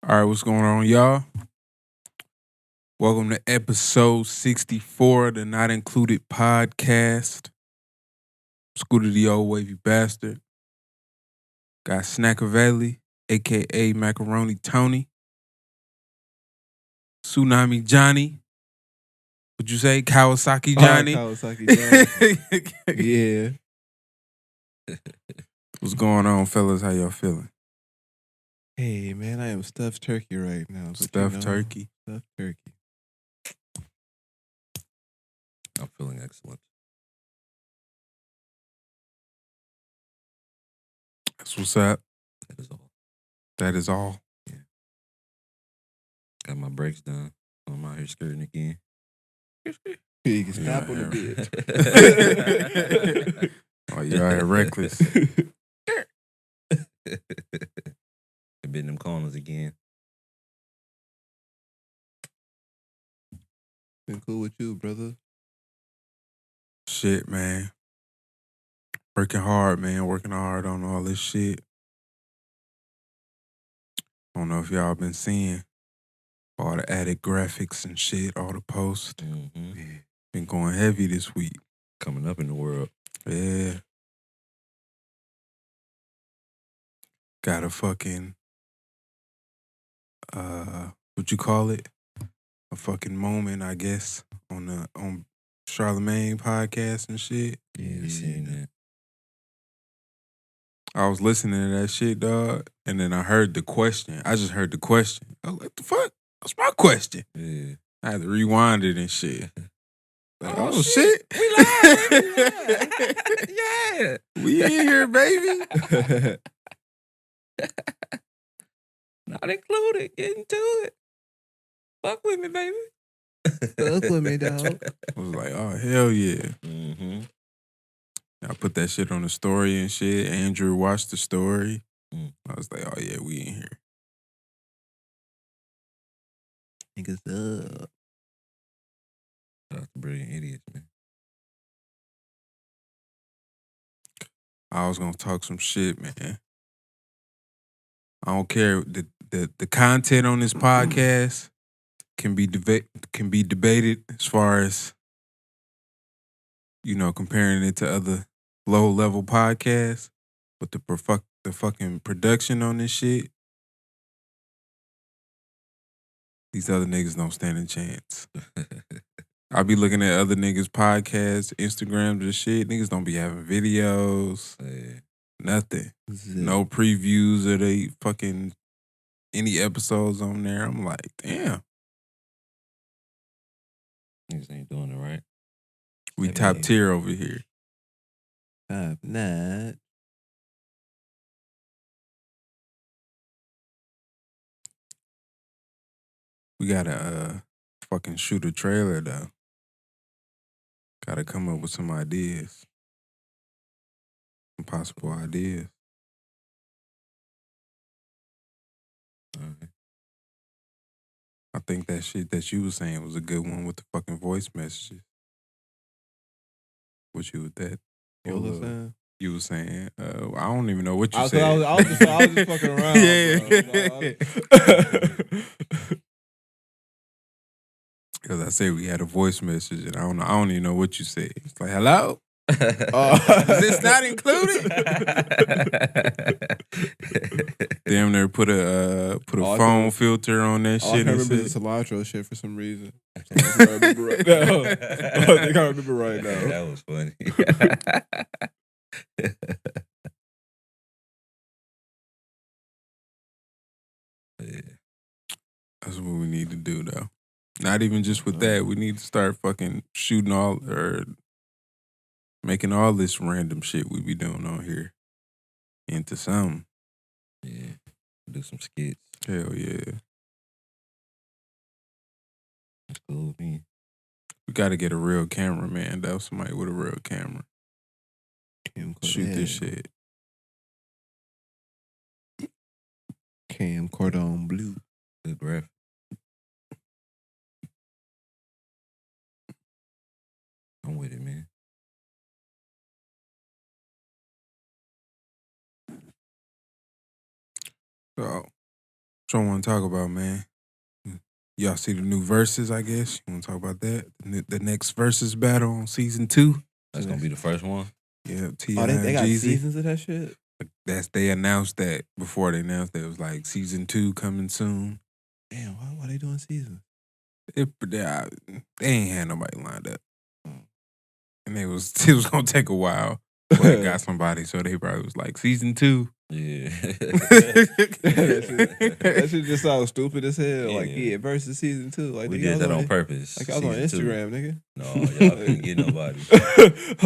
All right, what's going on, y'all? Welcome to episode 64 of the Not Included podcast. Skoota the old wavy bastard. Got Snackavelli, a.k.a. Macaroni Tony. Tsunami Johnny. What'd you say? Kawasaki Johnny? Kawasaki Johnny. Yeah. What's going on, fellas? How y'all feeling? Hey, man, I am stuffed turkey right now. Stuffed turkey? Stuffed turkey. I'm feeling excellent. That's what's up. That is all. That is all. Yeah. Got my brakes done. I'm out here skirting again. You can stop on the bitch. Oh, you out here reckless. Been them corners again. Been cool with you, brother. Shit, man. Working hard, man. Working hard on all this shit. I don't know if y'all been seeing all the added graphics and shit, all the posts. Mm-hmm. Been going heavy this week. Coming up in the world. Yeah. Got a fucking, what you call it? A fucking moment, I guess, on Charlemagne podcast and shit. Yeah, I seen that. I was listening to that shit, dog, and then I heard the question. I just heard the question. I was like, the fuck? That's my question. Yeah. I had to rewind it and shit. Like, Oh, shit. We live, baby. Yeah. We in here, baby. Not included. Get into it. Fuck with me, baby. Fuck with me, dog. I was like, oh, hell yeah. Mm-hmm. I put that shit on the story and shit. Andrew watched the story. Mm. I was like, oh, yeah, we in here. Niggas up. Shout out to Brilliant Idiots, man. I was going to talk some shit, man. I don't care. The content on this podcast can be debated as far as, you know, comparing it to other low-level podcasts. But the fucking production on this shit, these other niggas don't stand a chance. I be looking at other niggas' podcasts, Instagrams and shit. Niggas don't be having videos, nothing. No previews of they fucking any episodes on there. I'm like, damn. Niggas ain't doing it right. We top tier over here. Top notch. We gotta fucking shoot a trailer though. Gotta come up with some ideas. Some possible ideas. Okay. I think that shit that you was saying was a good one with the fucking voice messages. What you with that? What was I saying? You was saying, I don't even know what you I said. was just fucking around. Yeah. Because I said we had a voice message and I don't even know what you said. It's like, hello? Is this not included? Damn near put a phone filter on that All shit. I and remember shit. the cilantro shit for some reason. I think I remember right now. I think I remember right now. That was funny. Yeah. That's what we need to do, though. Not even just with that. We need to start fucking shooting all or making all this random shit we be doing on here into something. Yeah. Do some skits. Hell yeah. That's cool with me. We got to get a real cameraman, though. Somebody with a real camera. Shoot this shit. Cordon Bleu. Good graphic. I'm with it, man. So, What I want to talk about, man? Y'all see the new Verzuz, I guess? You want to talk about that? The next Verzuz battle on season 2? That's gonna be the first one. Yeah, T.I. Oh, they and got Jeezy. seasons of that shit? They announced that before they announced that it was like season 2 coming soon. Damn, why they doing seasons? They ain't had nobody lined up. And it was gonna take a while before they got somebody, so they probably was like season 2. Yeah. That shit just sounds stupid as hell. Like, Yeah. versus season 2. Like, We nigga, did that on purpose. Like, I was on Season 2. Instagram, nigga. No, y'all couldn't get nobody. So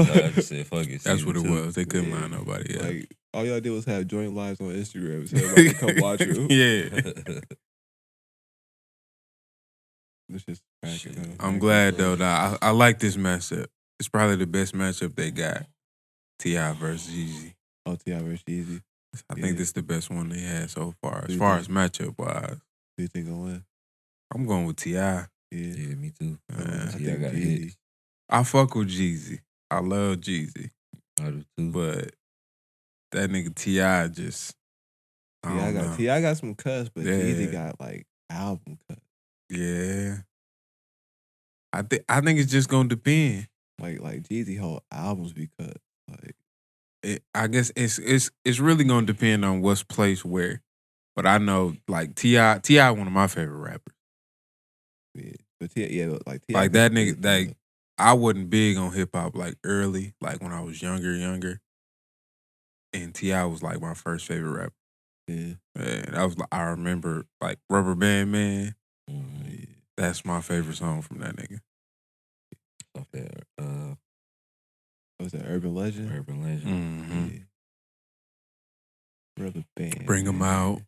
I just said, fuck it. That's what it season 2. was. They couldn't line nobody up. Like, all y'all did was have joint lives on Instagram so everybody could come watch you. Yeah. This is cracking, man. I'm glad though that I like this matchup. It's probably the best matchup they got. T.I. versus Jeezy. Oh, T.I. versus Jeezy. I think this is the best one they had so far. Do As you far think- as matchup wise. Who you think gonna win? I'm going with T.I. Yeah. Yeah, me too. I T.I. think got Jeezy. hits. I fuck with Jeezy. I love Jeezy. I do too. But that nigga T.I. just I don't know. T.I. got some cuts, but Yeah. Jeezy got like album cuts. Yeah. I think it's just gonna depend. Like Jeezy whole albums be cut. Like, I guess it's really gonna depend on what's placed where. But I know like T.I. one of my favorite rappers. yeah. But T.I. like T.I. Like that got nigga, good like I wasn't big on hip hop like early, like when I was younger. And T.I. was like my first favorite rapper. yeah. And I remember like Rubber Band Man. Mhm. That's my favorite song from that nigga. Off that What was that, Urban Legend? Urban Legend. Mm-hmm. Yeah. Rubber Band. Bring 'em man. out.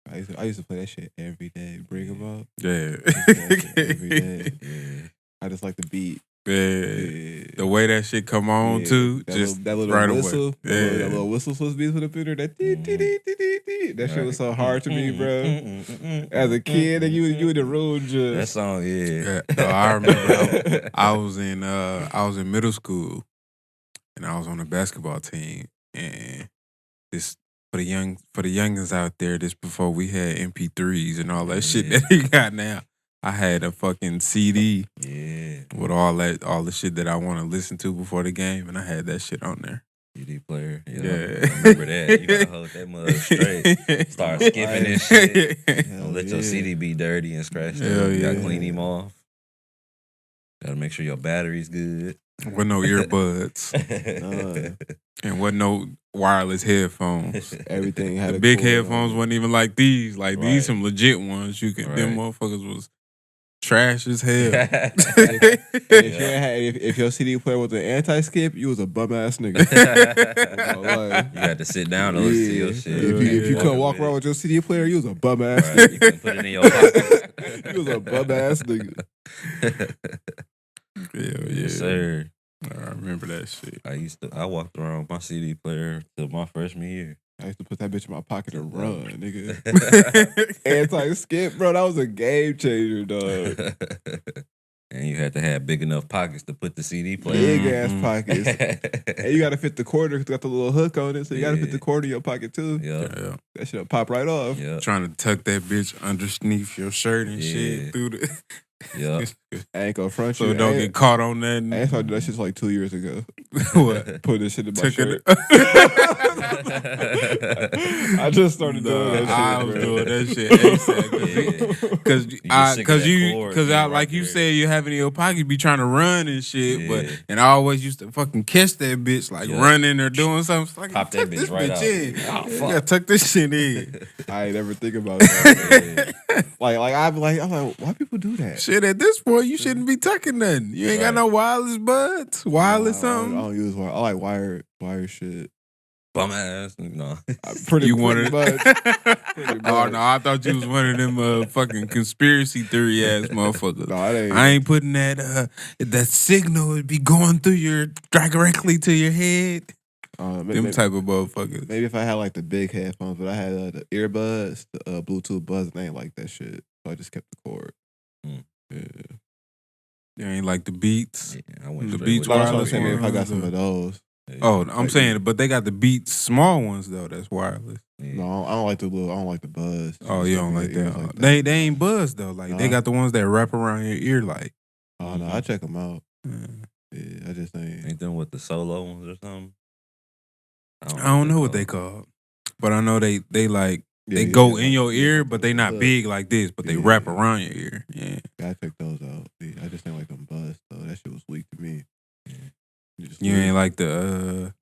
I used to play that shit every day. Bring 'em out. Yeah. Every day. Yeah. I just like the beat. Yeah. Yeah. The way that shit come on Yeah. too, That just that little right whistle. away. That little whistle supposed to be for the computer. That that shit was so hard to me, bro. As a kid, and you in the room just That song, yeah. Yeah. No, I remember I was in middle school and I was on the basketball team, and this for the youngins out there, this before we had MP3s and all that shit Yeah. that he got now. I had a fucking CD Yeah. with all the shit that I want to listen to before the game, and I had that shit on there. CD player. Yeah. Yeah. I remember that. You gotta hold that mother straight. Start skipping this shit. Don't let your CD be dirty and scratched Hell up. You gotta yeah. clean him off. Gotta make sure your battery's good. With no earbuds and with no wireless headphones. everything had The a big cord headphones on it. wasn't even like these. Like Right. these some legit ones. You can them Right. motherfuckers was trash as hell. If your CD player was an anti-skip, you was a bum ass nigga. You had to sit down to listen to your shit. If you couldn't walk around with your CD player, you was a bum ass Right. You couldn't put it in your pocket. You was a bum ass nigga. Hell yeah. Yes, sir. I remember that shit. I walked around with my CD player till my freshman year. I used to put that bitch in my pocket and run, nigga. Anti-skip, bro, that was a game changer, dog. And you had to have big enough pockets to put the CD player. Big ass pockets. And you gotta fit the quarter, it's got the little hook on it, so you gotta fit the quarter in your pocket too. Yeah. Yeah. That shit'll pop right off. Yeah. Trying to tuck that bitch underneath your shirt and Yeah. shit through the Yeah. I ain't gonna front so you. it don't I get caught on that. ain't started that shit like 2 years ago. What? Put this shit in my Took shirt. it. I just started No, doing that shit. I was bro. doing that shit ASAP. Yeah. Cause like you said, you have it in your pocket, you be trying to run and shit. Yeah. But and I always used to fucking catch that bitch like Yeah. running or doing something. It's like, Pop that tuck bitch this right out. in. Oh, You fuck. gotta tuck this shit in. I ain't ever think about that. I'm like, why people do that? Shit, at this point, you shouldn't be tucking nothing. You ain't got Right. no wireless buds, wireless I something. don't use wire. I like wire shit. Bum ass. No. Pretty You wanted much. Oh much. no, I thought you was one of them fucking conspiracy theory ass motherfuckers. No, it ain't. I ain't putting that signal would be going through directly to your head. Them type of motherfuckers. Maybe if I had like the big headphones, but I had the earbuds, the Bluetooth buds, and I ain't like that shit. So I just kept the cord. Mm. Yeah. You ain't like the Beats. Yeah, I went The straight Beats with No, that's what I'm wireless saying. Maybe if I got ones, some of those. Yeah. Oh, I'm saying, but they got the Beats small ones though. That's wireless. Yeah. No, I don't like the little. I don't like the buzz. Oh, you don't like that? Like They ain't buzz though. Like they Nah. got the ones that wrap around your ear. Like Oh no, I check them out. mm. Yeah, I just ain't. Ain't them with the solo ones or something? I don't know what they called, but I know they like Yeah, they yeah, go yeah, in your yeah, ear, like but the they not hook. big like this, but they Yeah. wrap around your ear. Yeah. I check those out. Yeah, I just ain't like them buzz though. That shit was weak to me. Just You weak. ain't like the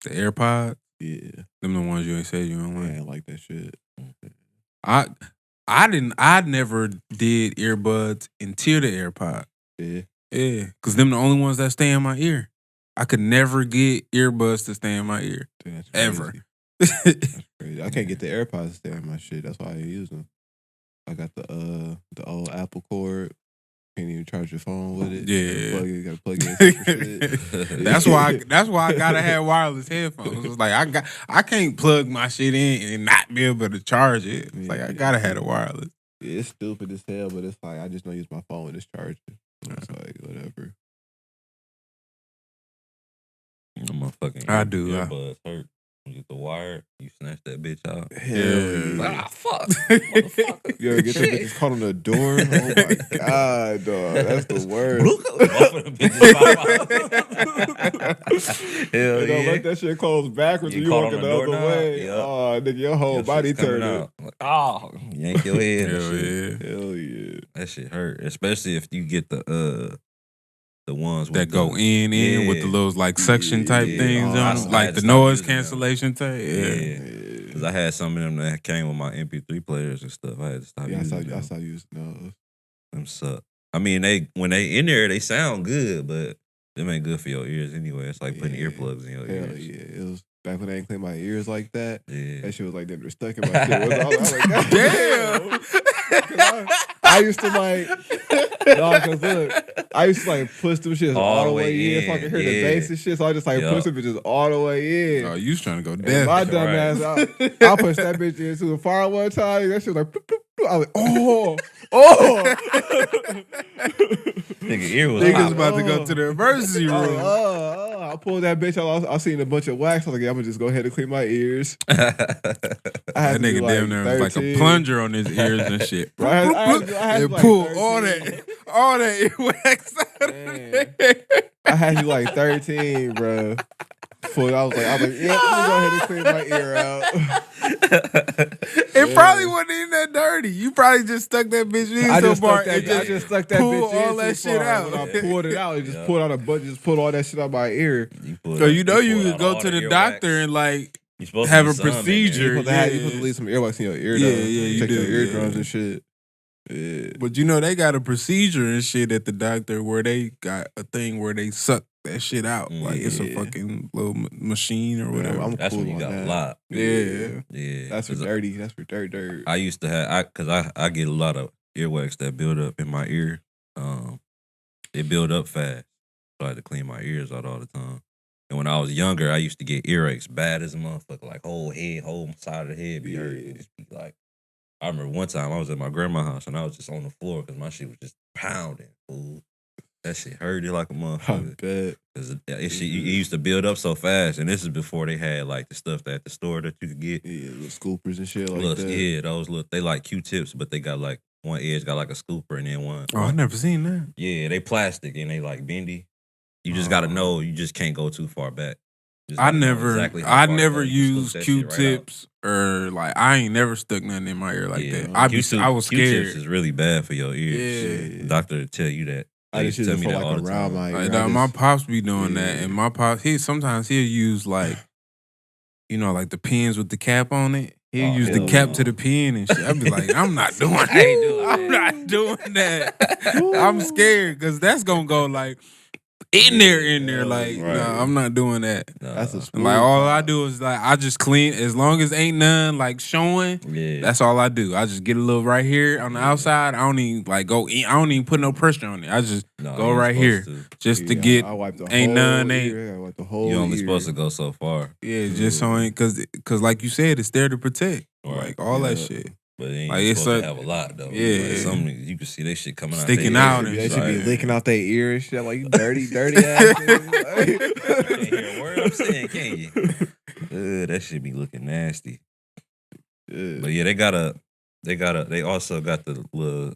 AirPods. Yeah, Them the ones you ain't said you don't I like. ain't like that shit. I never did earbuds until the AirPod. Yeah, Yeah, cause them the only ones that stay in my ear. I could never get earbuds to stay in my ear dude, that's ever. crazy. That's crazy. I can't get the AirPods to stay in my shit. That's why I ain't use them. I got the old Apple cord. Can't even charge your phone with it. Yeah. You gotta plug in shit. That's why I gotta have wireless headphones. It's like I can't plug my shit in and not be able to charge it. It's like I gotta have the wireless. Yeah, it's stupid as hell, but it's like I just don't use my phone when it's charging. So it's like whatever. Motherfucking I do. earbuds hurt. You get the wire, you snatch that bitch out. Hell Yeah. yeah. Fuck. Motherfucker. You ever get them bitches caught on the door? Oh my god, dog. That's the worst. Both of them bitches pop out. Hell You don't yeah. let that shit close backwards when You you caught walking on the the other doorknob? way. Yup. Oh, nigga, your whole Your body shit's coming turned out. Like, oh, yank your head and Hell shit. yeah. Hell yeah. That shit hurt. Especially if you get the ones with That go with the Yeah. little like suction type Yeah. things Oh, I on had them, to like the stop noise using them. cancellation type. Yeah. Yeah. Because I had some of them that came with my MP3 players and stuff. I had to stop Yeah, using them. I saw you using those. Them suck. I mean, when they in there, they sound good, but them ain't good for your ears anyway. It's like putting Yeah. earplugs in your Hell ears. yeah. It was back when they ain't clean my ears like that. Yeah. That shit was like they were stuck in my shit. I was like, God Damn. I used to like, no, cause look, I used to like push them shits all the way in so I could hear the yeah. bass and shit. So I just like push them bitches all the way in. Oh, you was trying to go And deaf. my dumb right. ass, I pushed that bitch into the fire one time. That shit was like, bloop, bloop, bloop. I was like, oh. Nigga ear was Niggas popping. about to go to the emergency room. I pulled that bitch out. I seen a bunch of wax. I was like, yeah, I'm gonna just go ahead and clean my ears. I had That to be nigga damn near was like a 13. plunger on his ears and shit. Bro, I had to And be like pull 13. all that earwax out of Man. there. I had you like 13, bro. Before I was like, yeah, let me go ahead and clean my ear out. It probably wasn't even that dirty. You probably just stuck that bitch in I so just far stuck that. and I just stuck that pull bitch in all that too shit far. out. When I pulled it out, it just pulled out a bunch. Just pulled all that shit out my ear. So you know you pulled could out go all to the earwax. doctor and like You supposed to have use a some in there. procedure. You supposed to leave some earwax in your ear. Yeah, though, yeah, you check do, your eardrums yeah. and shit. Yeah. But you know they got a procedure and shit at the doctor where they got a thing where they suck that shit out. Like it's a Yeah. fucking little machine or whatever. I'm That's cool when you on got that. a lot. Yeah. Yeah. That's for 'Cause dirty. That's for dirt. I used to have, I get a lot of earwax that build up in my ear. It build up fast. So I had to clean my ears out all the time. And when I was younger, I used to get earaches bad as a motherfucker. Like whole side of the head be hurt. It just be like, I remember one time I was at my grandma's house and I was just on the floor because my shit was just pounding, fool. That shit hurted like a I motherfucker. bet. Cause it used to build up so fast, and this is before they had like the stuff at the store that you could get. Yeah, little scoopers and shit like Look, that. yeah, those look, they like Q-tips, but they got like one edge got like a scooper and then one. Oh, I never seen that. Yeah, they plastic and they like bendy. You just gotta know, you just can't go too far back. Just I gotta know never exactly how far to never go. You can used scoop that shit right out. Q-tips or like I ain't never stuck nothing in my ear like Yeah, that. I was Q-tips scared. is really bad for your ears. Yeah. The doctor would tell you that. I They just used use to it tell me for that all like the around time. my ear. Like, I my just- pops be doing that, Yeah. and my pops sometimes he'll use like, you know, like the pins with the cap on it. He'll Oh, use the hell cap no. to the pin and shit. I'd be like, I'm not doing that. I ain't doing I'm that. not doing that. I'm scared because that's gonna go like in there. Like, right. no, I'm not doing that. Nah. That's a And smooth like all I pop. do is like I just clean as long as ain't none like showing. Yeah. That's all I do. I just get a little right here on the outside. I don't even like go in. I don't even put no pressure on it. I just No, go you ain't right here supposed to. just to Yeah, get I wiped the ain't whole none, ear. I wiped the whole You only ear. supposed to go so far. yeah, just so ain't cause like you said, it's there to protect. Right. Like all that Yeah. shit. But it ain't Like, it's supposed a- to have a lot though. Yeah. Like some niggas, you can see they shit coming Sticking out. out They and They shit. should be Right. licking out their ear and shit. Like, you dirty ass. can't hear a word I'm saying, can you? That shit be looking nasty. Yeah. But yeah, they also got the little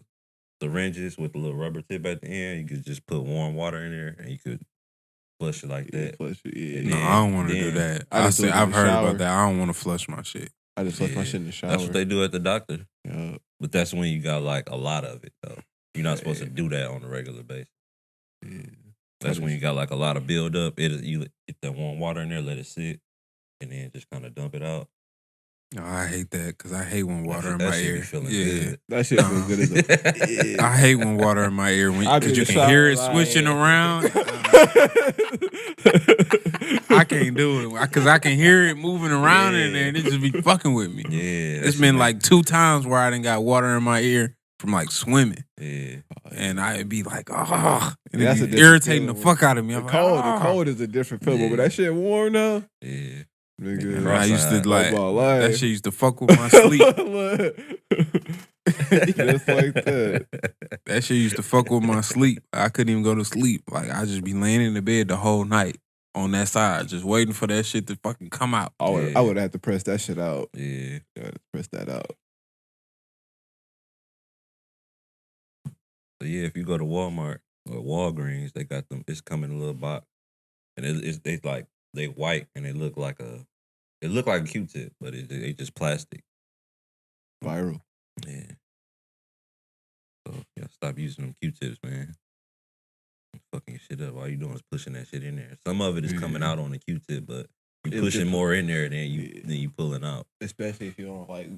syringes with the little rubber tip at the end. You could just put warm water in there and you could flush it like that. Flush it, yeah. And No, then- I don't want to do then- that. I just do it in I've the heard shower. about that. I don't want to flush my shit. I just flush my Yeah. shit in the shower. That's what they do at the doctor. Yeah. But that's when you got like a lot of it though. You're not supposed to do that on a regular basis. Yeah. That's when you got like a lot of build up. You get that warm water in there, let it sit, and then just kind of dump it out. No, I hate that because I hate when water in That my shit be ear. feeling Yeah. good. That shit feels good as a yeah. I hate when water in my ear I be because in you the can hear it shower, switching like- around. I can't do it because I can hear it moving around in there and it just be fucking with me. Yeah, It's been like 2 times where I done got water in my ear from like swimming. yeah. And I'd be like, oh, and That's a it'd be different irritating the feeling. fuck out of me. The I'm cold, like, the "Ah." cold is a different feel, Yeah. but that shit warm now, Yeah. nigga. And I used to like my life. that shit used to fuck with my sleep. Just like that. That shit used to fuck with my sleep. I couldn't even go to sleep. Like I just be laying in the bed the whole night on that side, just waiting for that shit to fucking come out. I would Yeah. have to press that shit out. Yeah. I had to press that out. So yeah, if you go to Walmart or Walgreens, they got them. It's come in a little box, and they white and they look like a Q-tip, but they just plastic. Viral. Yeah. So yeah, stop using them Q-tips, man. Fucking your shit up. All you doing is pushing that shit in there. Some of it is coming out on the Q-tip, but you It's pushing different. more in there than Yeah. you pulling out. Especially if you don't like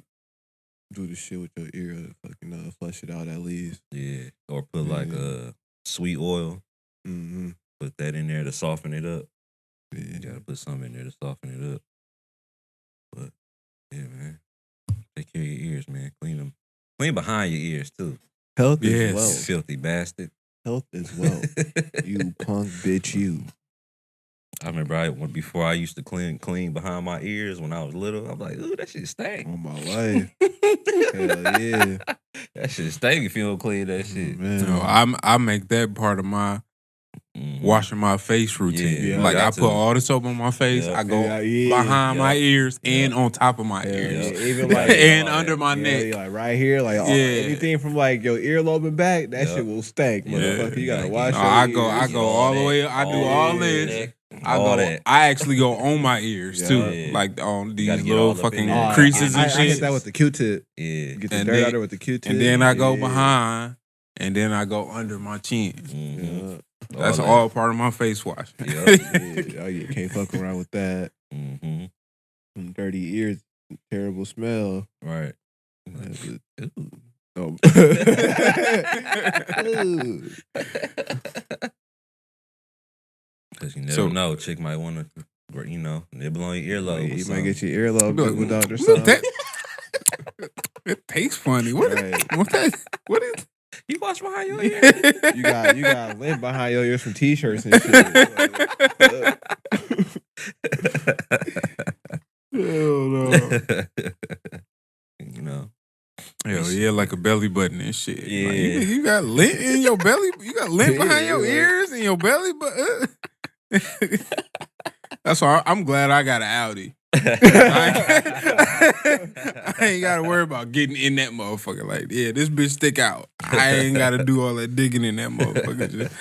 do the shit with your ear, fucking flush it out at least. Yeah. Or put like sweet oil. Mm-hmm. Put that in there to soften it up. Yeah. You gotta put something in there to soften it up. But yeah, man. Take care of your ears, man. Clean them. Clean behind your ears too. Health Yes. is You wealth. filthy bastard. Health is wealth. You punk bitch, you. I remember before I used to clean behind my ears when I was little. I'm like, ooh, that shit stank. On my life. Hell yeah. That shit stank if you don't clean that shit. Man. So I make that part of my Mhm. washing my face routine. Yeah, like I got put to. all the soap on my face. Yeah. I go Yeah. behind my ears Yeah. and on top of my Hell ears. yeah. Even Yeah. like and all under that. my yeah, neck. like right here, like all, Yeah. anything from like your earlobe and back, that Yeah. shit will stank, Yeah. motherfucker. You gotta Yeah. wash No, your I ears. go all the way. I do all this. that. I All go. that. I actually go on my ears Yeah. too, Yeah. like on these gotta get little all up in fucking there. creases I and hit shit. that with the Q-tip. Yeah. Get the And dirt then- out there with the Q-tip. And then I go Yeah. behind, and then I go under my chin. Mhm. Yeah. That's that. all part of my face wash. Yeah. Yeah. Oh, yeah. Can't fuck around with that. Mm-hmm. Them dirty ears, terrible smell. Right. That's it. Ooh. Oh. Ooh. Because you never So- know. Chick might want to, nibble on your earlobe. You or might get something. your earlobe Look, nibbled out or look, something. that- It tastes funny. What? Right. What is? You wash behind your ear? You got lint behind your ears from t-shirts and shit. Hell no. You know. Hell yeah, like a belly button and shit. Like, Yeah. you got lint in your belly. You got lint behind your Yeah. ears and your belly button. That's why I'm glad I got an Audi. I ain't got to worry about getting in that motherfucker. Like, yeah, this bitch stick out. I ain't got to do all that digging in that motherfucker. Just-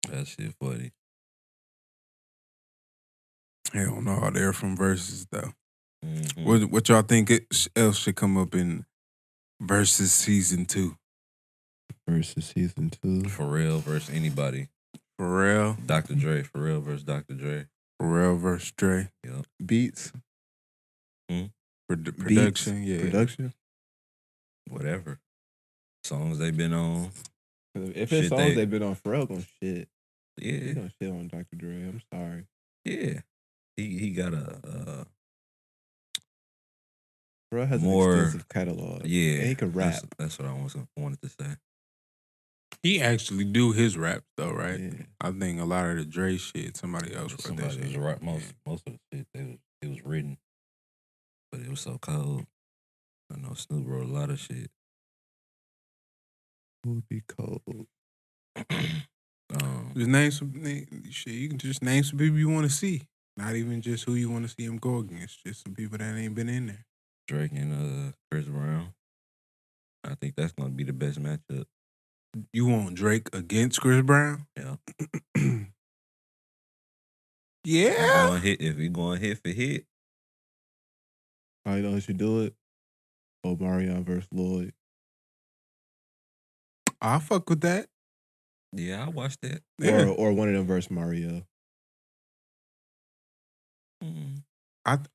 That shit funny. Hell no, they're from Verzuz though. Mhm. What y'all think else should come up in Verzuz season 2? Versus season 2. Pharrell versus anybody. Pharrell, Dr. Dre. Pharrell versus Dr. Dre. Pharrell versus Dre. Beats. Production, yeah. Production. Whatever. Songs they been on. If Shit, it's songs they- they've been on, Pharrell gonna shit. He Yeah. gonna shit on Dr. Dre. I'm sorry. Yeah. He got a Pharrell has More- an extensive catalog. yeah. And he can rap. That's what I wanted to say. He actually do his raps though, right? Yeah. I think a lot of the Dre shit, somebody else wrote that Somebody was shit. right. Most of the shit it was written, but it was so cold. I know Snoop wrote a lot of shit. Would be cold. Just name shit. You can just name some people you want to see. Not even just who you want to see him go against. Just some people that ain't been in there. Drake and Chris Brown. I think that's gonna be the best matchup. You want Drake against Chris Brown? Yeah. Yeah. If we going hit for hit. I know who should do it. Omarion versus Lloyd. I fuck with that. Yeah, I watched that. Yeah. Or one of them versus Mario. I think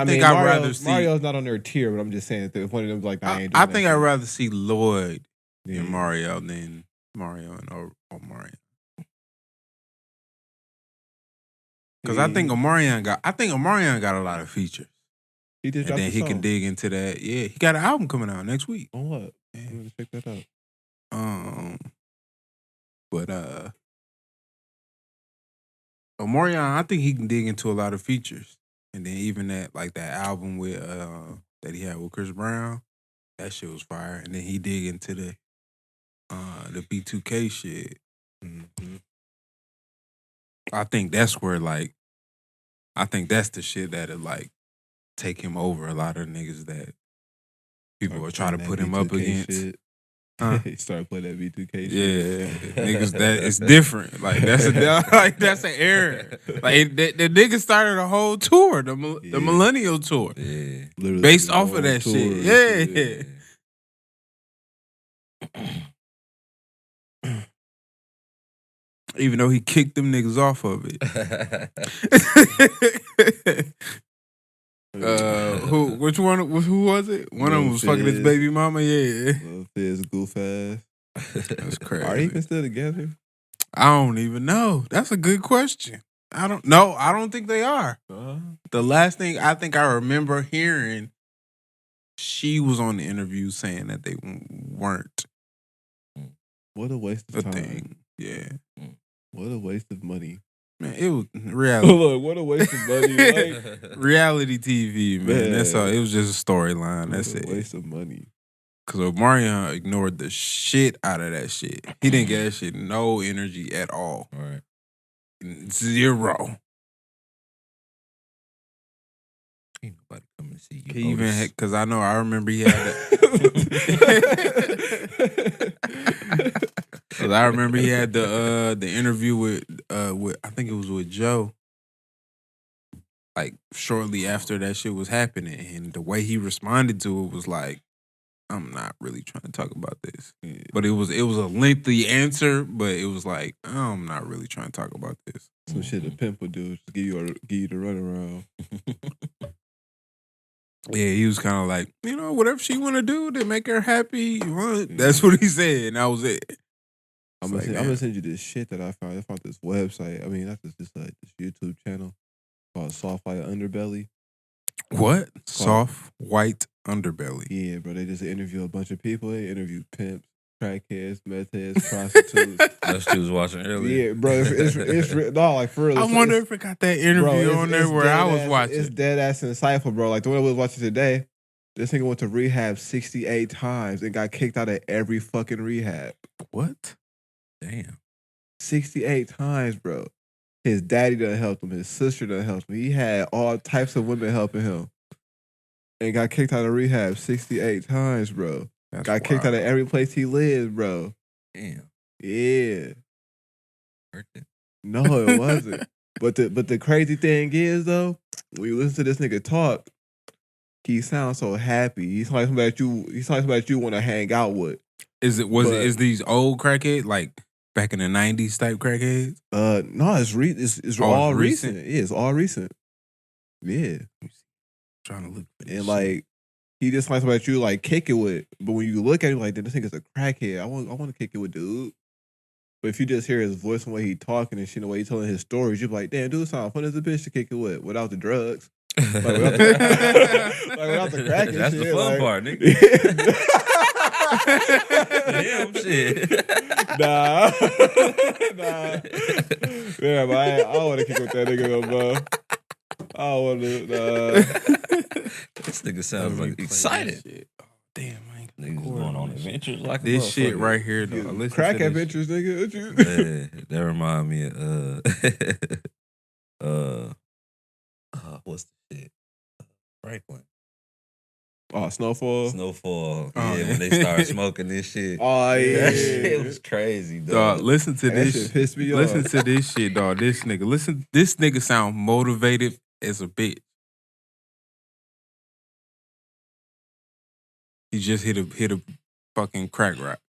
mean, I'd rather see Mario's not on their tier, but I'm just saying that if one of them's like, I ain't doing I that think shit. I'd rather see Lloyd Yeah. and Mario than Mario and Omarion. Because I think Omarion got a lot of features. He just And dropped then a he can song. dig into that. Yeah, he got an album coming out next week. On what? Yeah. I'm gonna check that out. But Omarion, I think he can dig into a lot of features. And then even that album with that he had with Chris Brown, that shit was fire. And then he dig into the B2K shit. Mm-hmm. I think that's where that's the shit that'll take him over a lot of niggas that people will try to put him up against. Shit. Huh? He started playing that B2K shit. Yeah, niggas that it's different. That's an error. The niggas started a whole tour, the Millennial Tour, Yeah, literally based off of that shit. Yeah. Even though he kicked them niggas off of it. Which one? Who was it? One of them was fucking his baby mama. Yeah, Lil Fizz, goof ass. that's crazy. Are they even still together? I don't even know. That's a good question. I don't know. I don't think they are. The last thing I think I remember hearing, she was on the interview saying that they weren't What a waste of a time. thing. Yeah, What a waste of money. man, it was reality. Look, what a waste of money. Like, Reality TV, man. That's all. It was just a storyline. That's what a it. waste of money. Because Omarion ignored the shit out of that shit. He didn't get that shit no energy at all. Right. Zero. Ain't nobody coming to see you. He even had, because I remember he had that. Because I remember he had the interview with I think it was with Joe. Like shortly after that shit was happening, and the way he responded to it was like, I'm not really trying to talk about this. Yeah. But it was a lengthy answer, but it was like, I'm not really trying to talk about this. Some shit a pimp would do, just give you the runaround. Yeah, he was kind of like, whatever she want to do to make her happy, that's what he said, and that was it. I'm gonna send you this shit that I found. I found this website. I mean, not this YouTube channel called Soft White Underbelly. What? Soft white underbelly. Yeah, bro. They just interview a bunch of people. They interview pimps, crackheads, meth heads, prostitutes. That's what you was watching earlier. Yeah, bro. It's no, like for real. I wonder if it got that interview on there where I was watching. It's dead ass insightful, bro. Like the one I was watching today. This nigga went to rehab 68 times and got kicked out of every fucking rehab. What? Damn. 68 times, bro. His daddy done helped him. His sister done helped him. He had all types of women helping him. And got kicked out of rehab 68 times, bro. That's got kicked out of every place he lived, bro. Damn. Yeah. Hurt it. No, it wasn't. But the crazy thing is, though, when you listen to this nigga talk, he sounds so happy. He's like somebody that you want to hang out with. Is these old crackheads, like back in the 90s type crackheads? No, it's all recent. Yeah, it's all recent. Yeah. Trying to look for this And shit. like he just likes somebody that you like kick it with. But when you look at him like this nigga's a crackhead, I want to kick it with dude. But if you just hear his voice and the way he talking and shit, and the way he telling his stories, you're like, damn, dude, sound fun as a bitch to kick it with without the drugs. Like without the crack and That's shit. the fun part, nigga. Damn shit. Nah. Yeah, but I want to kick with that nigga though, bro. I want to. This nigga sounds like excited. Oh, damn, man. Niggas going on adventures like This a shit motherfucker. right here, though. Yeah, Listen crack to this adventures, nigga. What you? Yeah, that remind me of what's the shit? Franklin. Snowfall. Snowfall. Oh, Yeah, yeah. when they started smoking this shit. Oh yeah, That shit was crazy, Dog, dog. listen to And that this. shit pissed me Listen off. to this shit, dog. This nigga sound motivated as a bitch. He just hit a fucking crack rock.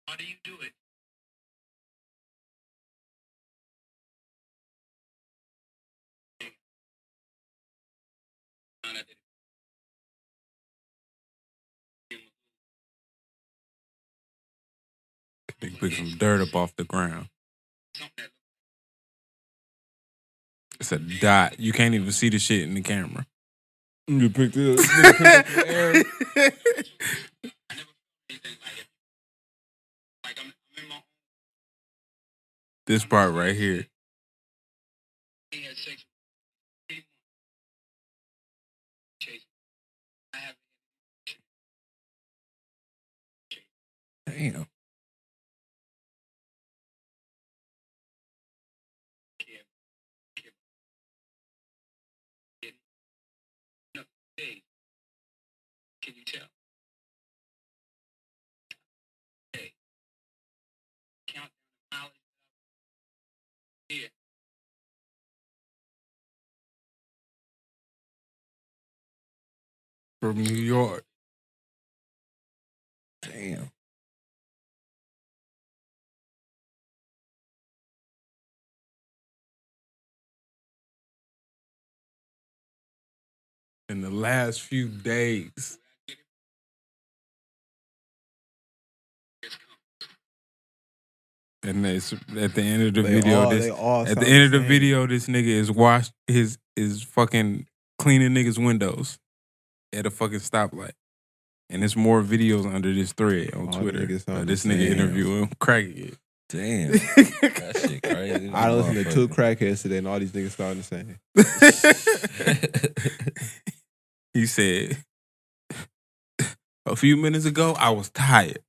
How do you do it? Nigga pick some dirt up off the ground. It's a dot. You can't even see the shit in the camera. You picked it up. Nigga picked up the air. I never felt anything like it. Like I'm in my own. This part right here. He had sex with 3 months. Chase. I have. Damn. Hey, can you tell? Hey, count the mileage. Here. From New York. Damn. In the last few days. And it's at the end of the video. At the end of the video, this nigga is fucking cleaning niggas' windows at a fucking stoplight. And there's more videos under this thread on Twitter. niggas sound This the nigga same. interviewing cracking it. Damn. That shit crazy. I listened to 2 crackheads today, and all these niggas sound the same. He said, a few minutes ago, I was tired.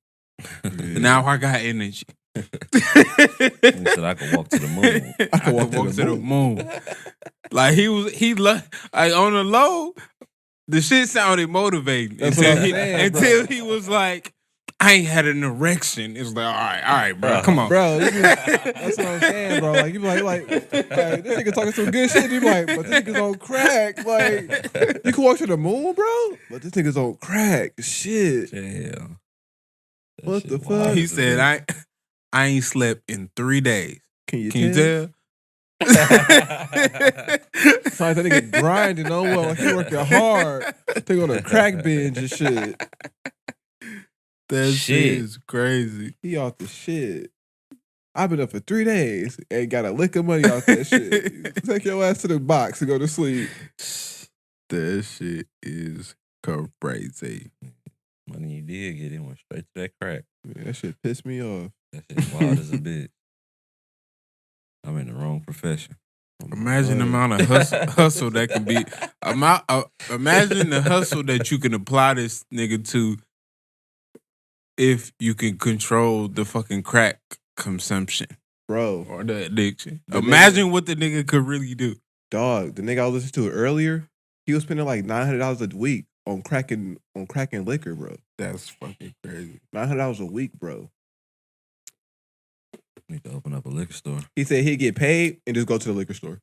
Now I got energy. He said I could walk to the moon. I could walk to the moon. Like like on the low, the shit sounded motivating That's what I'm saying, bro. until he was like, I ain't had an erection. It was like, all right, bro, come on. Bro, that's what I'm saying, bro. Like, you be like, this nigga talking some good shit. You be like, but this nigga's on crack. Like, you can walk to the moon, bro? But this nigga's on crack. Shit. Damn. That What shit the wild fuck? as He a said, bitch. I ain't slept in 3 days. Can you Can you tell? tell? It's like that nigga grinding on well, like he working hard. They on a crack binge and shit. That shit Shit. is crazy. He off the shit. I've been up for 3 days and got a lick of money off that shit. Take your ass to the box and go to sleep. That shit is crazy. Money you did get, it went straight to that crack. Man, that shit pissed me off. That shit wild as a bitch. I'm in the wrong profession. Imagine the amount of hustle that can be. Imagine the hustle that you can apply this nigga to if you can control the fucking crack consumption Bro, or the addiction. The Imagine what the nigga could really do. dog, the nigga I was listening to earlier, he was spending like $900 a week on cracking liquor, bro. That's fucking crazy. $900 a week, bro. Need to open up a liquor store. He said he'd get paid and just go to the liquor store.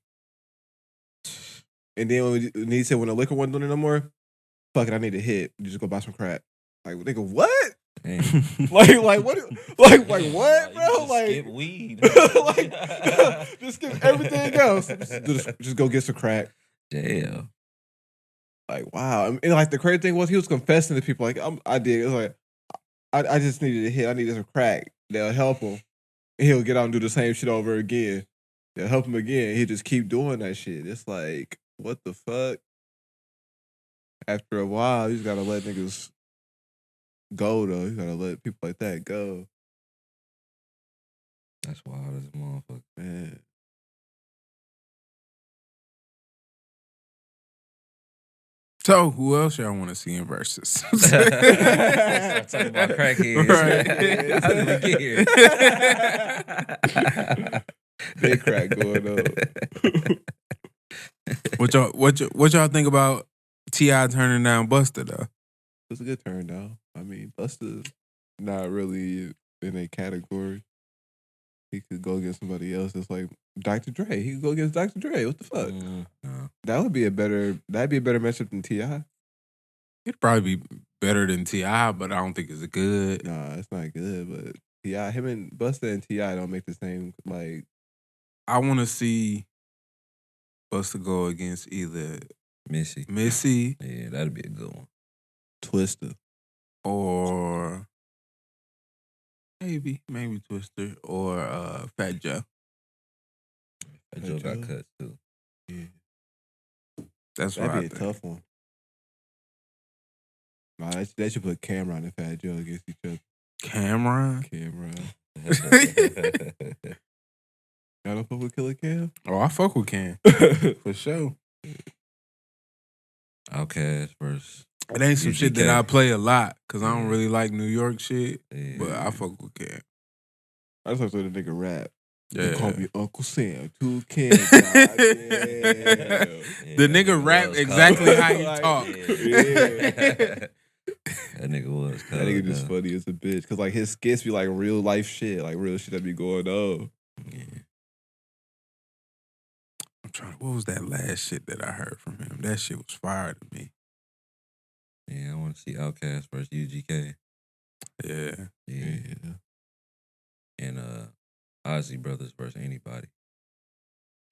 And then when he said when the liquor wasn't doing it no more, fuck it, I need a hit. You just go buy some crack. Like, nigga, what? Like what? Like what, bro? You Like skip weed. just skip everything else. Just go get some crack. Damn. Like wow, and like the crazy thing was he was confessing to people like I did. It was like I just needed a hit. I needed some crack. They'll help him. He'll get out and do the same shit over again. They'll help him again. He just keep doing that shit. It's like what the fuck. After a while, you just gotta let niggas go though. You gotta let people like that go. That's wild as a motherfucker. Man. So, who else y'all want to see in Verzuz? Start talking about crackheads. Right. How did we get here? Big crack going on. What y'all think about T.I. turning down Busta though? It's a good turn down. I mean, Busta's not really in a category. He could go against somebody else. It's like Dr. Dre. He could go against Dr. Dre. What the fuck? No. That'd be a better matchup than T.I. It'd probably be better than T.I., but I don't think it's good. Nah, it's not good. But T.I., him and Busta and T.I. don't make the same like. I want to see Busta go against either Missy. Yeah, that'd be a good one. Twister. Or maybe Twister or Fat Joe. That Joe got cut too. Yeah. That's what I That'd be think. a tough one. Nah, they should put Cameron and Fat Joe against each other. Cameron? Y'all don't fuck with Killer Cam? Oh, I fuck with Cam. For sure. Outkast versus. It ain't some shit that I play a lot because I don't really like New York shit, Yeah. but I fuck with Cam. I just like to the nigga rap. Yeah. They call me Uncle Sam. Too Cam. The nigga rap exactly how he talk. Yeah. That nigga was. That nigga just funny as a bitch. Cause like his skits be like real life shit. Like real shit that be going on. Yeah. I'm trying. What was that last shit that I heard from him? That shit was fire to me. Yeah, I want to see Outkast versus UGK. Yeah. And Ozzy Brothers versus anybody.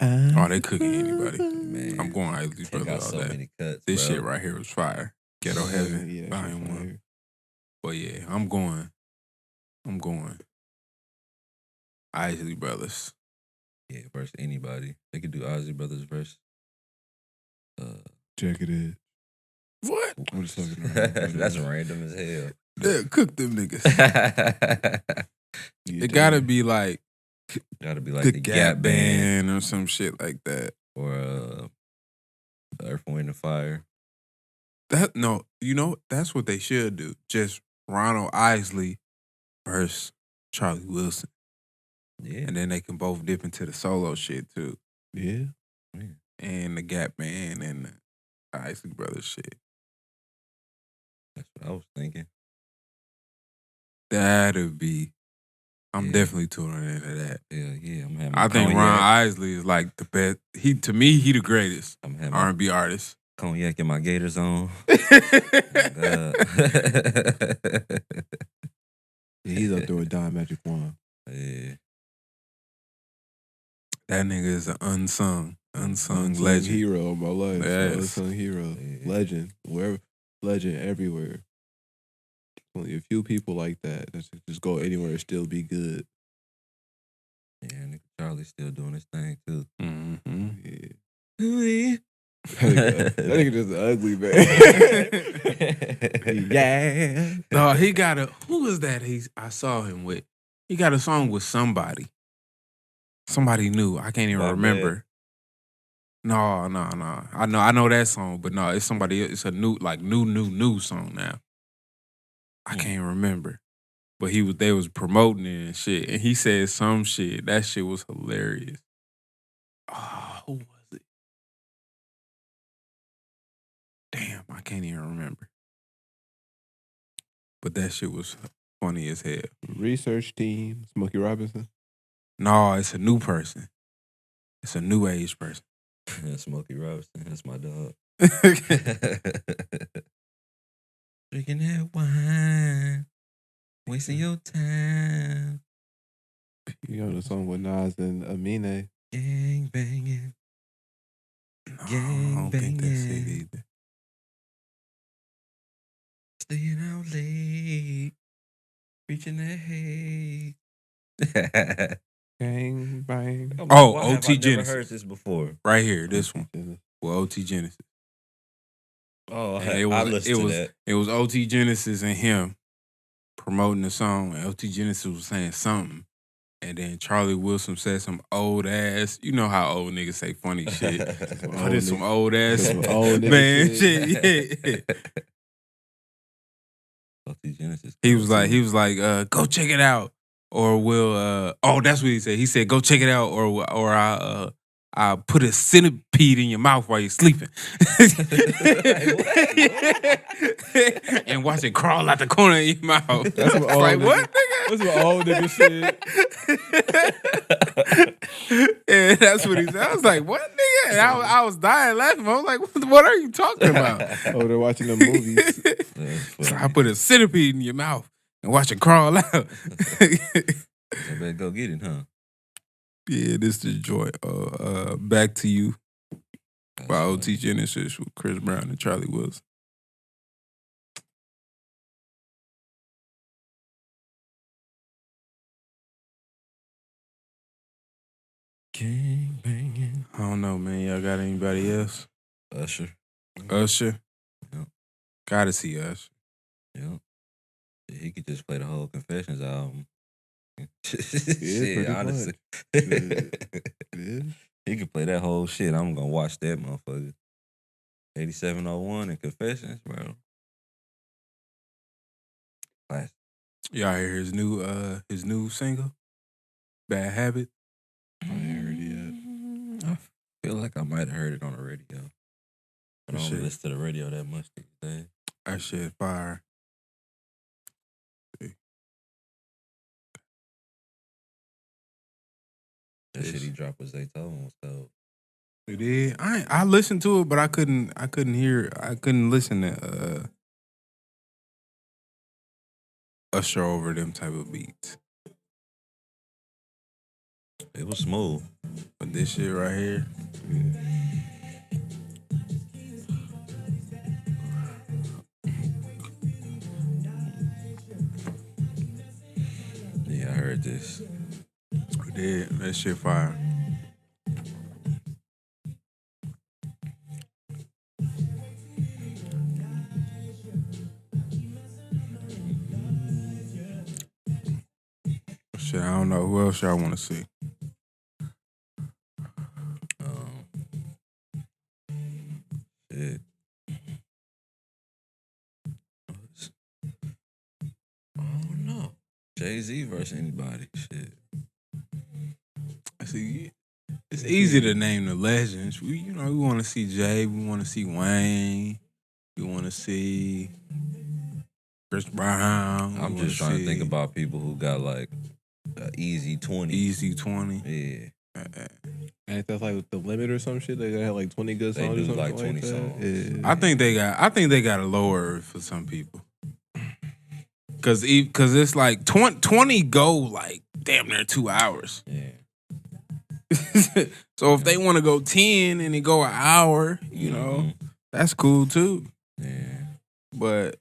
Oh, they cooking anybody. Man, I'm going Isley they got Brothers all so day. many cuts. This bro. shit right here was fire. Ghetto Heaven, Yeah, Volume 1. But yeah, I'm going Isley Brothers. Yeah, versus anybody. They could do Ozzy Brothers versus. Check it in. What? I'm just talking about That's random as hell. Yeah, cook them niggas. Yeah, It gotta be like Gotta be like the the Gap Band or some shit like that. or Earth, Wind, and Fire. That's what they should do. Just Ronald Isley versus Charlie Wilson. Yeah. And then they can both dip into the solo shit too. Yeah. And the Gap Band and the Isley Brothers shit. That's what I was thinking. That'd be. I'm Yeah. definitely tuning into that. Yeah. I'm having. I think Ron Isley is like the best. To me, he the greatest I'm having R&B artist. cognac in my Gators on. Yeah, he's up there with Don Magic Juan. Yeah. That nigga is an unsung legend. hero of my life. Yes. Unsung hero. Yeah. Legend. Legend everywhere. Only a few people like that just go anywhere and still be good. Yeah, nigga Charlie's still doing his thing too. Mm-hmm. Yeah. Yeah. That nigga just ugly, man. Yeah. No, he got who is that I saw him with? He got a song with somebody. Somebody new. I can't even My remember. No. I know that song, but no, it's somebody else. It's a new song now. I can't remember. But they was promoting it and shit. And he said some shit. That shit was hilarious. Oh, who was it? Damn, I can't even remember. But that shit was funny as hell. Research team, Smokey Robinson. No, it's a new person. It's a new age person. Smokey Robinson, that's my dog. Drinking that wine. Wasting your time. You know the song with Nas and Amine. Gang banging. No, I don't think that's it banging. either. Staying out late. Reaching that hate. Bang, bang. Oh, Why have OT I never Genesis. heard this before? Right here, this one. Well, OT Genesis. Oh, And I listened to that. It was OT Genesis and him promoting the song. And OT Genesis was saying something. And then Charlie Wilson said some old ass. You know how old niggas say funny shit. But it's some old ass Some old nigga man shit. shit. Yeah. OT Genesis. He was like, go check it out. Or we'll that's what he said. He said, go check it out, or I'll put a centipede in your mouth while you're sleeping. And watch it crawl out the corner of your mouth. That's some old like, nigga. what, nigga? That's some old nigga shit. Yeah, that's what he said. I was like, what, nigga? And I was dying laughing. I was like, what are you talking about? Oh, they're watching the movies. So I put a centipede in your mouth and watch it crawl out. I better go get it, huh? Yeah, this is Joy. Back to You by OT Genesis with Chris Brown and Charlie Wilson. Gang banging. I don't know, man. Y'all got anybody else? Usher. Usher? Yep. Gotta see Usher. Yep. He could just play the whole Confessions album. pretty honestly. Yeah. He could play that whole shit. I'm gonna watch that motherfucker. 8701 and Confessions, bro. Classic. Y'all hear his new single? Bad Habit? I ain't heard it yet. I feel like I might have heard it on the radio. I don't Shit. listen to the radio that much these days. That shit fire. That shit he dropped with Zaytoven was dope. You did? I listened to it, but I couldn't listen to Usher over them type of beats. It was smooth. But this shit right here, Yeah, I heard this. we did. That shit fire. Shit, I don't know who else y'all want to see. Shit. I don't know. Jay-Z versus anybody. Shit. See, it's easy to name the legends. We want to see Jay. We want to see Wayne. We want to see Chris Brown. I'm just trying to think about people who got like easy 20. Easy 20. Yeah. Ain't that like the limit or some shit? They got like 20 good They songs do or something like 20 that? songs. Yeah. I think they got to lower it for some people. Cause it's like 20 go like damn near 2 hours. Yeah. So if they want to go 10 and it go an hour, that's cool too. Yeah. But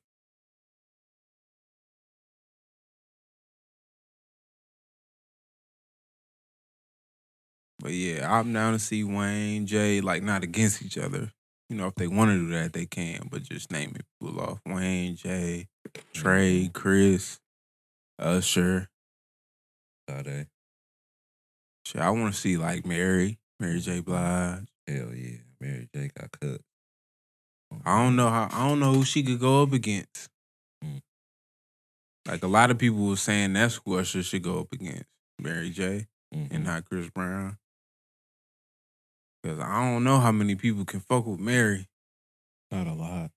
yeah, I'm down to see Wayne, Jay, like not against each other. If they want to do that, they can. But just name it people off: Wayne, Jay, Trey, Chris, Usher. Sade. Shit, I want to see like Mary J. Blige. Hell yeah. Mary J got cut. I don't know who she could go up against. Mm. Like a lot of people were saying that's who Usher should go up against. Mary J. Mm-hmm. And not Chris Brown. Because I don't know how many people can fuck with Mary. Not a lot.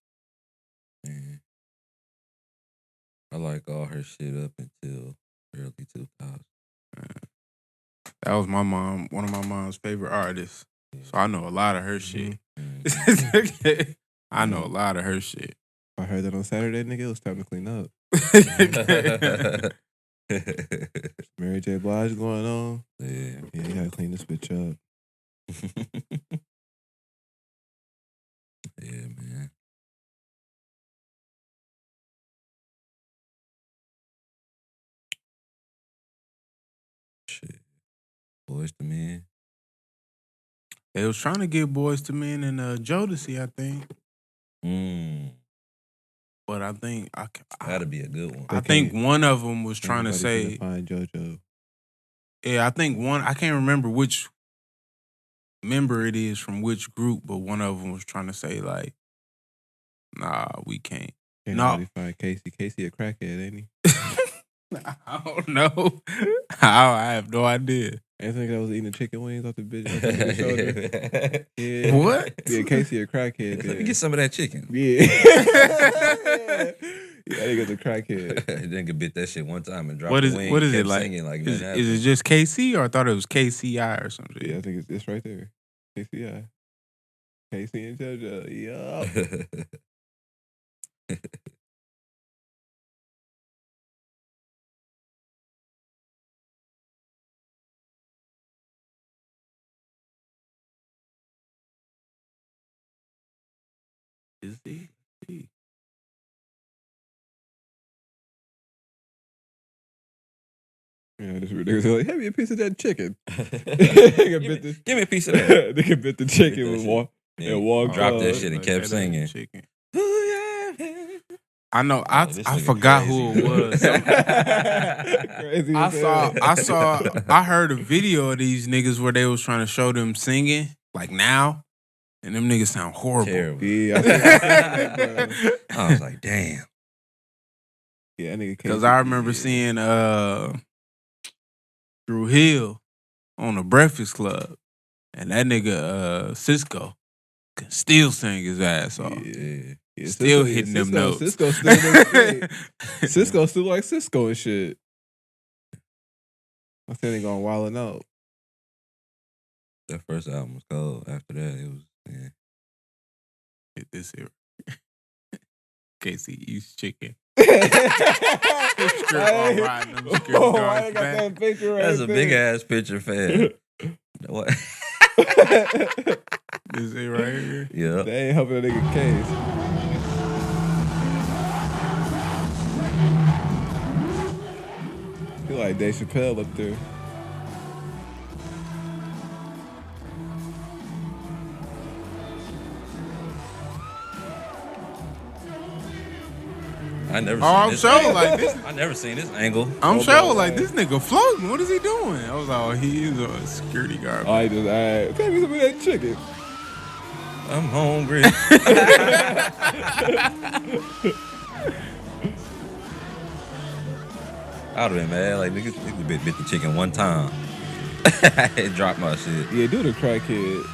Yeah. I like all her shit up until early 2000s. That was one of my mom's favorite artists. So I know a lot of her shit. Mm-hmm. I know a lot of her shit. I heard that on Saturday, nigga, it was time to clean up. Mary J. Blige going on. Yeah. Yeah, you gotta clean this bitch up. Yeah, man. Shit. Boys to men. They was trying to get Boys to Men and Jodeci, I think. But I think That'd be a good one. I think one of them was trying to Anybody say, finna find JoJo. yeah, I think one, I can't remember which member it is from which group, but one of them was trying to say like, nah, we can't. Can't No. nobody find Casey. Casey a crackhead, ain't he? I don't know. I have no idea. Anthony that was eating chicken wings off the bitch shoulder. Yeah. What? Yeah, Casey a crackhead. Let me get some of that chicken. Yeah. Yeah, that nigga's a crackhead. Nigga bit that shit one time and dropped What the is wing. what is kept it like? Singing like Is nothing it just KC or I thought it was KCI or something? Yeah, I think it's right there. KCI. Casey and JoJo. Yeah. happened. Is he? Yeah, this nigga's like, have me a piece of that chicken. Give me a piece of that. Nigga bit the chicken that and shit. walk. Yeah, And walk dropped that up. shit and Like, kept that singing. chicken. Ooh, yeah. I know. this I nigga forgot crazy. who it was. Crazy I as hell. I heard a video of these niggas where they was trying to show them singing like now, and them niggas sound horrible. Terrible. Yeah, I seen that, bro. I was like, damn. Yeah, that nigga Because I remember seeing Drew Hill on the Breakfast Club, and that nigga Cisco can still sing his ass off. Yeah. Yeah, Still hitting them notes. Cisco still looks great. Cisco still like Cisco and shit. I think they going wilding out. That first album was cold. After that, it was, yeah. Hit this here. Casey eats chicken. Hey, riding them security oh, guards I got back. that picture right That's a big there. ass picture, fam. What? This it right here. Yeah. They ain't helping a nigga case. He like Dave Chappelle up there. I never Oh, seen I'm this. sure like this. I never seen this angle. I'm Oh, sure bro, like like- this nigga floating. What is he doing? I was like, oh, he is a security guard. Oh, he just, alright, take me some of that chicken. I'm hungry. I would have been mad. Like, niggas bit the chicken one time. It dropped my shit. Yeah, do the crackhead.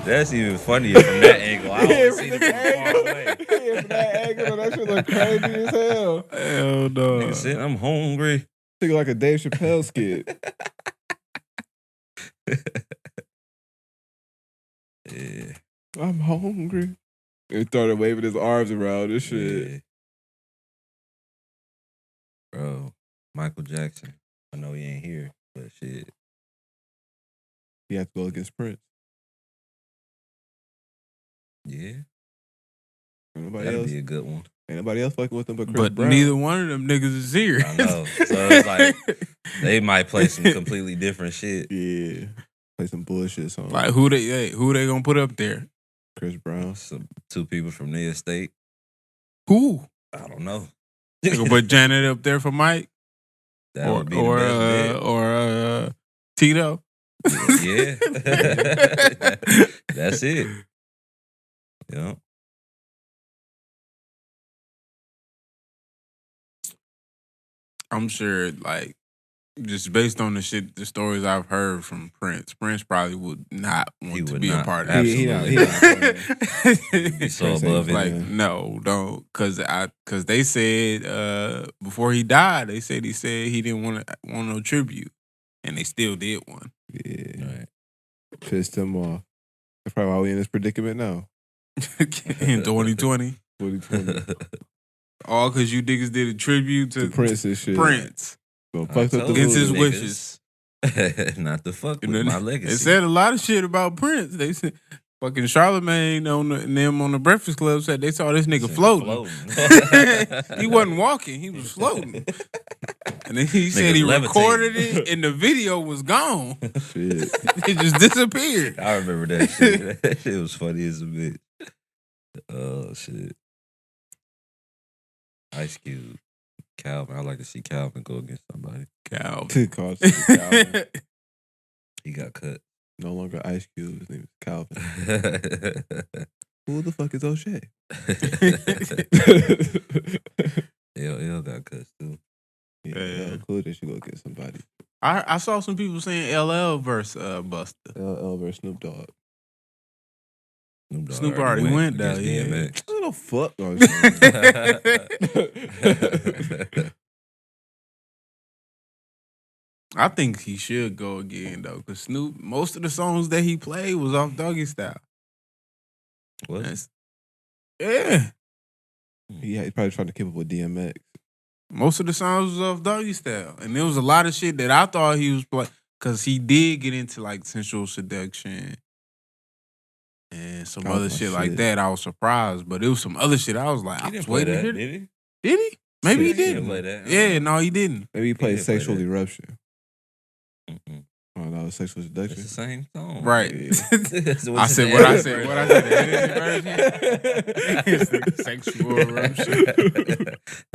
That's even funnier from that angle. I always seen it from far away. Yeah, from that angle, that shit look crazy as hell. Hell no. Nigga said, I'm hungry. Think like a Dave Chappelle skit. Yeah. I'm hungry. He started waving his arms around and shit. Yeah. Bro, Michael Jackson. I know he ain't here, but shit. He had to go against Prince. Yeah. Ain't nobody That'd else. be a good one. Ain't nobody else fucking with him but Chris But Brown. neither one of them niggas is here. I know. So it's like they might play some completely different shit. Yeah. Play some bullshit song. Like who they gonna put up there? Chris Brown. Some two people from the estate. Who? I don't know. They gonna put Janet up there for Mike That would be or the Tito. best bet. Yeah. That's it. Yeah. I'm sure, like, just based on the stories I've heard from Prince probably would not want He to would be not. a part of Absolutely. it. He not He's so Prince above ain't it. Like, Yeah. no, don't, cause they said before he died, he said he didn't want no tribute, and they still did one. Yeah. Right. Pissed him off. That's probably why we in this predicament now. in 2020. 2020. All because you niggas did a tribute to Prince and shit. Prince. So I fucked up the told Against his voodoo. wishes. Not to fuck And with then my legacy. They said a lot of shit about Prince. They said fucking Charlamagne and them on the Breakfast Club said they saw this nigga floating. He wasn't walking, he was floating. And then he said he recorded it and the video was gone. Shit. It just disappeared. I remember that shit. That shit was funny as a bitch. Oh, shit. Ice Cube. Calvin. I like to see Calvin go against somebody. Calvin. Called Calvin. He got cut. No longer Ice Cube. His name is Calvin. Who the fuck is O'Shea? LL got cut too. Yeah, cool that you go get somebody. I saw some people saying LL versus Buster. LL versus Snoop Dogg. Snoop already went though, yeah. DMX. I don't know fuck. I think he should go again though, because Snoop, most of the songs that he played was off Doggy Style. What? Yeah. Yeah, he's probably trying to keep up with DMX. Most of the songs was off Doggy Style. And there was a lot of shit that I thought he was playing, because he did get into like sensual seduction and some Oh, other shit like that. I was surprised. But it was some other shit I was like, He I didn't was play waiting to that, hear did he? Did he? Maybe he He didn't didn't. play that. Yeah, no, he didn't. Maybe he played didn't play Sexual that. Eruption. Mm-mm. Oh, no, it was Sexual It's Seduction. the same song. Right. So I what's said the what I edit said. version? What I said. The edited version. It's the sexual eruption.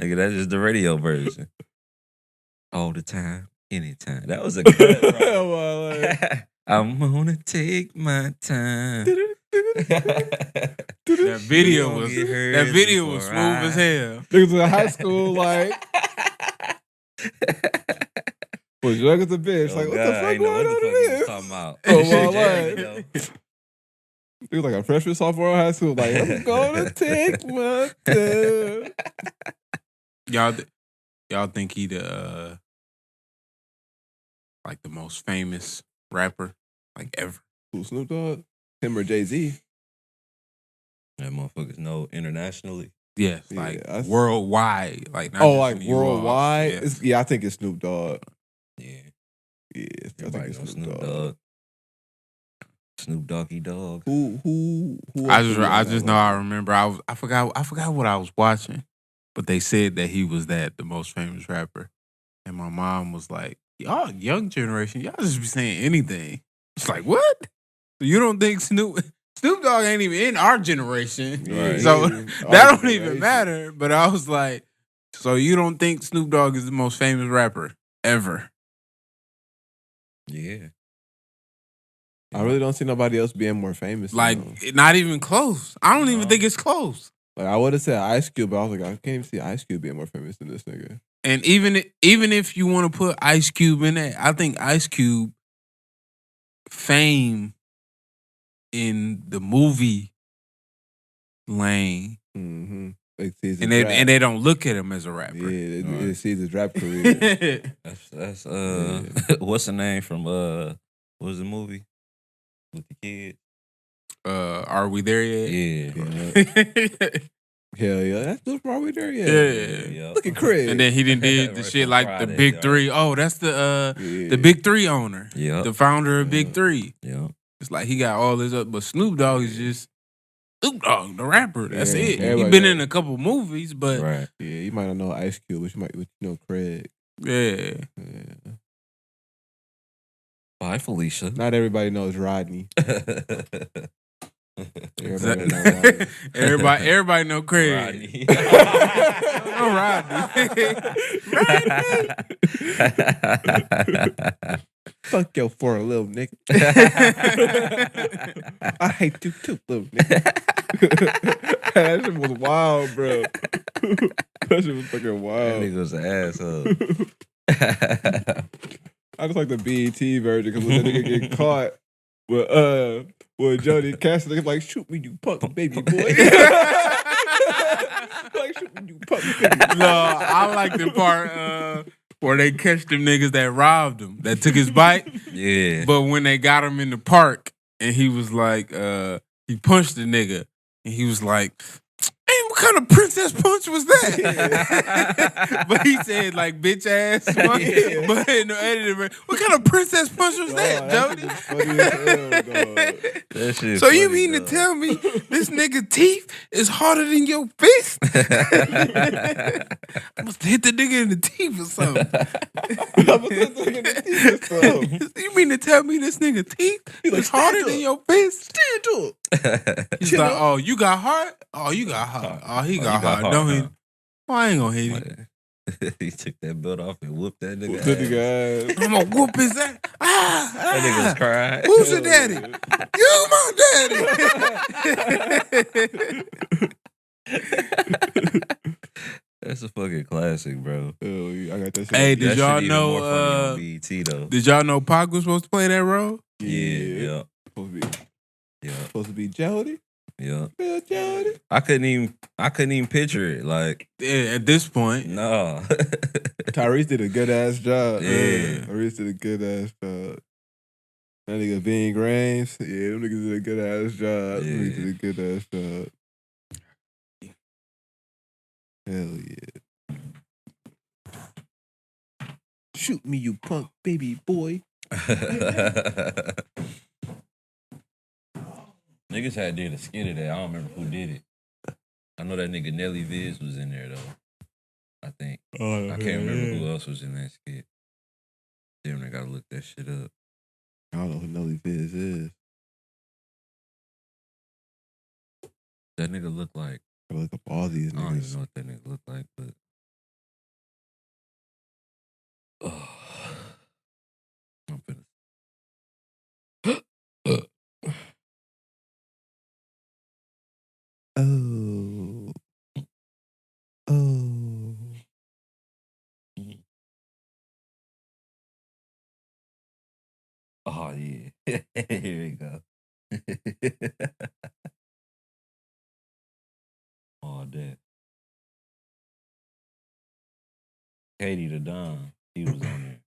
Nigga, that's just the radio version. All the time, anytime. That was a good bro. I'm gonna take my time. That video was smooth as hell. Niggas in high school, like, was young as a bitch. Like, what the fuck going on in this? Talking about. Oh, my life. He was like a freshman, sophomore in high school. Like, I'm gonna take my time. Y'all think he the like the most famous rapper like ever? Who, Snoop Dogg? Him or Jay-Z? That motherfuckers know internationally. Yes, Yeah, like worldwide, like not Oh, just like in the US. worldwide? Yeah. Yeah, I think it's Snoop Dogg. Yeah. Yeah, I think Everybody it's knows Snoop Snoop Dogg. Dogg. Snoop Doggy Dogg. Who I else just was on I that just know I list? remember I forgot what I was watching, but they said that he was the most famous rapper, and my mom was like, "Y'all young generation, y'all just be saying anything." It's like, what? So you don't think Snoop Dogg ain't even in our generation, Right. so Yeah, that our don't even generation. matter. But I was like, so you don't think Snoop Dogg is the most famous rapper ever? Yeah. I really don't see nobody else being more famous. than Like, him. not even close. I don't even No. think it's close. Like I would have said Ice Cube, but I was like, I can't even see Ice Cube being more famous than this nigga. And even if you want to put Ice Cube in that, I think Ice Cube fame in the movie lane, Mm-hmm. They see his and rap. they don't look at him as a rapper. Yeah, they Right. see his rap career. That's what's the name from what was the movie with the kid? Are we there yet? Yeah. Hell yeah, that's still probably there. Yeah. Yeah. Look at Craig. And then he done did the Right shit from like Friday, the Big right. Three. Oh, that's the Yeah. Big Three owner, Yeah. the founder of Big Yeah. Three. Yeah. It's like he got all this up, but Snoop Dogg is just Snoop Dogg, the rapper. That's Yeah, it. He everybody been know. in a couple movies, but Right. Yeah, you might not know Ice Cube, but you know Craig. yeah. Yeah. Bye, Felicia. Not everybody knows Rodney. Everybody know Exactly. Rodney. everybody know Craig. Rodney. No Rodney. Fuck your for a little nigga. I hate you too, little nigga. That shit was wild, bro. That shit was fucking That wild. nigga was an asshole. I just like the BET version because when that nigga get caught with Jody Cassidy, like, shoot me, you punk baby boy. Like, shoot me, you punk baby boy. No, I like the part where they catch them niggas that robbed him, that took his bike. Yeah. But when they got him in the park and he was like, he punched the nigga. And he was like, "Hey, what kind of princess punch was that?" But he said like bitch ass punch. Yeah. But in the editor, what kind of princess punch was that, Jody? That shit is funny as hell, dog. That shit So you funny, mean dog. to tell me this nigga teeth is harder than your fist? I must have hit the nigga in the teeth or something. You mean to tell me this nigga teeth like, is harder stand than up. your fist? Stand up. He's Chin like, up. oh, you got heart? Oh, you got heart. Oh, he got heart. Don't hit. Oh, I ain't gonna hit him. He took that belt off and whooped that nigga. That ass. nigga ass. I'm gonna whoop his ass. That nigga was crying. Who's your daddy? You my daddy. That's a fucking classic, bro. Oh, yeah, I got that shit. Hey, That did shit y'all even know? more funny on BET though. Did y'all know Pac was supposed to play that role? Yeah. Supposed to be Jody. Yeah. Yeah, Jody. I couldn't even picture it. Like, Yeah, at this point, no. Tyrese did a good ass job. Yeah. Tyrese did a good ass job. That nigga Ving Rhames. Yeah, them niggas did a good ass job. Yeah. Them niggas did a good ass job. Hell yeah. Shoot me, you punk baby boy. Niggas had did a skit of that. I don't remember who did it. I know that nigga Nelly Viz was in there though. I think. I can't remember who else was in that skit. Damn, I gotta look that shit up. I don't know who Nelly Viz is. That nigga look like, I look up all these I don't even niggas. know what that nigga look like, but I'm finna. Oh. Oh. Oh yeah. Here we go. Oh that. Katie the Don. He was on there.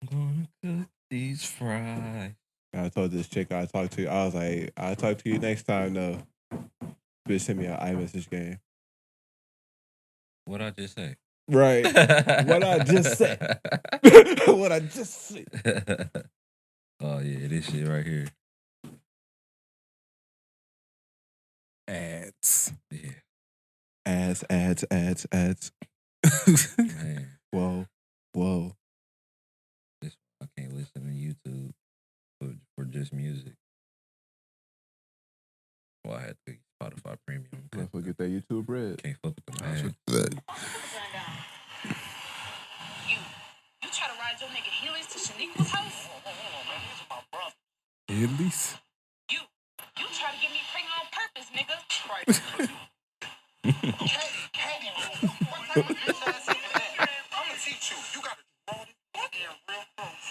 I'm gonna cook these fries. I told this chick I talked to. I was like, I'll talk to you next time though. Bitch sent me an iMessage game. What I just say? Right. What I just said. What I just said. Oh yeah, this shit right here. ads. Yeah, Ads. man. Whoa. This I can't listen to YouTube for just music. Well, I had to get Spotify Premium. Can't forget that YouTube bread. Can't fuck with the man. You try to ride your nigga Heelys to Shaniqua's house? At least. You try to get me pregnant on purpose, nigga. Right. What type of bitch ass nigga is that? I'm gonna teach you. You gotta roll this fucking real close.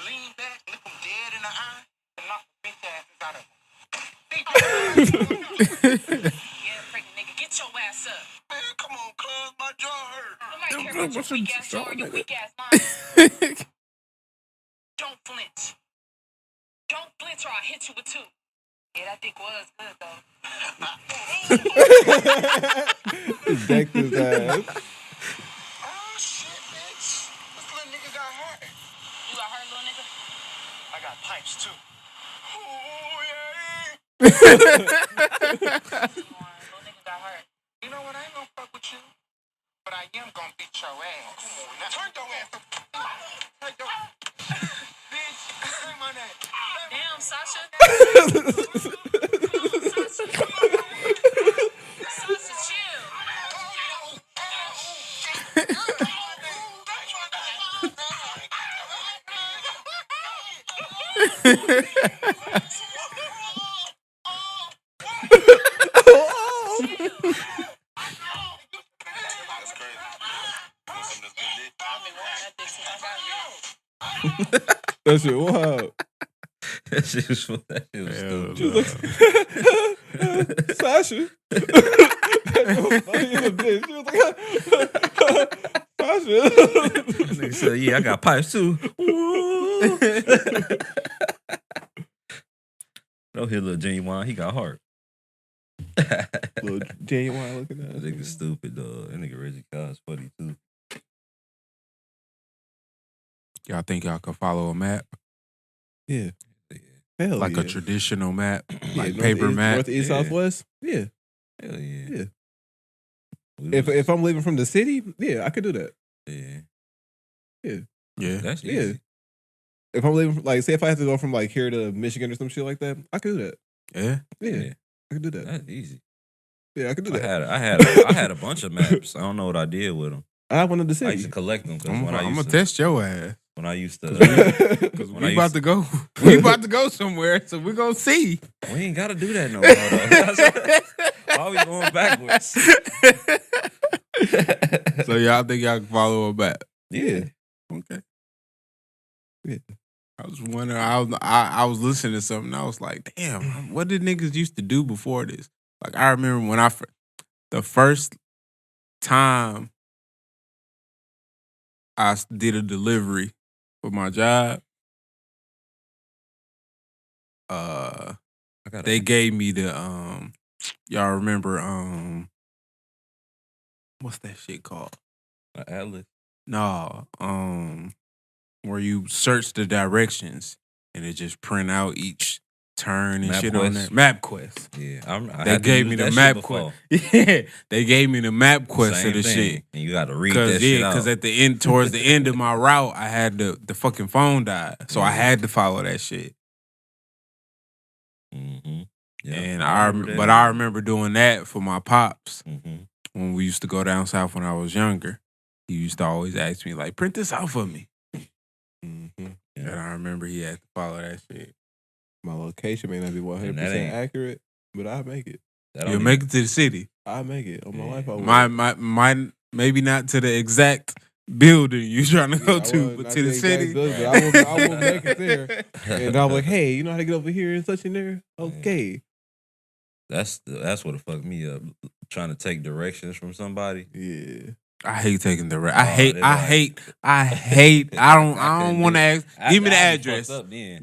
Lean back, look him dead in the eye, and knock the bitch asses out of him. Yeah, pregnant nigga, get your ass up. Man, come on, cuz, my jaw hurt. Nobody care about your weak ass jaw or your weak ass mind. Don't flinch. Don't flinch or I'll hit you with two. Yeah, that dick was good though. Decked his ass. Oh, shit, bitch. This little nigga got hurt. You got hurt, little nigga? I got pipes, too. Oh, yeah. Little nigga got hurt. You know what? I ain't gonna fuck with you, but I am gonna beat your ass. Come on, now. Turn your ass up. Turn your bitch, say my name. Damn, Sasha. Sasha, chill. That shit wild. That shit was stupid. She was like, Sasha. That was funny as a bitch. She was like, Nigga said, yeah, I got pipes too. Don't hit little Genuine. He got heart. Little Genuine looking at That nigga stupid, dog. That nigga Reggie Cobb's funny too. Y'all think y'all can follow a map? Yeah. Yeah. Hell Like yeah. a traditional map? Yeah, Like paper map? Northeast, Yeah. Southwest? Yeah. Hell yeah. Yeah. We If I'm leaving from the city, yeah, I could do that. yeah. Yeah. That's Yeah. easy. If I'm leaving, like, say if I have to go from like here to Michigan or some shit like that, I could do that. Yeah? Yeah, Yeah. I could do that. That's easy. Yeah, I could do I that. had a bunch of maps. I don't know what I did with them. I have one of the I used city. to collect them because I'm when I gonna used to test your ass. when I used to Because When I we about used to go. We about to go somewhere, so we're gonna see. we ain't gotta do that no more though. Why we going backwards? So y'all think y'all can follow a map? Yeah. Okay. Yeah. I was wondering. I was listening to something. I was like, damn, what did niggas used to do before this? Like I remember when the first time I did a delivery for my job. I got They gave me the y'all remember what's that shit called? an atlas. No, where you search the directions and it just print out each turn and shit on there. MapQuest. Yeah, I They had to gave use me the that map shit before. quest. Yeah, they gave me the map quest Same of the thing. shit. And you got to read that shit out. Because at the end, towards the end of my route, I had the fucking phone died, so I had to follow that shit. Mm-hmm. Yeah, And I remember doing that for my pops Mm-hmm. when we used to go down south when I was younger. He used to always ask me like, "Print this out for me," Mm-hmm. and I remember he had to follow that shit. My location may not be 100% And that ain't- accurate, but I make it. You'll make it to the city. I make it on my Yeah. life. I will. My maybe not to the exact building you trying to go I to, will, but not to the exact city. building, but I will make it there. And I'm like, hey, you know how to get over here and such in there? Okay. That's what the fuck me up. Trying to take directions from somebody. Yeah. I hate taking the. Oh, I hate. I don't couldn't want to do ask. Give me the address.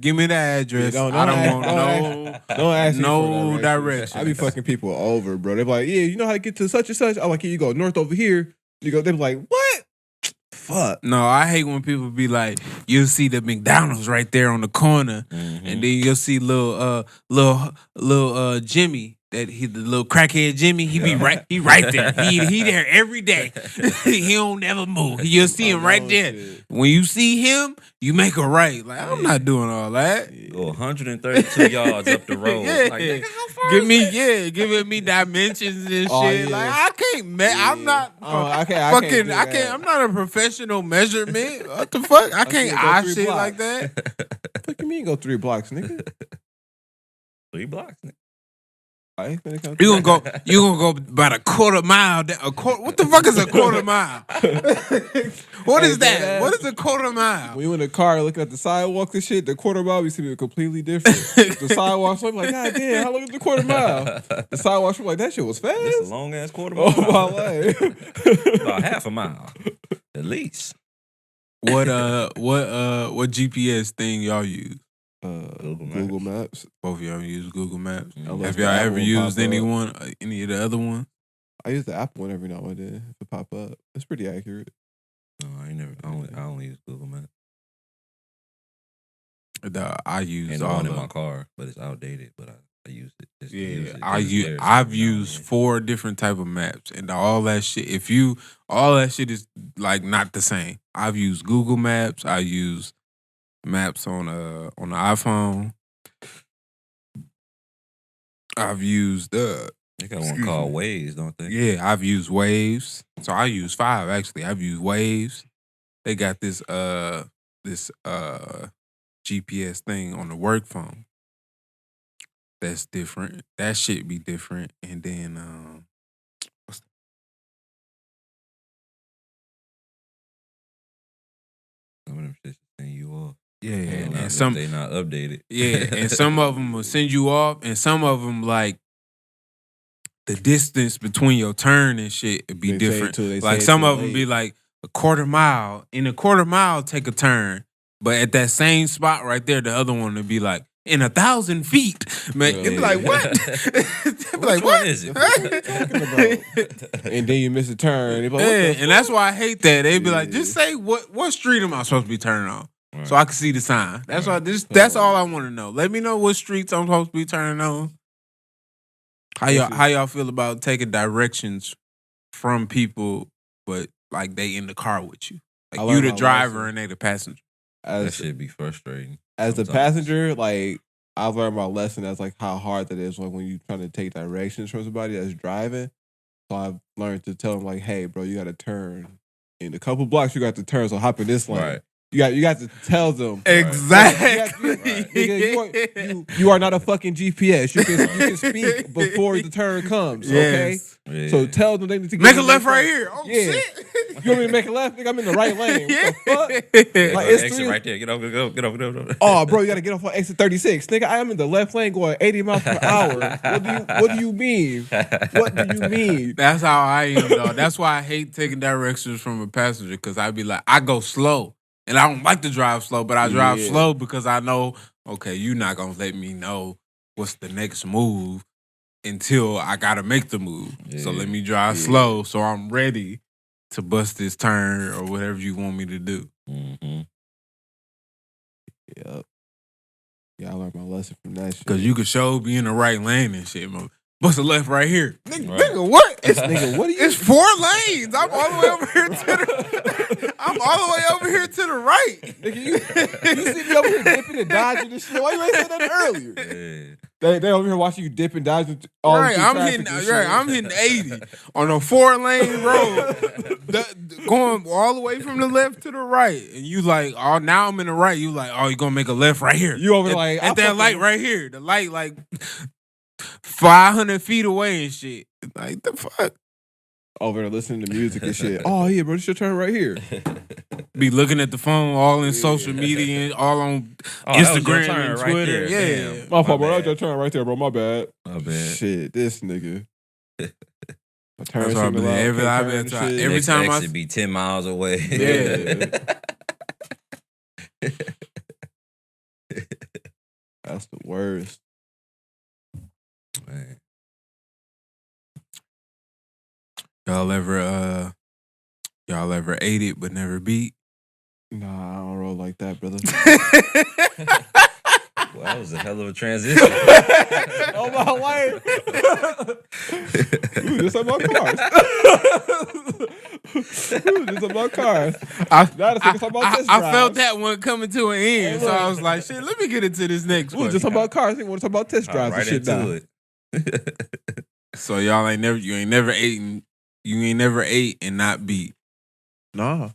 Give me the address. Yeah, I don't want Don't ask me no for directions. I be fucking people over, bro. They be like, yeah, you know how to get to such and such? I'm like, here you go north over here. You go, they be like, what? Fuck. No, I hate when people be like, you'll see the McDonald's right there on the corner, Mm-hmm. and then you'll see little Jimmy. The little crackhead Jimmy, he right there. He there every day. He don't never move. You'll see him right there. Shit. When you see him, you make a right. Like I'm not doing all that. Go 132 yards up the road. Yeah. Like, nigga, how far Give is me, that? giving me dimensions and Oh, shit. yeah. Like I can't, I'm not. I can't Fucking, do I that. can't. I'm not a professional measurement. What the fuck? I can't go eye 3 shit blocks. like that. Fuck you mean go 3 blocks, nigga? 3 blocks. Nigga. I ain't finna come. You gonna go about a quarter mile. What the fuck is a quarter mile? What is that? that What ass. is a quarter mile? When you in the car looking at the sidewalk and shit, the quarter mile, you see me completely different. The sidewalks, I'm like, God damn, how long is the quarter mile? The sidewalks, I'm like, that shit was fast. It's a long ass quarter mile. Oh my life. About half a mile, at least. What GPS thing y'all use? Google Maps. Both of y'all use Google Maps. Unless Have the y'all Apple ever one used pop up. any of the other ones? I use the Apple one every now and then if it pop up. It's pretty accurate. No, I only use Google Maps. I use And the all one of in my car, but it's outdated. But I use it. Just to use Yeah, it. I've It's there I've every now and used then. 4 different type of maps, and all that shit. All that shit is like not the same. I've used Google Maps. I use maps on the iPhone. I've used They got one excuse called me. Waze, don't they? yeah, I've used Waves. So I use 5 actually. I've used Waves. They got this GPS thing on the work phone. That's different. That shit be different. And then Some of them shits send you off. yeah, And and some they not updated. yeah, and some of them will send you off, and some of them like the distance between your turn and shit would be They say it different. too- they say Like it some too of them late. be like a quarter mile. In a quarter mile, take a turn. But at that same spot right there, the other one would be like, in 1,000 feet. Man, it'd be like, what? It'd be like, what is it? And then you miss a turn. Like, yeah, and that's why I hate that. They'd be like, just say what street am I supposed to be turning on? Right. So I can see the sign. That's why that's all I want to know. Let me know what streets I'm supposed to be turning on. How y'all feel about taking directions from people, but like they in the car with you? Like you the driver and they the passenger. That should be frustrating. As a passenger, like I've learned my lesson as like how hard that is like when you trying to take directions from somebody that's driving. So I've learned to tell them like, hey, bro, you got to turn in a couple blocks. You got to turn. So hop in this lane. Right. You got to tell them Exactly. You are not a fucking GPS. You can speak before the turn comes. Okay. Yes. Yeah. So tell them they need to Make a left right here. Oh Yeah. shit. You want me to make a left? Nigga, I'm in the right lane. What the fuck? Yeah. Like, Exit it's three- right there. Get off. Oh, bro, you got to get off on exit 36. Nigga, I am in the left lane going 80 miles per hour. What do you mean? What do you mean? That's how I am, though. That's why I hate taking directions from a passenger, because I be like, I go slow. And I don't like to drive slow, but I drive slow because I know, okay, you're not going to let me know what's the next move until I got to make the move. Yeah. So let me drive slow so I'm ready to bust this turn or whatever you want me to do. Mm-hmm. Yep. Yeah, I learned my lesson from that shit. Because you could show be in the right lane and shit. Bust a left right here. Nigga, what? Nigga, what are you? It's 4 lanes. I'm all the way over here to the. I'm all the way over here to the right. Nigga, you see me over here dipping and dodging this shit. Why you ain't said that earlier? Yeah. They over here watching you dip and dodge. All Right, I'm hitting 80 on a 4-lane road, going all the way from the left to the right, and you like, oh, now I'm in the right. You like, oh, you gonna make a left right here. You over like at that light right here. The light like 500 feet away and shit. Like the fuck. Over there listening to music and shit. Oh yeah, bro, this your turn right here. Be looking at the phone, all in social media, and all on Instagram and Twitter. Right yeah. Damn. My fault, bro. That was your turn right there, bro. My bad. My bad. Shit, this nigga. My turn That's what I believe. Every time I exit be 10 miles away. Yeah. That's the worst. Man. Y'all ever ate it but never beat? Nah, I don't roll like that, brother. Well, that was a hell of a transition. Oh my life. Ooh, just about cars. Ooh, just about cars. I felt that one coming to an end, so I was like, shit, let me get into this next one. Just about cars. I want to talk about test drives Right and shit into now. it. So y'all you ain't never ate and not beat. Nah.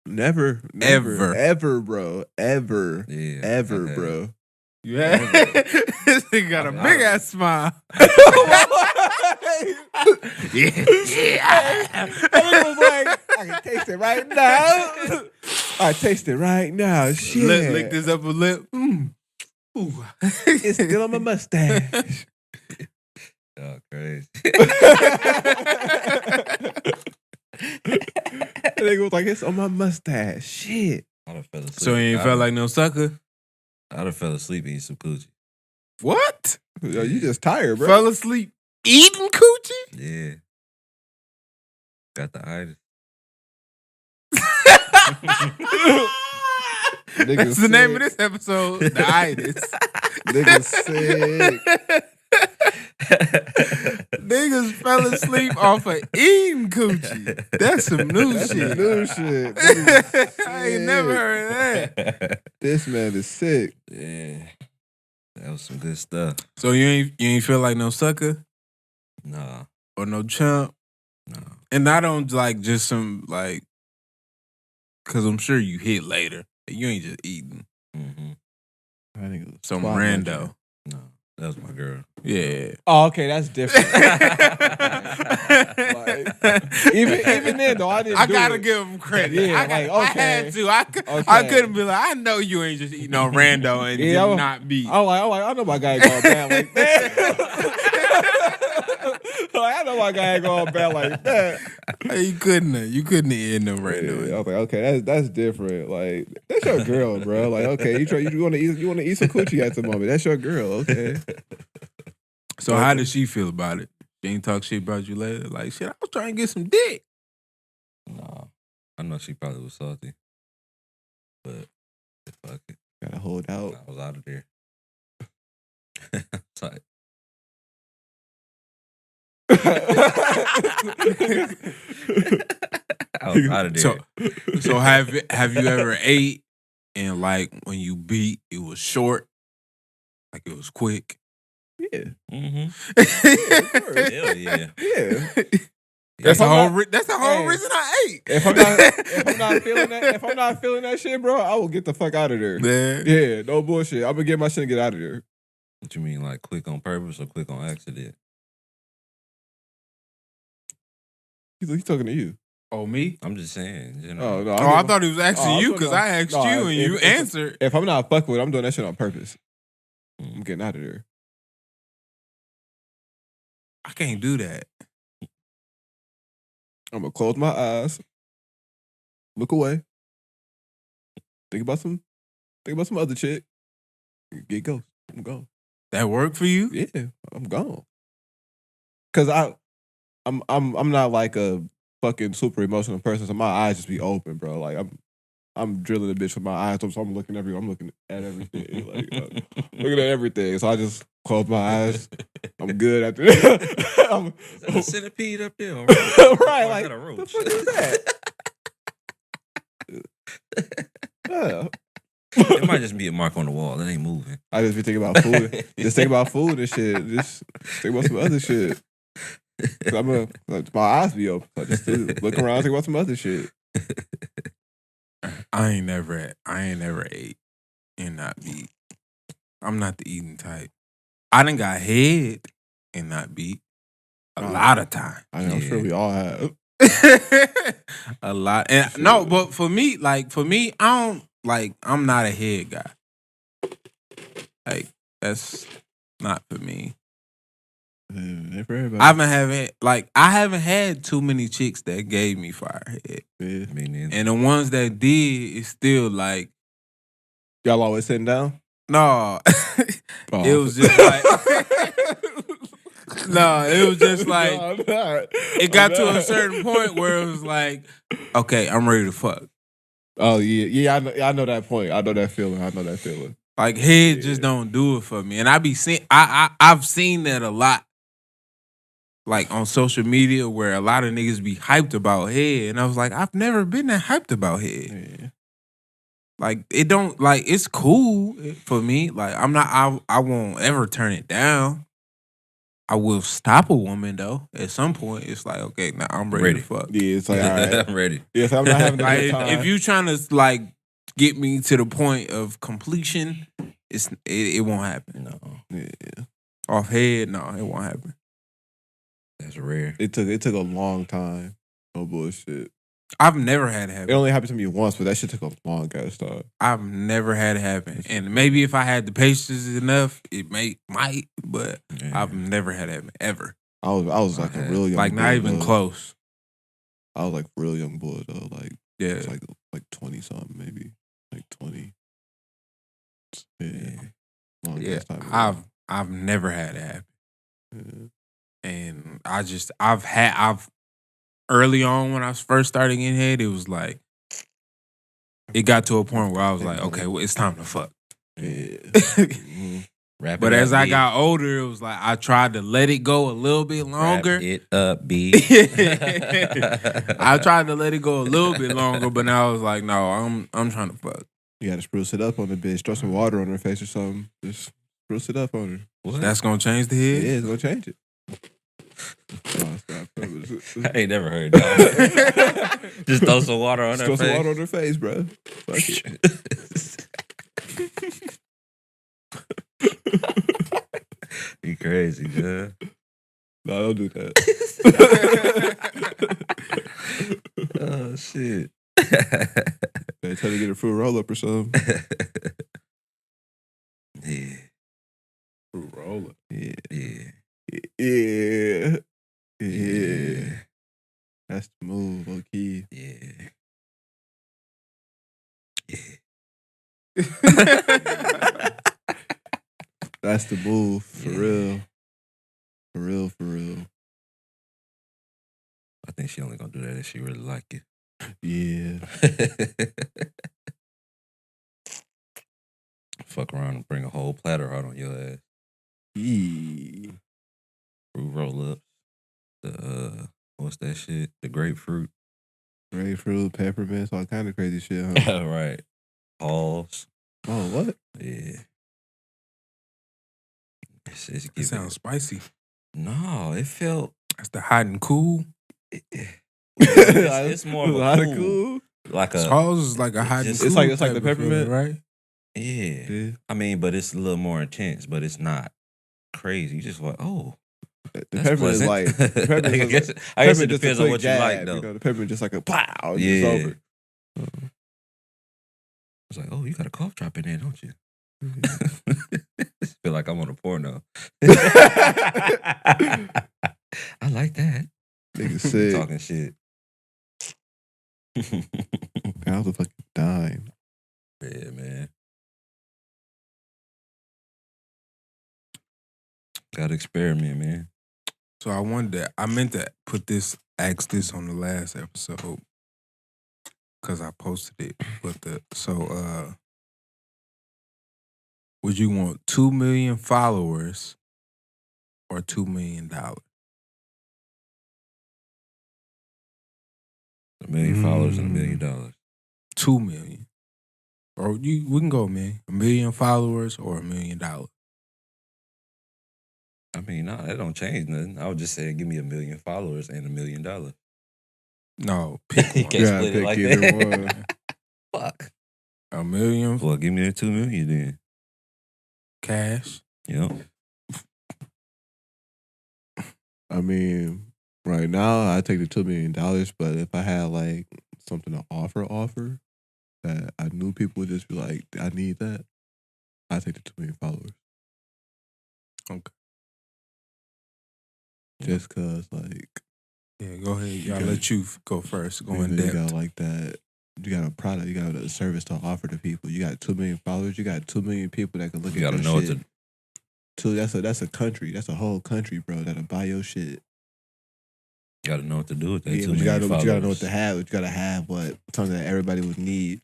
Never, ever, bro. Ever. Yeah, Ever, okay. bro. Yeah. This nigga got a big ass smile. Yeah. It was like, I can taste it right now. I taste it right now. Shit. Lick this upper lip. Ooh. It's still on my mustache. Oh, crazy. That nigga was like, it's on my mustache. Shit. I done fell asleep. So you ain't felt like no sucker? I done fell asleep eating some coochie. What? Yo, you just tired, bro. Fell asleep eating coochie? Yeah. Got the itis. That's the name of this episode. The Itis. Nigga sick. Niggas fell asleep off of eating coochie. That's some new shit. New shit. I ain't never heard of that. This man is sick. Yeah. That was some good stuff. So you ain't feel like no sucker Nah. or no chump? No. And I don't like just some like, cause I'm sure you hit later. You ain't just eating Mm-hmm. some rando. No. That was my girl. Yeah. Oh, okay, that's different. even then, though, I didn't. I gotta give him credit. Yeah, I had to. I couldn't be like, I know you ain't just eating on rando and did not beat. I know my guy going bad like that. Like, I know my guy ain't going bad like that. You couldn't end them right Yeah, now. I was like, okay, that's different. Like, that's your girl, bro. Like, okay, you want to eat some coochie at the moment. That's your girl, okay. So how did she feel about it? She ain't talk shit about you later? Like, shit, I was trying to get some dick. Nah, I know she probably was salty, but fuck it. Gotta hold out. I was out of there. Sorry. I was out of there. So have you ever ate and like when you beat it was short, like it was quick? Yeah. Mm-hmm. Yeah. Hell yeah. Yeah. That's the whole Hey, reason I ate. If I'm not feeling that shit, bro, I will get the fuck out of there. Man. Yeah, no bullshit. I'm gonna get my shit and get out of there. What you mean, like click on purpose or click on accident? He's talking to you. Oh, me? I'm just saying. You know. Oh no. I thought he was asking I'm you talking because I asked no, you and if- you if- answered. If I'm not fucking with it, I'm doing that shit on purpose. I'm getting out of there. I can't do that. I'm gonna close my eyes, look away, think about some other chick, get ghost. I'm gone. That work for you? Yeah, I'm gone. Cause I'm not like a fucking super emotional person, so my eyes just be open, bro. Like I'm drilling a bitch with my eyes open, so I'm looking at everything. Like looking at everything. So I just close my eyes. I'm good after that. Is that a centipede up there? Or Right, or like is that a roach? the fuck is that? Yeah. It might just be a mark on the wall. It ain't moving. I just be thinking about food. Just think about food and shit. Just think about some other shit. My eyes be open. I just look around, think about some other shit. I ain't never ate and not beat. I'm not the eating type. I done got head and not beat a lot of time. I'm sure we all have. A lot. And no, but for me, I don't I'm not a head guy. Like, that's not for me. For everybody. I haven't had too many chicks that gave me fire head. Yeah. Me neither. And the ones that did, it's still like, Y'all always sitting down? no. Oh. It was just like, no, it was just like, No, I'm not. it got I'm to a not. certain point where it was like, okay, I'm ready to fuck. Oh yeah. I know that point. I know that feeling. Like, head just don't do it for me. And I've seen that a lot. Like, on social media where a lot of niggas be hyped about head. And I was like, I've never been that hyped about head. Yeah. Like, it don't, like, it's cool for me. Like, I won't ever turn it down. I will stop a woman, though. At some point, it's like, okay, now I'm ready to fuck. Yeah, it's like, all right. I'm ready. Yeah, so I'm not having a Like, good time. if you trying to, like, get me to the point of completion, it won't happen. No, Yeah. Off head, no, it won't happen. that's rare. It took a long time. No bullshit. I've never had it It happen. only happened to me once, but that shit took a long ass time. I've never had it happen. And maybe if I had the patience enough, it might, but Yeah. I've never had it happen, ever. I was like a real young Like, boy. not even though. close. I was like a real young boy though. Like Yeah. it's like 20 something maybe. Like 20. Yeah. Long Yeah. ass time ago. I've never had it happen. Yeah. And I've early on when I first started getting head, it was like, it got to a point where I was like, okay, well, it's time to fuck. Yeah. Wrap But it as up, I B. got older, it was like, I tried to let it go a little bit longer. Wrap it up, B. I tried to let it go a little bit longer, but now I was like, no, I'm trying to fuck. You gotta spruce it up on the bitch. Throw some water on her face or something. Just spruce it up on her. What? That's gonna change the Yeah, head. it's gonna change it. No, it's not. I ain't never heard that. Just throw some water on Just her throw face. some water on her face, bro. Fuck it. You crazy, man. No, don't do that. Oh shit. They try to get a fruit roll up or something. Yeah. Fruit roller. Yeah. Yeah. Yeah. Yeah. That's the move, low key. Yeah. That's the move, for Yeah. real. For real, for real. I think she only gonna do that if she really like it. Yeah. Fuck around and bring a whole platter out on your ass. Yeah. Fruit roll-ups. The what's that shit? The grapefruit. Grapefruit, peppermints, all kind of crazy shit, huh? Right. Halls. Oh, what? Yeah. It's It giving- sounds spicy. No, it felt. That's the hot and cool. It's more of a lot of cool. cool. Like a. Halls is like a hot and It's cool. like the type of peppermint? feeling, right? Yeah. Yeah. I mean, but it's a little more intense, but it's not crazy. You just like, oh. The That's peppermint is pleasant. like, the peppermint I is guess, like, I guess it peppermint just a depends on quick what jab, you like, though. You know, the peppermint just like a pow, Yeah. it's over. It's like, oh, you got a cough drop in there, don't you? Feel like I'm on a porno. I like that. Nigga sick. Talking shit. I was fucking dying. Yeah, man. Gotta experiment, man. So I meant to ask this on the last episode because I posted it. But would you want 2 million followers or $2 million? $1 million followers and $1 million. 2 million. Or we can go, man. 1 million followers or $1 million. I mean, nah, that don't change nothing. I would just say, give me 1 million followers and $1 million. No, pick You one. can't Yeah, split it pick like either that. one. Fuck. 1 million Well, give me the 2 million then. cash. Yep. I mean, right now I take the $2 million, but if I had like something to offer that I knew people would just be like, I need that, I take the 2 million followers. Okay. Just cause like Yeah, go ahead. Y'all Okay. let you go first. Go you in know, you depth. got like that. You got a product. You got a service to offer to people. You got 2 million followers. You got 2 million people that can look You at gotta your know shit. what to. That's a country. That's a whole country, bro. That'll buy your shit. You gotta know what to do with that. Yeah, 2 but you million gotta know what followers. to have. You gotta have something that everybody would need.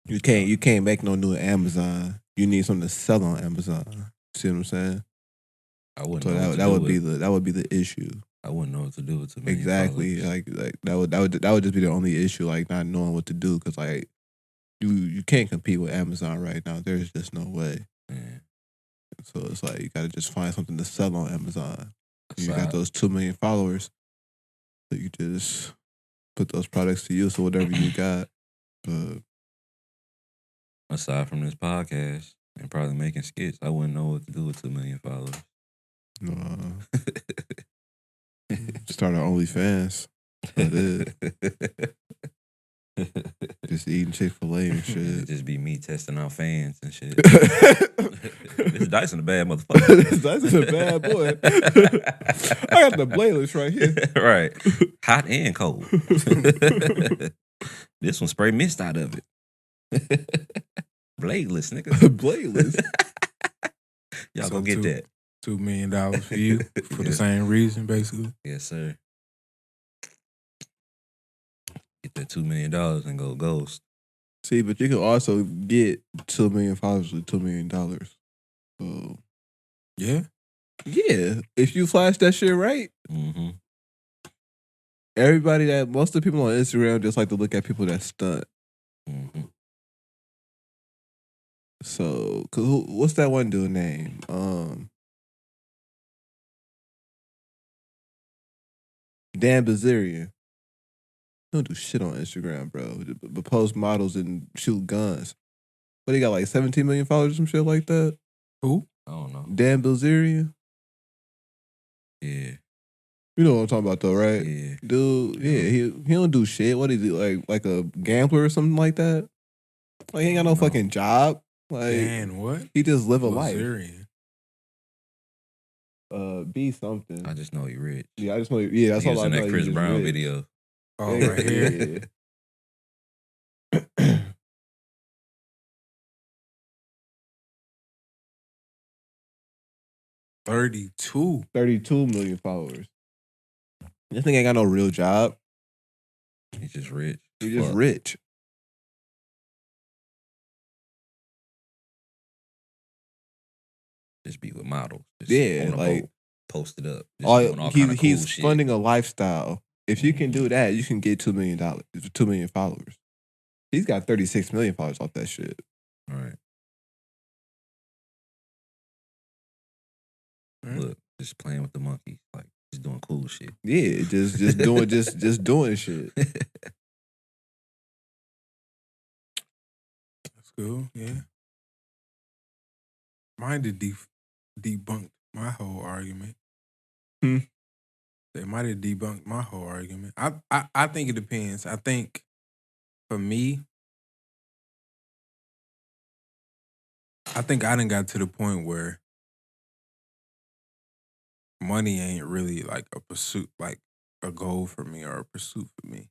You can't make no new Amazon. You need something to sell on Amazon. See what I'm saying? I wouldn't So know what to that do would with. be the issue. I wouldn't know what to do with 2 million Exactly. followers. Like that would just be the only issue. Like not knowing what to do because like you can't compete with Amazon right now. There's just no way. Man. So it's like you gotta just find something to sell on Amazon. You got Aside- those 2 million followers, so you just put those products to use or whatever you got. But Aside from this podcast and probably making skits, I wouldn't know what to do with 2 million followers. start our OnlyFans. That's it. Just eating Chick-fil-A and It'd shit. just be me testing out fans and shit. This Dyson a bad motherfucker. That's a bad boy. I got the bladeless right here. Right. Hot and cold. This one spray mist out of it. Bladeless, nigga. Bladeless. Y'all So go get that. $2 million for you for the Yeah. same reason, basically. Yes, sir. Get that $2 million and go ghost. See, but you can also get 2 million followers with $2 million. So Yeah. yeah, if you flash that shit right, Mm-hmm. most of the people on Instagram just like to look at people that stunt. Mm-hmm. So, what's that one dude name? Dan Bazarian. He don't do shit on Instagram, bro. But post models and shoot guns. But he got like 17 million followers or some shit like that. Who? I don't know. Dan Bilzerian. Yeah. You know what I'm talking about though, right? Yeah. Dude, yeah, he don't do shit. What is he, like a gambler or something like that? Like he ain't got no No. fucking job. Like Dan what? he just live a life. Bilzerian. B something. I just know he rich. Yeah, I just know. Yeah, that's He all was I in know. that He Chris just Brown rich. video. Oh, right here. Yeah. 32. 32 million followers. This nigga ain't got no real job. He's just rich. He just Fuck. rich. Just be with models. Just Yeah, on a like boat, posted up. Just doing all kind of cool he's shit. funding a lifestyle. If you can do that, you can get $2 million, 2 million followers. He's got 36 million followers off that shit. All right. Hmm? Look, just playing with the monkeys. Like, just doing cool shit. Yeah, just doing just doing shit. That's cool. Yeah. Mine did debunked my whole argument. Hmm. They might have debunked my whole argument. I think it depends. I think for me, I think I done got to the point where money ain't really like a pursuit, like a goal for me or a pursuit for me.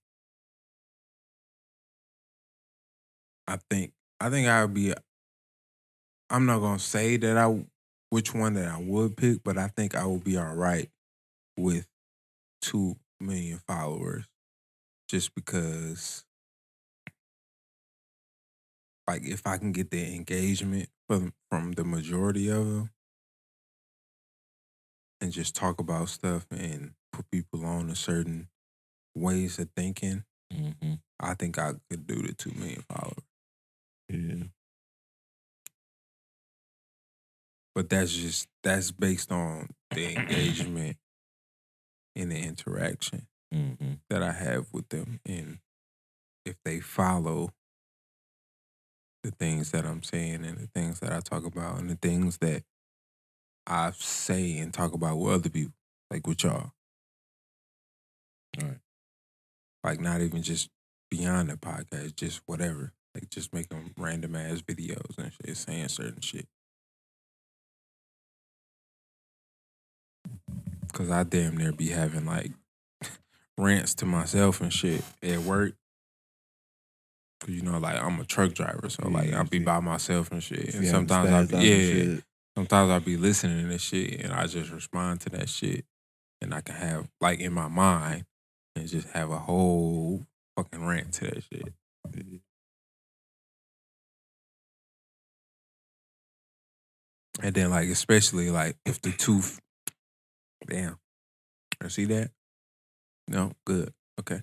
I think I would be. I'm not gonna say that which one that I would pick, but I think I would be all right with 2 million followers, just because, like, if I can get the engagement from the majority of them, and just talk about stuff and put people on a certain ways of thinking, Mm-hmm. I think I could do the 2 million followers. Yeah. But that's based on the engagement and the interaction Mm-hmm. that I have with them, and if they follow the things that I'm saying and the things that I talk about and the things that I say and talk about with other people, like with y'all. All right. Like, not even just beyond the podcast, just whatever. Like, just making random ass videos and shit, saying certain shit. Cause I damn near be having like rants to myself and shit at work. Cause you know, like, I'm a truck driver, so like Yeah, I'll be see. by myself and shit. And Yeah, sometimes I spaz be out and shit. sometimes I be listening to shit and I just respond to that shit, and I can have like in my mind and just have a whole fucking rant to that shit. And then, like, especially like if the two, damn, I see that. No, good, okay.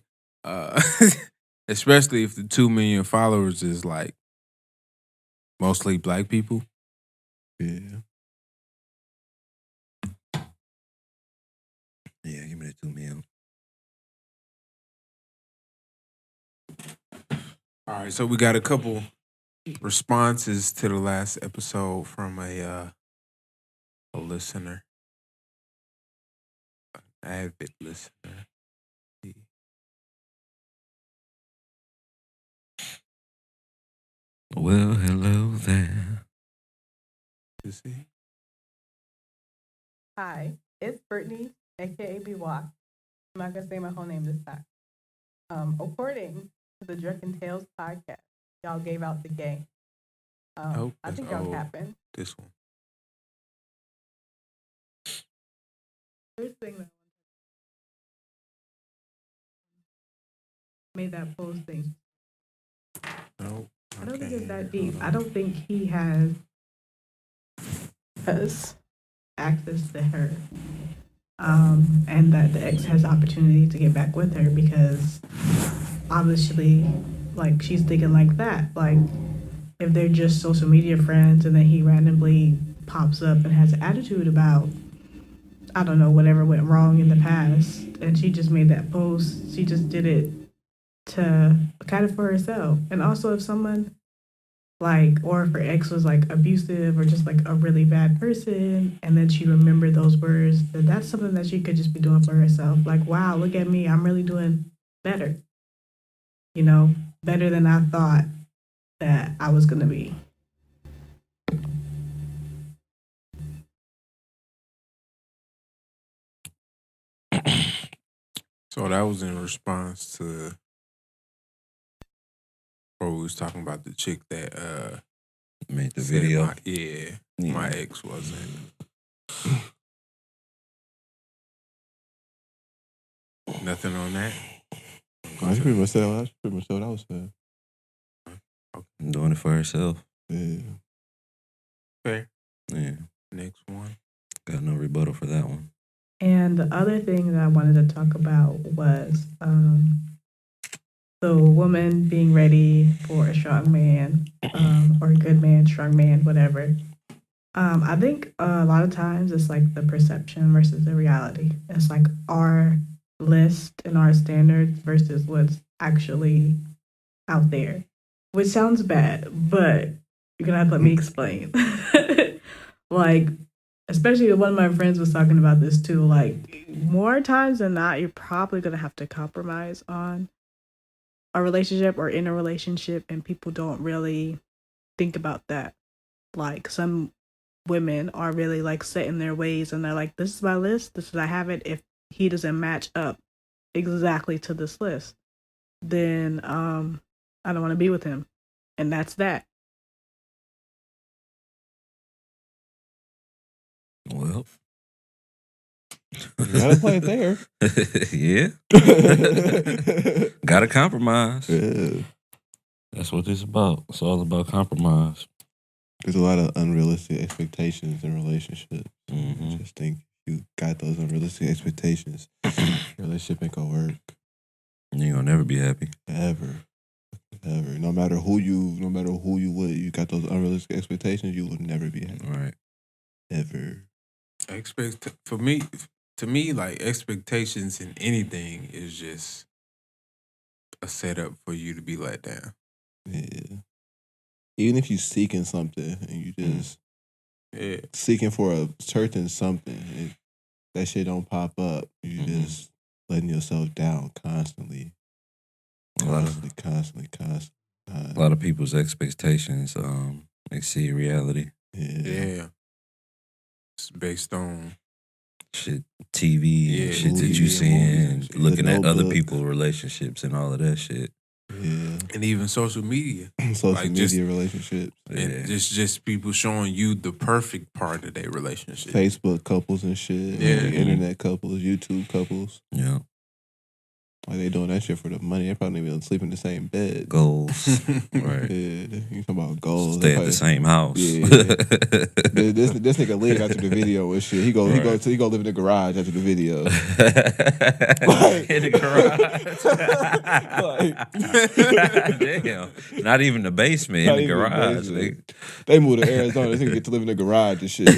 Especially if the 2 million followers is like mostly black people. Yeah. Yeah, give me the 2 million. All right, so we got a couple responses to the last episode from a listener, an avid listener. Well, hello there. You see? Hi, it's Brittany, aka B-Walk. I'm not gonna say my whole name this time. According to the Drunken Tales podcast, y'all gave out the game. Oh, I think y'all happened. This one. First thing that made that post thing. No, I don't think okay. it's that deep. I don't think he has access to her. And that the ex has opportunity to get back with her because obviously, like, she's thinking like that. Like, if they're just social media friends and then he randomly pops up and has an attitude about, I don't know, whatever went wrong in the past, and she just made that post, she just did it to kind of for herself. And also, if someone like, or if her ex was like abusive or just like a really bad person, and then she remembered those words, then that's something that she could just be doing for herself. Like, wow, look at me, I'm really doing better. You know, better than I thought that I was gonna be. So that was in response to, or we was talking about the chick that Made the said video. my ex wasn't. Nothing on that. She pretty much said what I was saying. Doing it for herself. Yeah. Fair. Yeah. Next one. Got no rebuttal for that one. And the other thing that I wanted to talk about was the woman being ready for a strong man, or a good man, strong man, whatever. I think a lot of times it's like the perception versus the reality. It's like our list and our standards versus what's actually out there, which sounds bad, but you're gonna have to let me explain. Like, especially one of my friends was talking about this too. Like, more times than not, you're probably gonna have to compromise on a relationship or in a relationship, and people don't really think about that. Like, some women are really like set in their ways, and they're like, this is my list, this is I have it. If he doesn't match up exactly to this list, then I don't want to be with him, and that's that. Well, You gotta play it there. yeah. Gotta compromise. Yeah. That's what it's about. It's all about compromise. There's a lot of unrealistic expectations in relationships. Mm-hmm. I just think you got those unrealistic expectations, your relationship ain't gonna work. You ain't gonna never be happy. Ever. No matter who you with, you got those unrealistic expectations, you will never be happy. Right. Ever. To me, like expectations in anything is just a setup for you to be let down. Yeah. Even if you seeking something and you just seeking for a certain something, that shit don't pop up. You just letting yourself down constantly. Constantly. A lot of people's expectations exceed reality. Yeah. It's based on shit, TV, shit that TV you and seeing, movies and shit. looking at other Notebook. people's relationships and all of that shit. Yeah. And even social media. Social media relationships. And just people showing you the perfect part of their relationship. Facebook couples and shit. Yeah. Like internet couples, YouTube couples. Yeah. Like they doing that shit for the money. They probably even sleep in the same bed. Goals. Right. Yeah. You talking about goals. Stay at the same house. Yeah. this nigga leave after the video and shit. He go live in the garage after the video. Like, in the garage. Damn. Not even the basement, in the garage. They moved to Arizona. This nigga get to live in the garage and shit.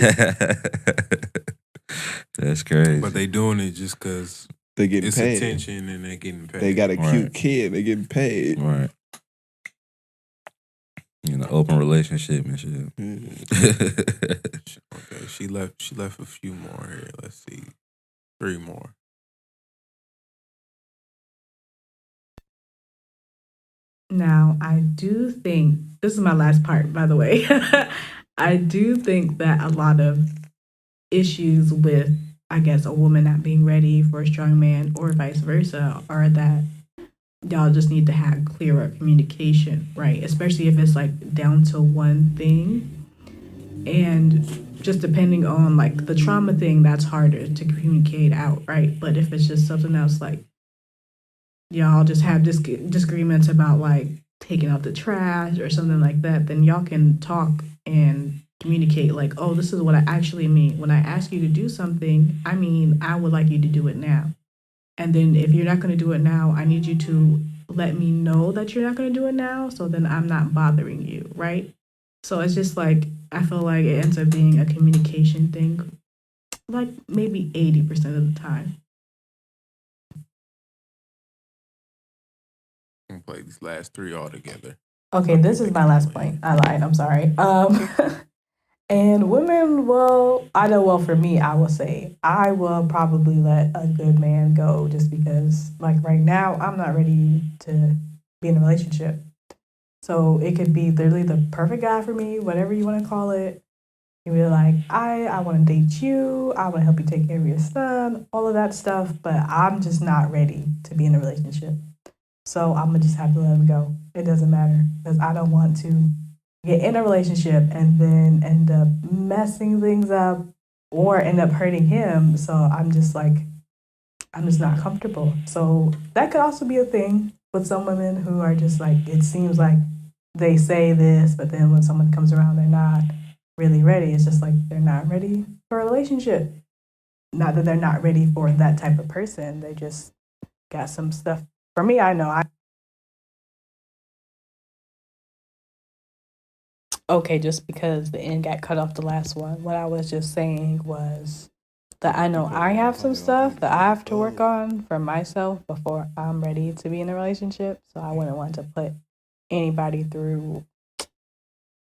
That's crazy. But they doing it just because they getting paid. It's attention and they're getting paid. They got a cute kid. They getting paid. Right. In an open relationship and shit. Okay, she left a few more here. Let's see. 3 more. Now, I do think, this is my last part, by the way. I do think that a lot of issues with, I guess, a woman not being ready for a strong man or vice versa are that y'all just need to have clearer communication, right? Especially if it's like down to one thing. And just depending on like the trauma thing, that's harder to communicate out, right? But if it's just something else, like y'all just have disagreements about like taking out the trash or something like that, then y'all can talk and communicate like, oh, this is what I actually mean. When I ask you to do something, I mean, I would like you to do it now. And then if you're not going to do it now, I need you to let me know that you're not going to do it now, so then I'm not bothering you, right? So it's just like, I feel like it ends up being a communication thing, like maybe 80% of the time. I'm going to play these last 3 all together. Okay, this is my last point. I lied. I'm sorry. And women, well, I know, well, for me, I will say I will probably let a good man go just because, like, right now, I'm not ready to be in a relationship. So it could be literally the perfect guy for me, whatever you want to call it. He'd be like, I want to date you. I want to help you take care of your son, all of that stuff. But I'm just not ready to be in a relationship. So I'm going to just have to let him go. It doesn't matter because I don't want to get in a relationship and then end up messing things up or end up hurting him. So I'm just not comfortable. So that could also be a thing with some women who are just like, it seems like they say this, but then when someone comes around, they're not really ready. It's just like they're not ready for a relationship. Not that they're not ready for that type of person. They just got some stuff. For me, I know. Okay, just because the end got cut off the last one. What I was just saying was that I know I have some stuff that I have to work on for myself before I'm ready to be in a relationship. So I wouldn't want to put anybody through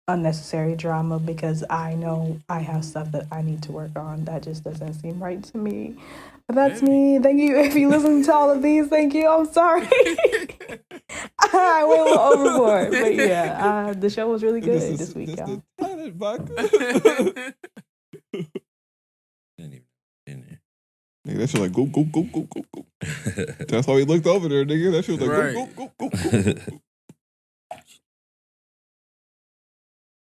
unnecessary drama because I know I have stuff that I need to work on. That just doesn't seem right to me. But that's me. Thank you. If you listen to all of these, thank you. I'm sorry. I went a little overboard. But yeah, the show was really good this week, y'all. Nigga, that shit like go. That's why we looked over there, nigga. That shit was like go.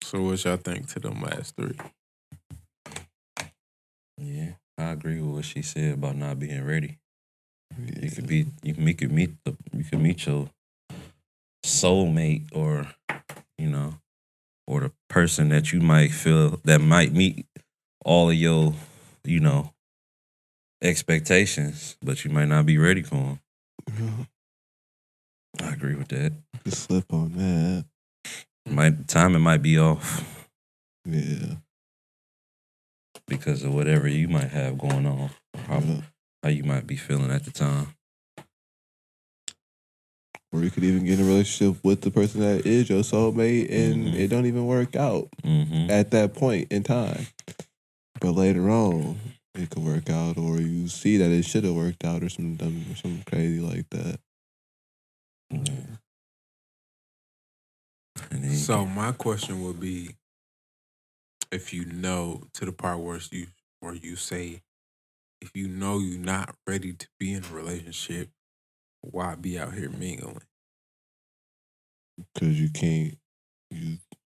So what y'all think to them last three? Yeah, I agree with what she said about not being ready. Yeah. You can meet your soulmate or or the person that you might feel that might meet all of your expectations, but you might not be ready for them. Yeah. I agree with that. You slip on that. Timing might be off. Yeah. Because of whatever you might have going on. How you might be feeling at the time. Or you could even get in a relationship with the person that is your soulmate and it don't even work out at that point in time. But later on, it could work out, or you see that it should have worked out, or something crazy like that. Yeah. So my question would be, if you know to the part where you say, if you know you're not ready to be in a relationship, why be out here mingling? Because you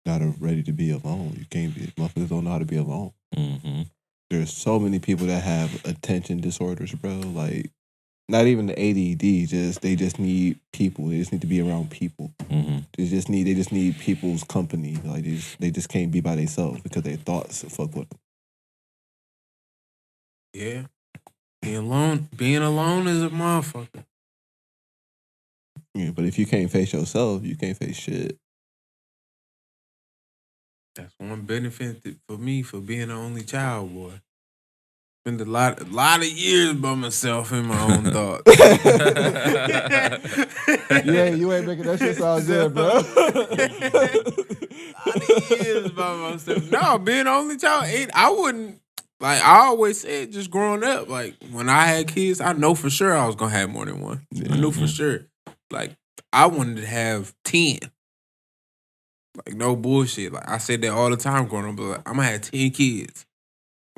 not ready to be alone. You can't be. Motherfuckers don't know how to be alone. Mm-hmm. There's so many people that have attention disorders, bro. Like, not even the ADD. They just need people. They just need to be around people. Mm-hmm. They just need people's company. Like they just can't be by themselves because their thoughts fuck with them. Yeah, being alone is a motherfucker. Yeah, but if you can't face yourself, you can't face shit. That's one benefit for me for being the only child, boy. Spend a lot of years by myself in my own thoughts. You ain't making that shit sound good, bro. A lot of years by myself. No, being the only child, I wouldn't. Like I always said, just growing up, like when I had kids, I know for sure I was gonna have more than one. I knew for sure. Like I wanted to have 10. Like no bullshit. Like I said that all the time growing up. But like, I'm gonna have 10 kids.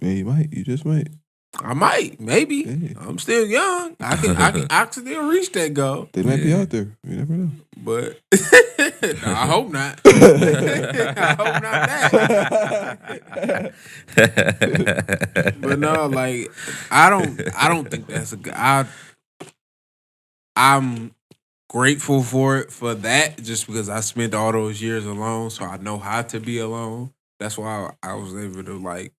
Yeah, you might. You just might. I might, maybe. Yeah. I'm still young. I can still reach that goal. They might be out there. You never know. But no, I hope not. I hope not that. But no, like I don't think that's a good. I'm grateful for that just because I spent all those years alone, so I know how to be alone. That's why I was able to like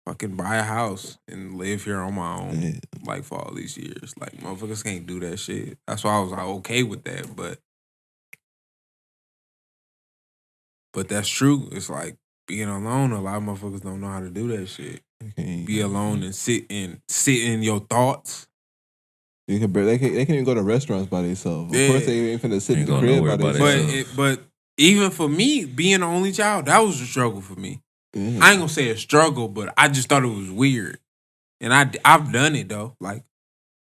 fucking buy a house and live here on my own, like for all these years. Like motherfuckers can't do that shit. That's why I was like okay with that, but that's true. It's like being alone. A lot of motherfuckers don't know how to do that shit. Be alone and sit in your thoughts. They can't even go to restaurants by themselves. Of course, they ain't finna sit in the crib by themselves. But even for me, being the only child, that was a struggle for me. I ain't gonna say a struggle, but I just thought it was weird. And I've done it though. Like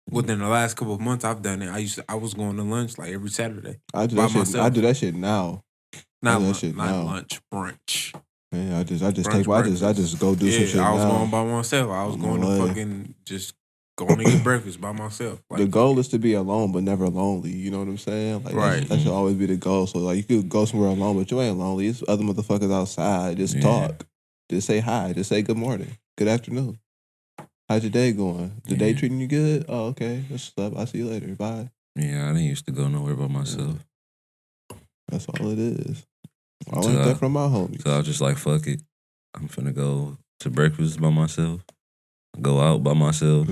within the last couple of months, I've done it. I was going to lunch like every Saturday. I do that shit now. Not lunch, brunch. Man, I just breakfast. go do some shit I was now. going by myself. I was On going my to way. fucking just going to get breakfast by myself. The goal is to be alone, but never lonely. You know what I'm saying? Like Right. that should always be the goal. So like you could go somewhere alone, but you ain't lonely. It's other motherfuckers outside. Just talk. Just say hi. Just say good morning. Good afternoon. How's your day going? The day treating you good? Oh, okay. What's up? I'll see you later. Bye. Yeah, I didn't used to go nowhere by myself. That's all it is. I learned that from my homies. So I was just like, fuck it. I'm finna go to breakfast by myself. Go out by myself.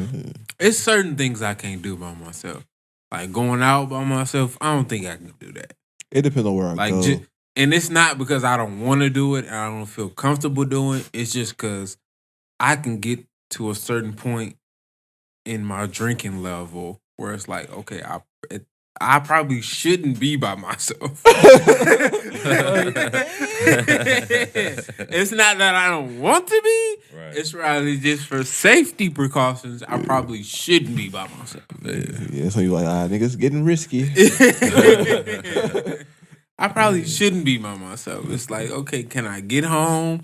It's certain things I can't do by myself. Like going out by myself, I don't think I can do that. It depends on where I go. And it's not because I don't want to do it and I don't feel comfortable doing it. It's just because I can get to a certain point in my drinking level where it's like, okay, I probably shouldn't be by myself. It's not that I don't want to be. Right. It's probably just for safety precautions. I probably shouldn't be by myself. Yeah, so you're like, niggas getting risky. I probably shouldn't be by myself. It's like, okay, can I get home?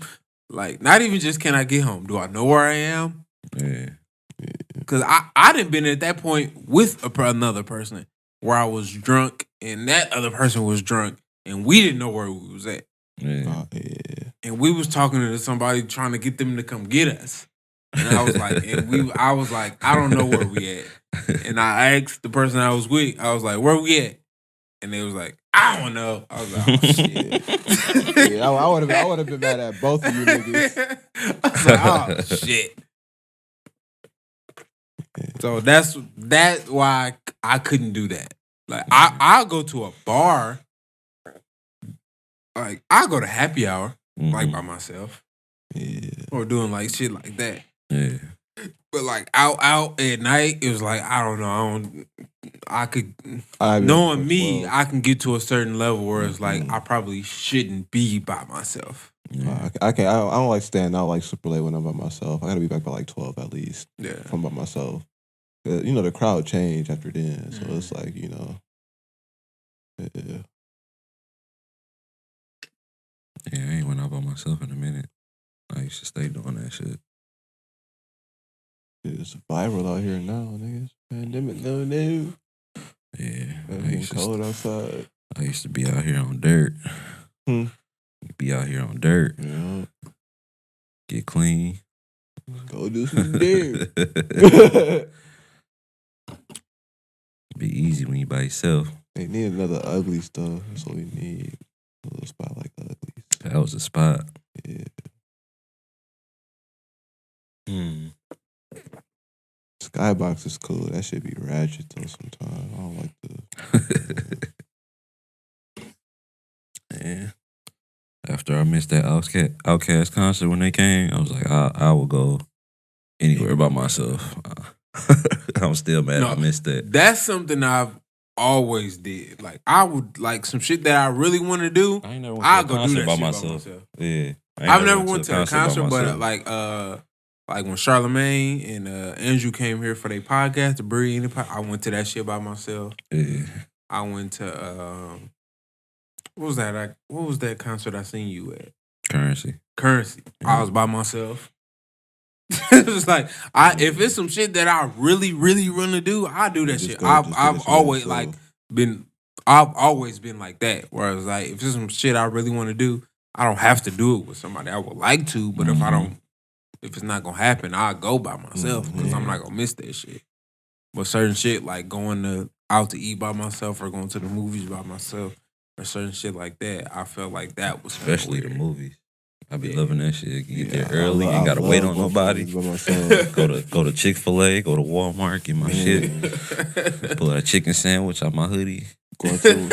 Like, not even just can I get home. Do I know where I am? Yeah. Because I didn't been at that point with another person where I was drunk and that other person was drunk and we didn't know where we was at. Yeah. And we was talking to somebody trying to get them to come get us. And I was like, I don't know where we at. And I asked the person I was with, I was like, where we at? And they was like, I don't know. I was like, oh shit. Yeah, I would have been mad at both of you niggas. I was like, oh shit. So that's why I couldn't do that. Like I'll go to a bar. Like I'll go to happy hour, like by myself. Yeah. Or doing like shit like that. Yeah. But like out at night, it was like, I don't know. Knowing me, I can get to a certain level where it's like I probably shouldn't be by myself. Yeah. I don't like staying out like super late when I'm by myself. I gotta be back by like 12 at least. Yeah. If I'm by myself. You know, the crowd changed after then. So it's like, you know. Yeah. Yeah, I ain't went out by myself in a minute. I used to stay doing that shit. It's viral out here now, niggas. Pandemic, no. Yeah. It's cold outside. I used to be out here on dirt. Be out here on dirt. Yeah. Get clean. Go do some dirt. Be easy when you by yourself. They need another ugly stuff. That's what we need. A little spot like Uglies. That was a spot. Yeah. Skybox is cool. That should be ratchet though sometimes. I don't like the... Yeah. After I missed that Outkast concert when they came, I was like, I will go anywhere by myself. I'm still mad I missed that. That's something I've always did. Like I would like some shit that I really want to do. I ain't never went I'll to a go do that concert by shit myself. by myself. Yeah. I've never went to a concert, but like when Charlemagne and Andrew came here for their podcast, the Breed, I went to that shit by myself. Yeah. I went to what was that? What was that concert I seen you at? Currency. Yeah. I was by myself. It's like if it's some shit that I really, really want to do, I do that shit. I've always been like that. Whereas like if it's some shit I really want to do, I don't have to do it with somebody. I would like to, but if it's not gonna happen, I'll go by myself because I'm not gonna miss that shit. But certain shit like going out to eat by myself or going to the movies by myself or certain shit like that, I felt like that was especially weird. The movies. I be loving that shit. You get there early, ain't gotta wait on nobody. Go to Chick-fil-A, go to Walmart, get my shit. Pull a chicken sandwich out my hoodie. Going through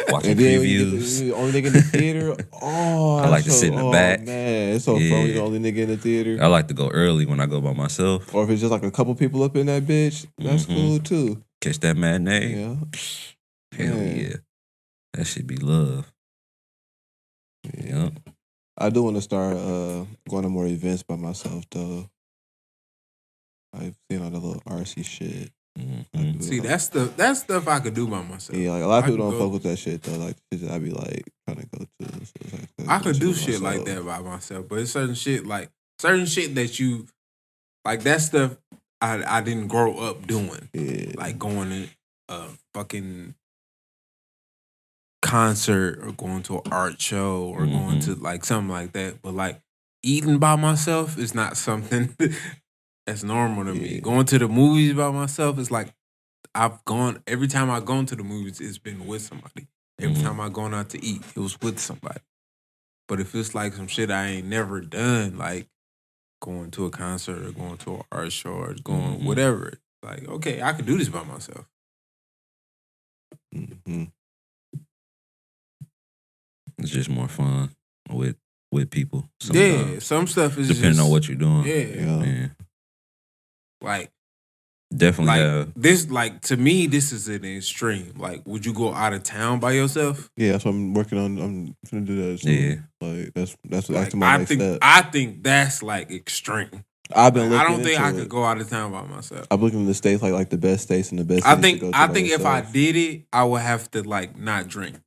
watching previews. The only nigga in the theater. Oh, I like to sit in the back. Man, it's so funny. The only nigga in the theater. I like to go early when I go by myself. Or if it's just like a couple people up in that bitch, that's cool too. Catch that matinee. Yeah. Hell yeah. That should be love. Yeah. I do want to start going to more events by myself though. I've seen all the little RC shit. Mm-hmm. See, that's stuff I could do by myself. Yeah, like a lot of people don't fuck with that shit though. Like shit that I be like trying to go to. So it's like I could do with shit like myself. that by myself, but it's certain shit that you like. That stuff I didn't grow up doing, Yeah. like going to a fucking concert or going to an art show or going to like something like that. But like eating by myself is not something that's normal to me. Yeah. Going to the movies by myself is like every time I've gone to the movies, it's been with somebody. Every time I've gone out to eat, it was with somebody. But if it's like some shit I ain't never done, like going to a concert or going to an art show or going whatever, like, okay, I could do this by myself. Mm-hmm. It's just more fun with people. Yeah, Sometimes. some stuff is Depending just, on what you're doing. Yeah. Like, definitely like this, like to me, this is an extreme. Like, would you go out of town by yourself? Yeah, that's what I'm working on. I'm gonna do that soon. Yeah. Like that's Like, my next step. I think that's like extreme. I've been Like, looking I don't think into I it. could go out of town by myself. I'm looking in the states like the best states and the best. I cities think to go to I by think if I yourself. did it, I would have to like not drink.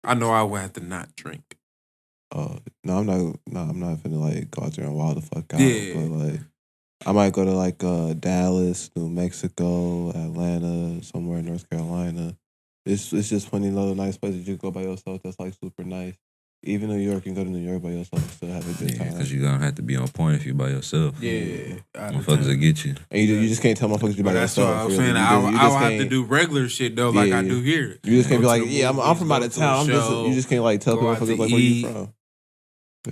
I know I would have to not drink. No, I'm not finna like go out there and wild the fuck out. Yeah. But like, I might go to like Dallas, New Mexico, Atlanta, somewhere in North Carolina. It's just plenty of little nice places you can go by yourself. That's like super nice. Even New York, you can go to New York by yourself and still have a good time. because you're gonna have to be on point if you by yourself. Yeah, Motherfuckers will get you. And you just can't tell motherfuckers you by But that's yourself. what I was really. saying. You I just would have can't- to do regular shit though, like I Yeah. do here. You just can't be Go like, to the yeah, I'm movies, from go out of to a town. show, You just can't like tell go out motherfuckers to like where you eat. from.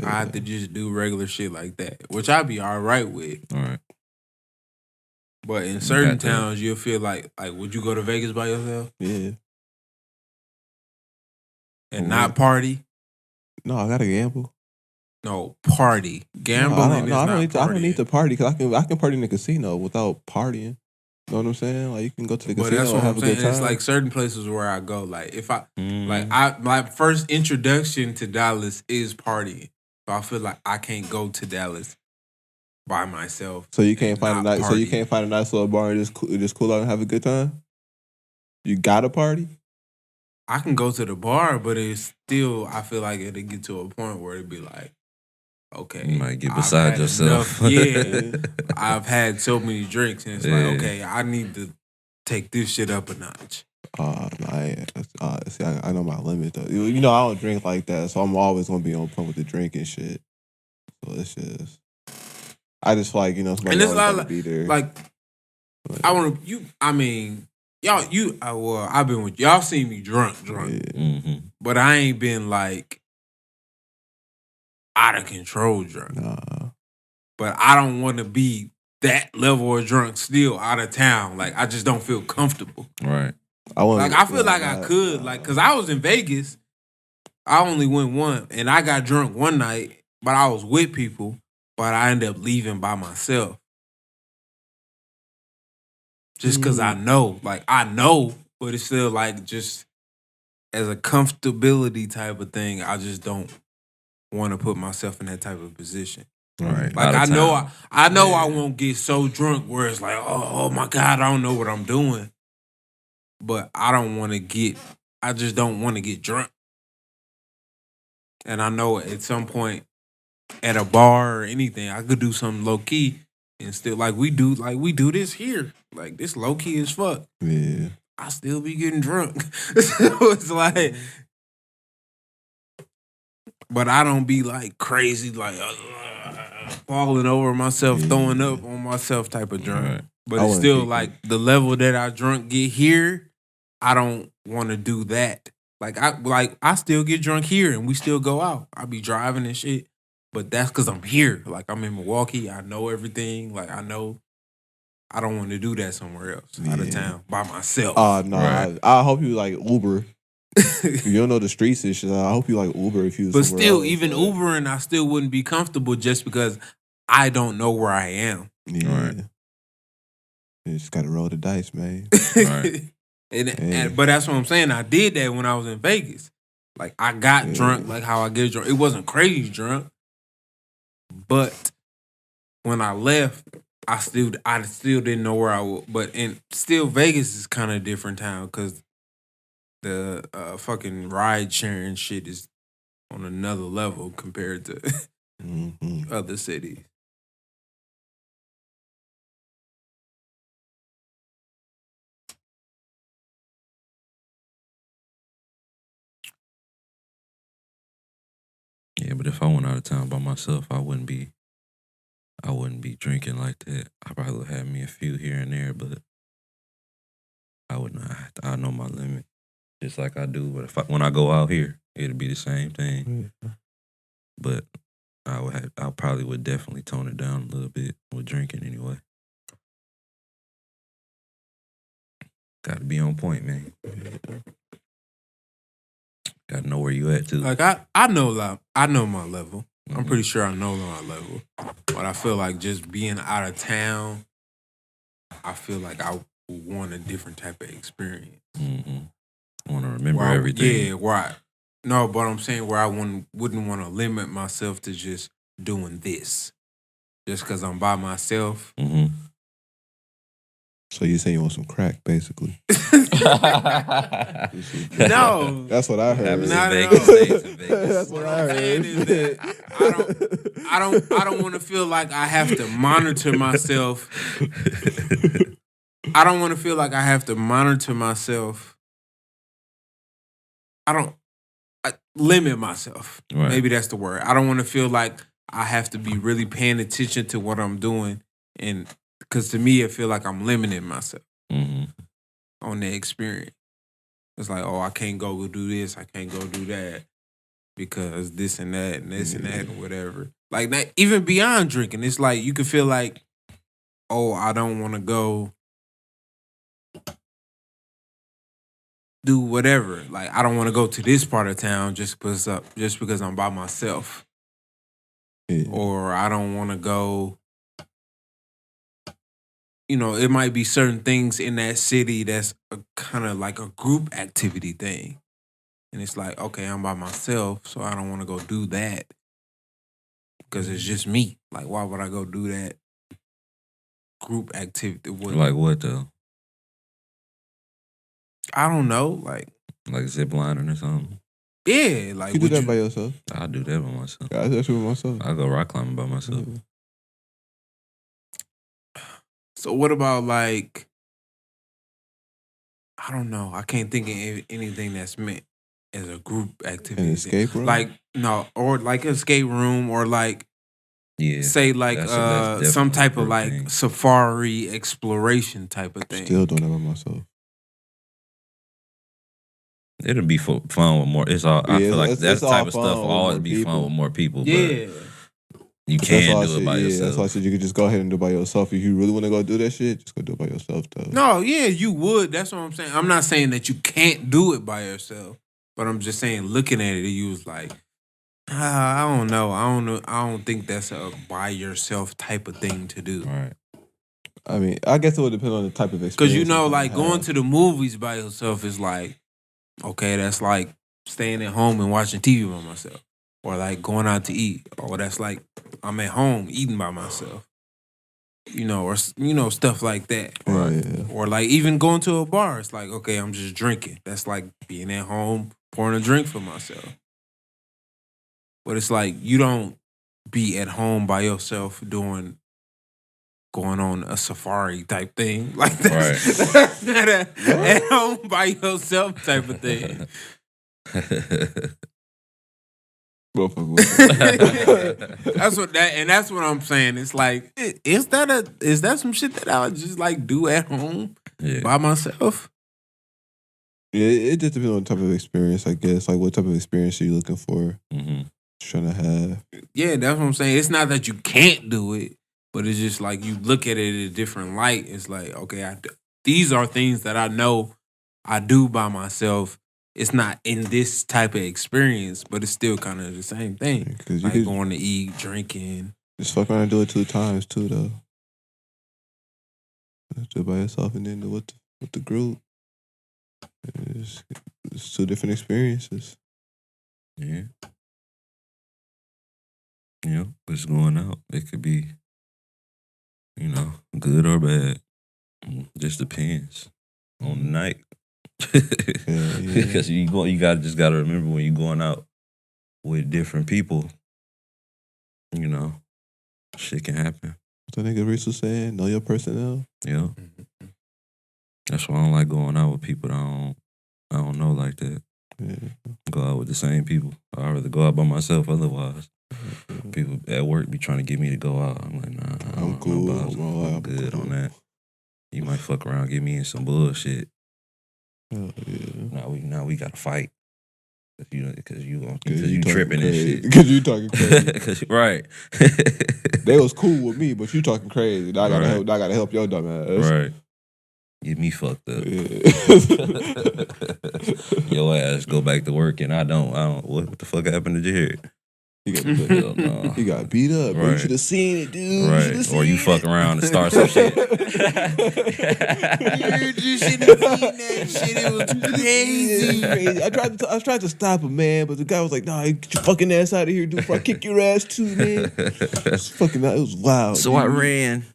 I have to just do regular shit like that, which I'd be all right with. All right. But in certain got that. towns, you'll feel like would you go to Vegas by yourself Yeah. and not party? No, I gotta gamble. No, party. Gambling I is don't not need to. I don't need partying. to party because I can party in the casino without partying. You know what I'm saying? Like you can go to the But casino that's and what I'm have a good saying. time. It's like certain places where I go. Like if I Mm. my first introduction to Dallas is partying. So I feel like I can't go to Dallas by myself. so you can't and find a not nice. So party. you can't find a nice little bar and just cool out and have a good time. You gotta party. I can go to the bar, but it's still I feel like it'll get to a point where it'd be like, okay, You might get I've beside had yourself. enough. Yeah, I've had so many drinks, and it's Yeah. like, okay, I need to take this shit up a notch. See, I know my limit though. You know, I don't drink like that, so I'm always gonna be on point with the drinking shit. So it's just, I just feel like somebody And it's always not gotta like, be there. like I want to. I mean, y'all. Well, I've been with y'all. Seen me drunk, Mm-hmm. but I ain't been like out of control drunk. Nah. But I don't want to be that level of drunk still out of town. Like I just don't feel comfortable. Right. I feel like I could, cause I was in Vegas. I only went one, and I got drunk one night, but I was with people. But I ended up leaving by myself, just cause I know, but it's still like just as a comfortability type of thing. I just don't want to put myself in that type of position. Right. Like Out of town. I know I won't get so drunk where it's like, oh my God, I don't know what I'm doing. But I just don't want to get drunk. And I know at some point at a bar or anything, I could do something low key and still like we do this here. Like this low key as fuck. Yeah. I still be getting drunk. So it's like, but I don't be like crazy, like falling over myself, throwing up on myself type of drunk. Right. But I it's wanna still kick like the level that I drunk get here, I don't want to do that. I still get drunk here and we still go out. I be driving and shit. But that's because I'm here. Like I'm in Milwaukee. I know everything. Like I know I don't want to do that somewhere else out of town by myself. No, Right. I hope you like Uber. If you don't know the streets and shit, I hope you like Uber if you was But somewhere still, else, even like, Ubering, I still wouldn't be comfortable just because I don't know where I am. Yeah. Right. You just gotta roll the dice, man. Right. But that's what I'm saying. I did that when I was in Vegas. Like I got drunk, like how I get drunk. It wasn't crazy drunk, but when I left, I still didn't know where I was. But still, Vegas is kind of a different town because the fucking ride sharing shit is on another level compared to Mm-hmm. other cities. Yeah, but if I went out of town by myself, I wouldn't be drinking like that. I probably would have me a few here and there, but I would not. I know my limit, just like I do. But when I go out here, it'd be the same thing. But I probably would definitely tone it down a little bit with drinking anyway. Got to be on point, man. Got to know where you at too. Like I know my level. I'm pretty sure I know my level. But I feel like just being out of town, I feel like I would want a different type of experience. I want to remember Where everything. Yeah, right. No, but I'm saying where I wouldn't want to limit myself to just doing this. Just because I'm by myself. Mm-hmm. So you saying you want some crack, basically? No. That's what I heard. Not at Vegas, all. Vegas, Vegas. That's what I I'm saying heard. is that I don't want to feel like I have to monitor myself. I don't want to feel like I have to monitor myself. I limit myself. Right. Maybe that's the word. I don't want to feel like I have to be really paying attention to what I'm doing, and because to me, I feel like I'm limiting myself on the experience. It's like, oh, I can't go do this, I can't go do that because this and that and this and that and whatever. Like that, even beyond drinking, it's like you can feel like, oh, I don't want to go do whatever. Like I don't want to go to this part of town just because I'm by myself. Yeah. Or I don't want to go. You know, it might be certain things in that city that's kind of like a group activity thing. And it's like, okay, I'm by myself, so I don't want to go do that because it's just me. Like, why would I go do that group activity? Like what though? I don't know. Like zip lining or something? Yeah. Like, You do that by yourself? I do that by myself. I do that by myself. I go rock climbing by myself. Mm-hmm. So what about like, I don't know. I can't think of anything that's meant as a group activity. An escape room? Like, no, or like an escape room or like, Yeah. say like That's some definitely type a of group like thing. safari exploration type of thing. Still doing that by myself. It'll be fun with more. I feel like that it's all type of fun stuff will with always more be fun people. with more people. Yeah. But you can do it by That's yourself. why I said you could just go ahead and do it by yourself. If you really want to go do that shit, just go do it by yourself, though. No, yeah, you would. That's what I'm saying. I'm not saying that you can't do it by yourself, but I'm just saying, looking at it, you was like, I don't know. I don't think that's a by yourself type of thing to do. Right. I mean, I guess it would depend on the type of experience. Because, you know, you like have. going to the movies by yourself is like, okay, that's like staying at home and watching TV by myself. Or like going out to eat. Or that's like I'm at home eating by myself. You know, or, you know, stuff like that. Right. Yeah. Or like even going to a bar. It's like, okay, I'm just drinking. That's like being at home, pouring a drink for myself. But it's like you don't be at home by yourself going on a safari type thing. Like that's, that's not a at home by yourself type of thing. That's what I'm saying. It's like, is that some shit that I would just like do at home by myself? Yeah, it just depends on the type of experience, I guess. Like, what type of experience are you looking for? Trying to have. Yeah, that's what I'm saying. It's not that you can't do it, but it's just like you look at it in a different light. It's like, okay, these are things that I know I do by myself. It's not in this type of experience, but it's still kind of the same thing. Because like going to eat, drinking. Just fuck around and do it 2 times too, though. Do it by yourself and then do it with the group. It's 2 different experiences. Yeah. Yeah, it's going out. It could be, you know, good or bad. Just depends on the night. Because you gotta remember when you're going out, with different people, you know, shit can happen. What the nigga Reese was saying, know your personnel. Yeah. That's why I don't like going out with people that I don't know like that. Yeah. Go out with the same people. I'd rather go out by myself otherwise. People at work be trying to get me to go out. I'm like, nah, I I'm don't cool. know about- I'm good on that. You might fuck around, get me in some bullshit. Hell yeah. Now we gotta fight. Because you talking tripping and crazy. shit. Because you talking crazy. Right. They was cool with me, but you talking crazy. Now I gotta Right. help. Now I gotta help your dumb ass. Right. Get me fucked up. Yeah. Your ass go back to work and I don't. What the fuck happened to Jared? He got, Hell no. he got beat up. Bro. You Right. should have seen it, dude. Right. Or you fuck around and start some shit. You just should have seen that shit. It was crazy. Crazy. I tried to stop him, man, but the guy was like, "Nah, get your fucking ass out of here, dude. Before I kick your ass too, man." It was wild. So dude. I ran.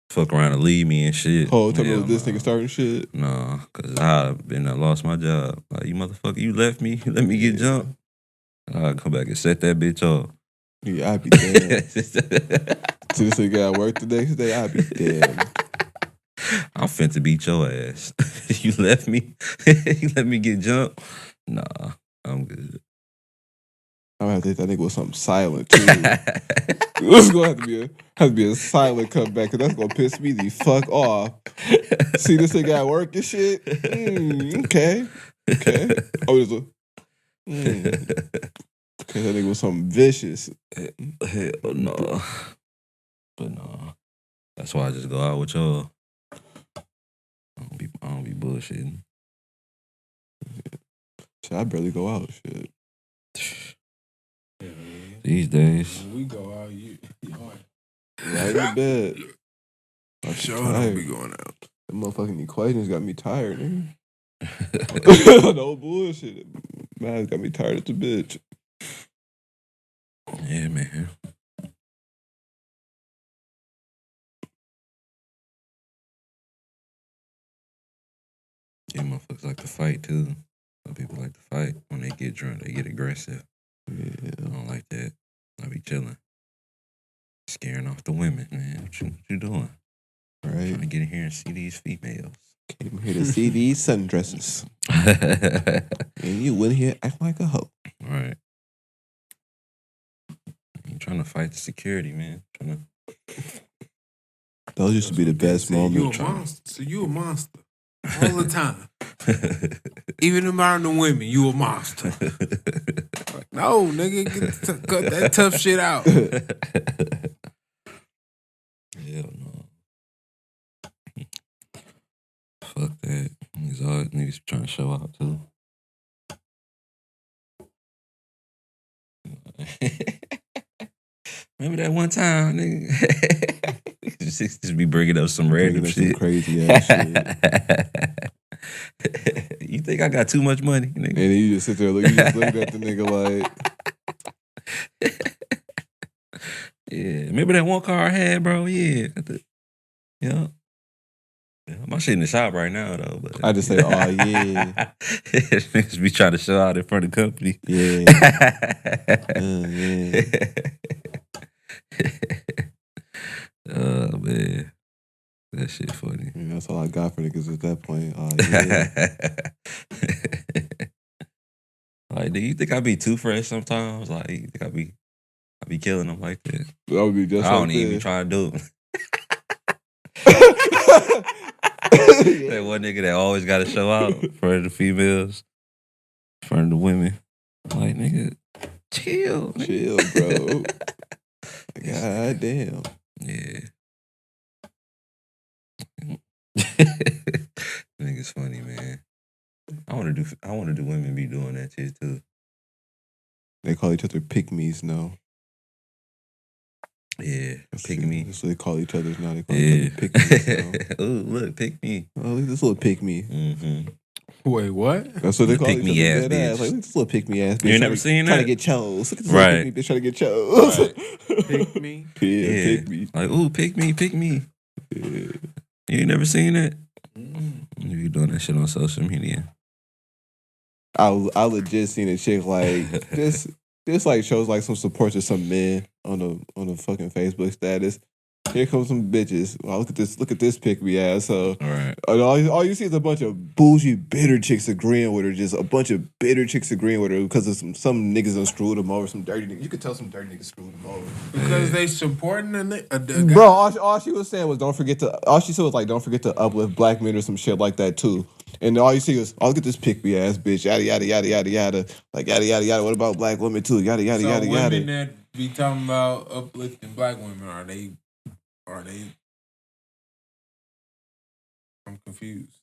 Fuck around and leave me and shit. Oh, tell me Hell this no. nigga starting shit. Nah, cause I lost my job. Like, you motherfucker, you left me, you let me get jumped. I'll come back and set that bitch off. Yeah, I'd be damn. See this nigga got work the next day, I'd be damn. I'm finna beat your ass. You left me, you let me get jumped. Nah, I'm good. I'm gonna have to hit that nigga with something silent too. It's gonna have to be a silent comeback, cause that's gonna piss me the fuck off. See this nigga at work and shit. Okay. Oh, there's a. Okay, that nigga was something vicious. Hell no. But no. That's why I just go out with y'all. I don't be bullshitting. Shit, I barely go out. Shit. These days. When we go out, you Right in the bed. I'm sure tired. don't be going out. The motherfucking equations got me tired, nigga. No bullshit. Man, it's got me tired as a bitch. Yeah, man. Yeah, motherfuckers like to fight too. Some people like to fight. When they get drunk, they get aggressive. Yeah. I don't like that. I be chilling. Scaring off the women, man. What you doing? Right. Trying to get in here and see these females. Came here to see these sundresses. And you went here act like a hoe. Right. You trying to fight the security, man. Those used to be the best You moments. a monster. So you a monster all the time. Even around the women, you a monster. Like, no, nigga, cut that tough shit out. Hell no. Fuck that. These all niggas trying to show out too. Remember that one time, nigga? just be bringing up some random Bringing up some shit. crazy ass shit. You think I got too much money, nigga? And then you just sit there, you just look at the nigga like, Yeah, remember that one car I had, bro? Yeah. Yeah. My shit in the shop right now, though. But I just say, oh, yeah. Niggas be trying to show out in front of the company. Yeah. Yeah. Oh, man. That shit funny. Yeah, that's all I got for niggas at that point. Oh, yeah. Like, do you think I be too fresh sometimes? Like, you think I be killing them like that? That would be just I like don't even be this. trying to do it. That one nigga that always got to show out in front of the females, in front of the women. I'm like, nigga, chill. Nigga. Chill, bro. God damn. Yeah. Nigga's funny, man. I want to do women be doing that shit too. They call each other pick-me's now. Yeah, pick me. That's what they call each other now. They call Yeah. each other pick-me's now. Ooh, look, pick me. Oh, look at this little pick-me. Mm-hmm. Wait, what? That's what they call each other. Pick-me ass dead bitch. ass. Like, look at this little pick-me ass bitch. You ain't never seen Trying that? to get chose. Look at this Right. little pick-me bitch trying to get chose. Right. Pick me? Yeah, pick-me. Like, ooh, pick me. Yeah. You ain't never seen that? You be doing that shit on social media. I legit seen a chick like this. this like shows like some support to some men on the fucking Facebook status. Here comes some bitches. Well, look at this pick me ass. So Right. all you see is a bunch of bougie, bitter chicks agreeing with her. Just a bunch of bitter chicks agreeing with her because of some niggas done screwed them over. Some dirty niggas. You could tell some dirty niggas screwed them over. Because they supporting a guy. Bro, all she was saying was don't forget to uplift black men or some shit like that too. And all you see is, look at this pick me ass bitch, yada yada yada yada yada, like yada yada yada. What about black women too? Yada yada yada yada. Women that be talking about uplifting black women, are they? I'm confused.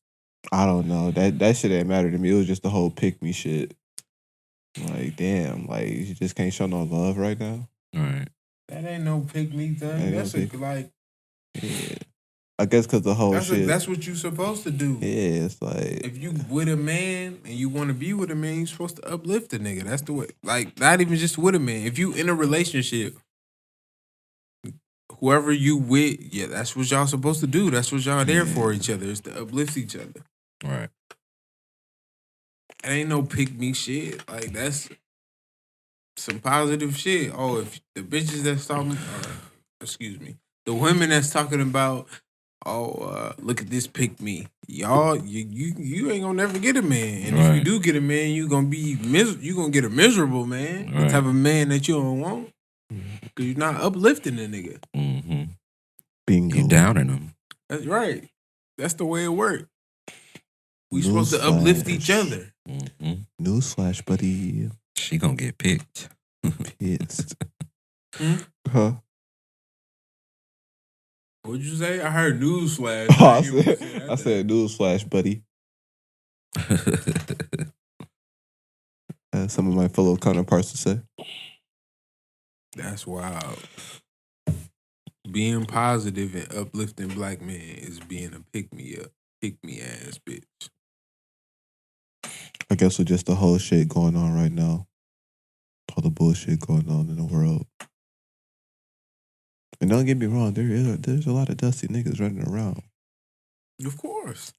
I don't know. That shit ain't matter to me. It was just the whole pick me shit. Like, damn, like you just can't show no love right now. Right. That ain't no pick me thing. That's like, yeah. I guess because the whole shit. That's what you supposed to do. Yeah, it's like if you with a man and you want to be with a man, you supposed to uplift a nigga. That's the way. Like, not even just with a man. If you in a relationship, whoever you with, yeah, that's what y'all supposed to do. That's what y'all there for each other. Is to uplift each other. Right. It ain't no pick me shit. Like, that's some positive shit. Oh, if the bitches that's talking, excuse me, the women that's talking about, look at this pick me. Y'all, you ain't gonna never get a man. And if you do get a man, you gonna be you gonna get a miserable man. The type of man that you don't want. Cause you're not uplifting the nigga. Mm-hmm. Bingo. You downing them. That's right. That's the way it works. We supposed to uplift each other. Mm-hmm. Newsflash, buddy. She gonna get picked. Pissed. Huh? What'd you say? I heard newsflash. I said newsflash, buddy. Some of my fellow counterparts to say. That's wild. Being positive and uplifting black men is being a pick me ass bitch. I guess with just the whole shit going on right now, all the bullshit going on in the world. And don't get me wrong, there's a lot of dusty niggas running around. Of course.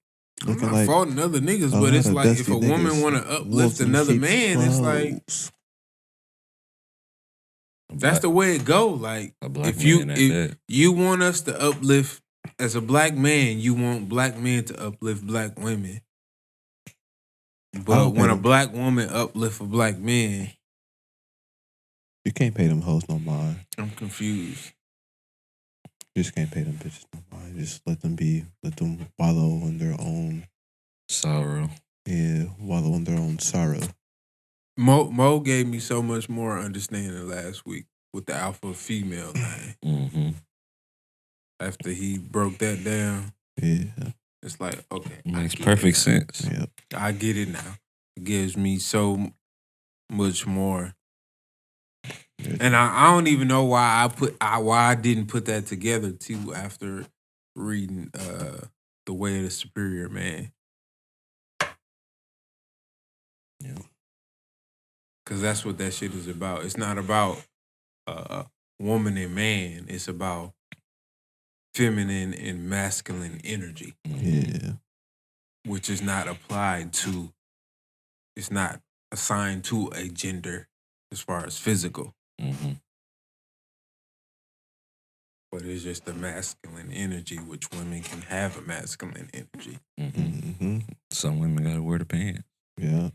Looking I'm not like faulting other niggas, but it's like if a woman want to uplift another man, it's like that's the way it go. Like if you want us to uplift as a black man, you want black men to uplift black women. But when a black woman uplift a black man, you can't pay them hoes no mind. I'm confused. You just can't pay them bitches no mind. Just let them wallow in their own sorrow. Yeah, wallow in their own sorrow. Mo gave me so much more understanding last week with the alpha female thing. Mm-hmm. After he broke that down, it's like, okay, makes perfect sense. Yep. I get it now. It gives me so much more. And I don't even know why I didn't put that together too after reading The Way of the Superior Man. Yeah. Cause that's what that shit is about. It's not about woman and man. It's about feminine and masculine energy. Yeah. Which is not applied to, it's not assigned to a gender as far as physical. Mm-hmm. But it's just the masculine energy, which women can have a masculine energy. Mm-hmm. Mm-hmm. Some women gotta wear the pants. Yeah.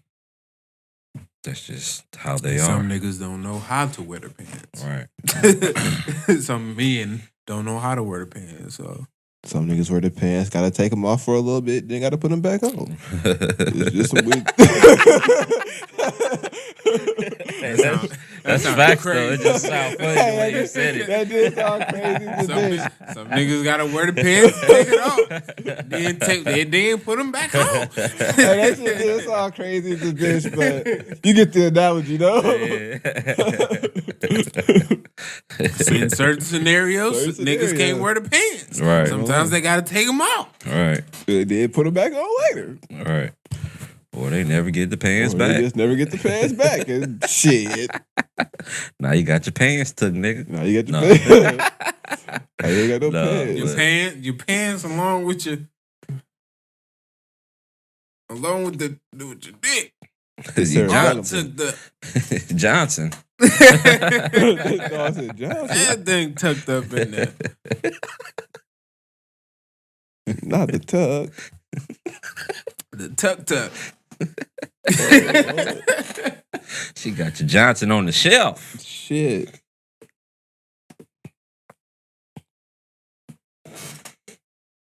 That's just how they Some are. niggas don't know how to wear the pants. Right. Some men don't know how to wear the pants. So some niggas wear the pants, gotta take them off for a little bit, then gotta put them back on. It's just some weird. That's facts though. It just sounds funny the way you said it. That did sound crazy. Some niggas gotta wear the pants, take it off, then put them back on. That shit did sound crazy as a bitch, but you get the analogy, though. In certain scenarios, niggas can't wear the pants. Right. Sometimes they gotta take them out. Right. Then put them back on later. Right. Or they never get the pants back. They just never get the pants back. And shit. Now you got your pants took, nigga. Now you got your pants. Now you ain't got no pants. Your pants along with your your dick. Johnson. Took the Johnson. That dog said Johnson. That thing tucked up in there. Not the tuck. The tuck. She got your Johnson on the shelf. Shit.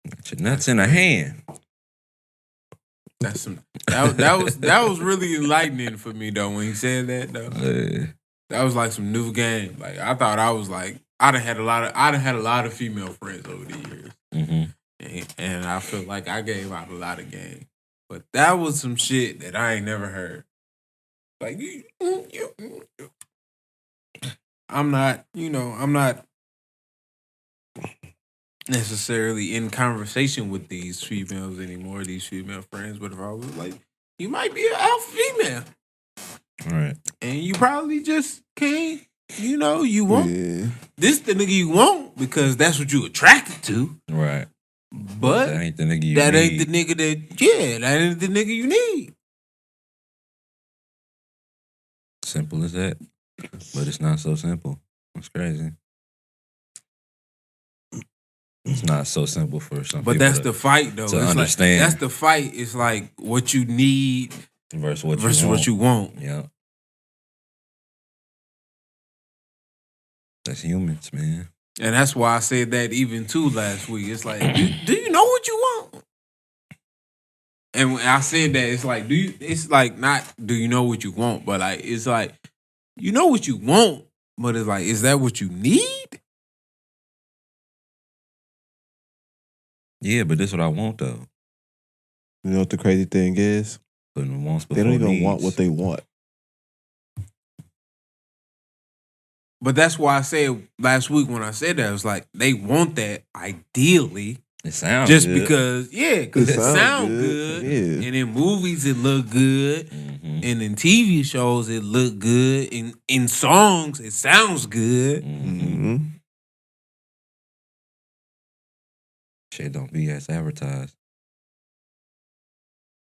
Got your nuts in her hand. That's some. That was really enlightening for me though when he said that though. That was like some new game. Like I thought I was like I'd have had a lot of female friends over the years, and I feel like I gave out a lot of game. But that was some shit that I ain't never heard. Like I'm not necessarily in conversation with these females anymore, these female friends, but if I was like, you might be an alpha female. Right. And you probably just can't, you won't. Yeah. This the nigga you want because that's what you attracted to. Right. But that ain't the nigga you that need. ain't the nigga that ain't the nigga you need. Simple as that. But it's not so simple. It's crazy. It's not so simple for some people. But that's the fight, though. To It's understand. Like, that's the fight. It's like what you need versus what you want. Yeah. That's humans, man. And that's why I said that even too last week. It's like, do you know what you want? And when I said that, it's like, it's like not do you know what you want, but like it's like you know what you want, but it's like, is that what you need? Yeah, but this is what I want though. You know what the crazy thing is? Putting wants They before don't even needs. want what they want. But that's why I said last week when I said that, it was like they want that ideally. It sounds just good. because, because it sounds good. good. Yeah. And in movies it look good. Mm-hmm. And in TV shows it look good. In songs it sounds good. Mm-hmm. Shit don't be as advertised.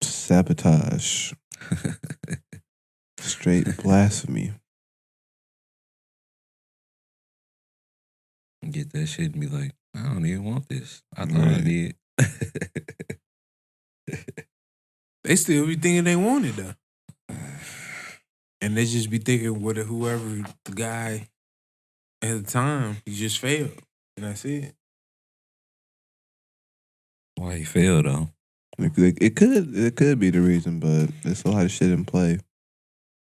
Sabotage. Straight blasphemy. Get that shit and be like, I don't even want this. I thought I did. They still be thinking they want it though. And they just be thinking with whoever the guy at the time, he just failed. And that's it. Why he failed though? It could be the reason, but there's a lot of shit in play.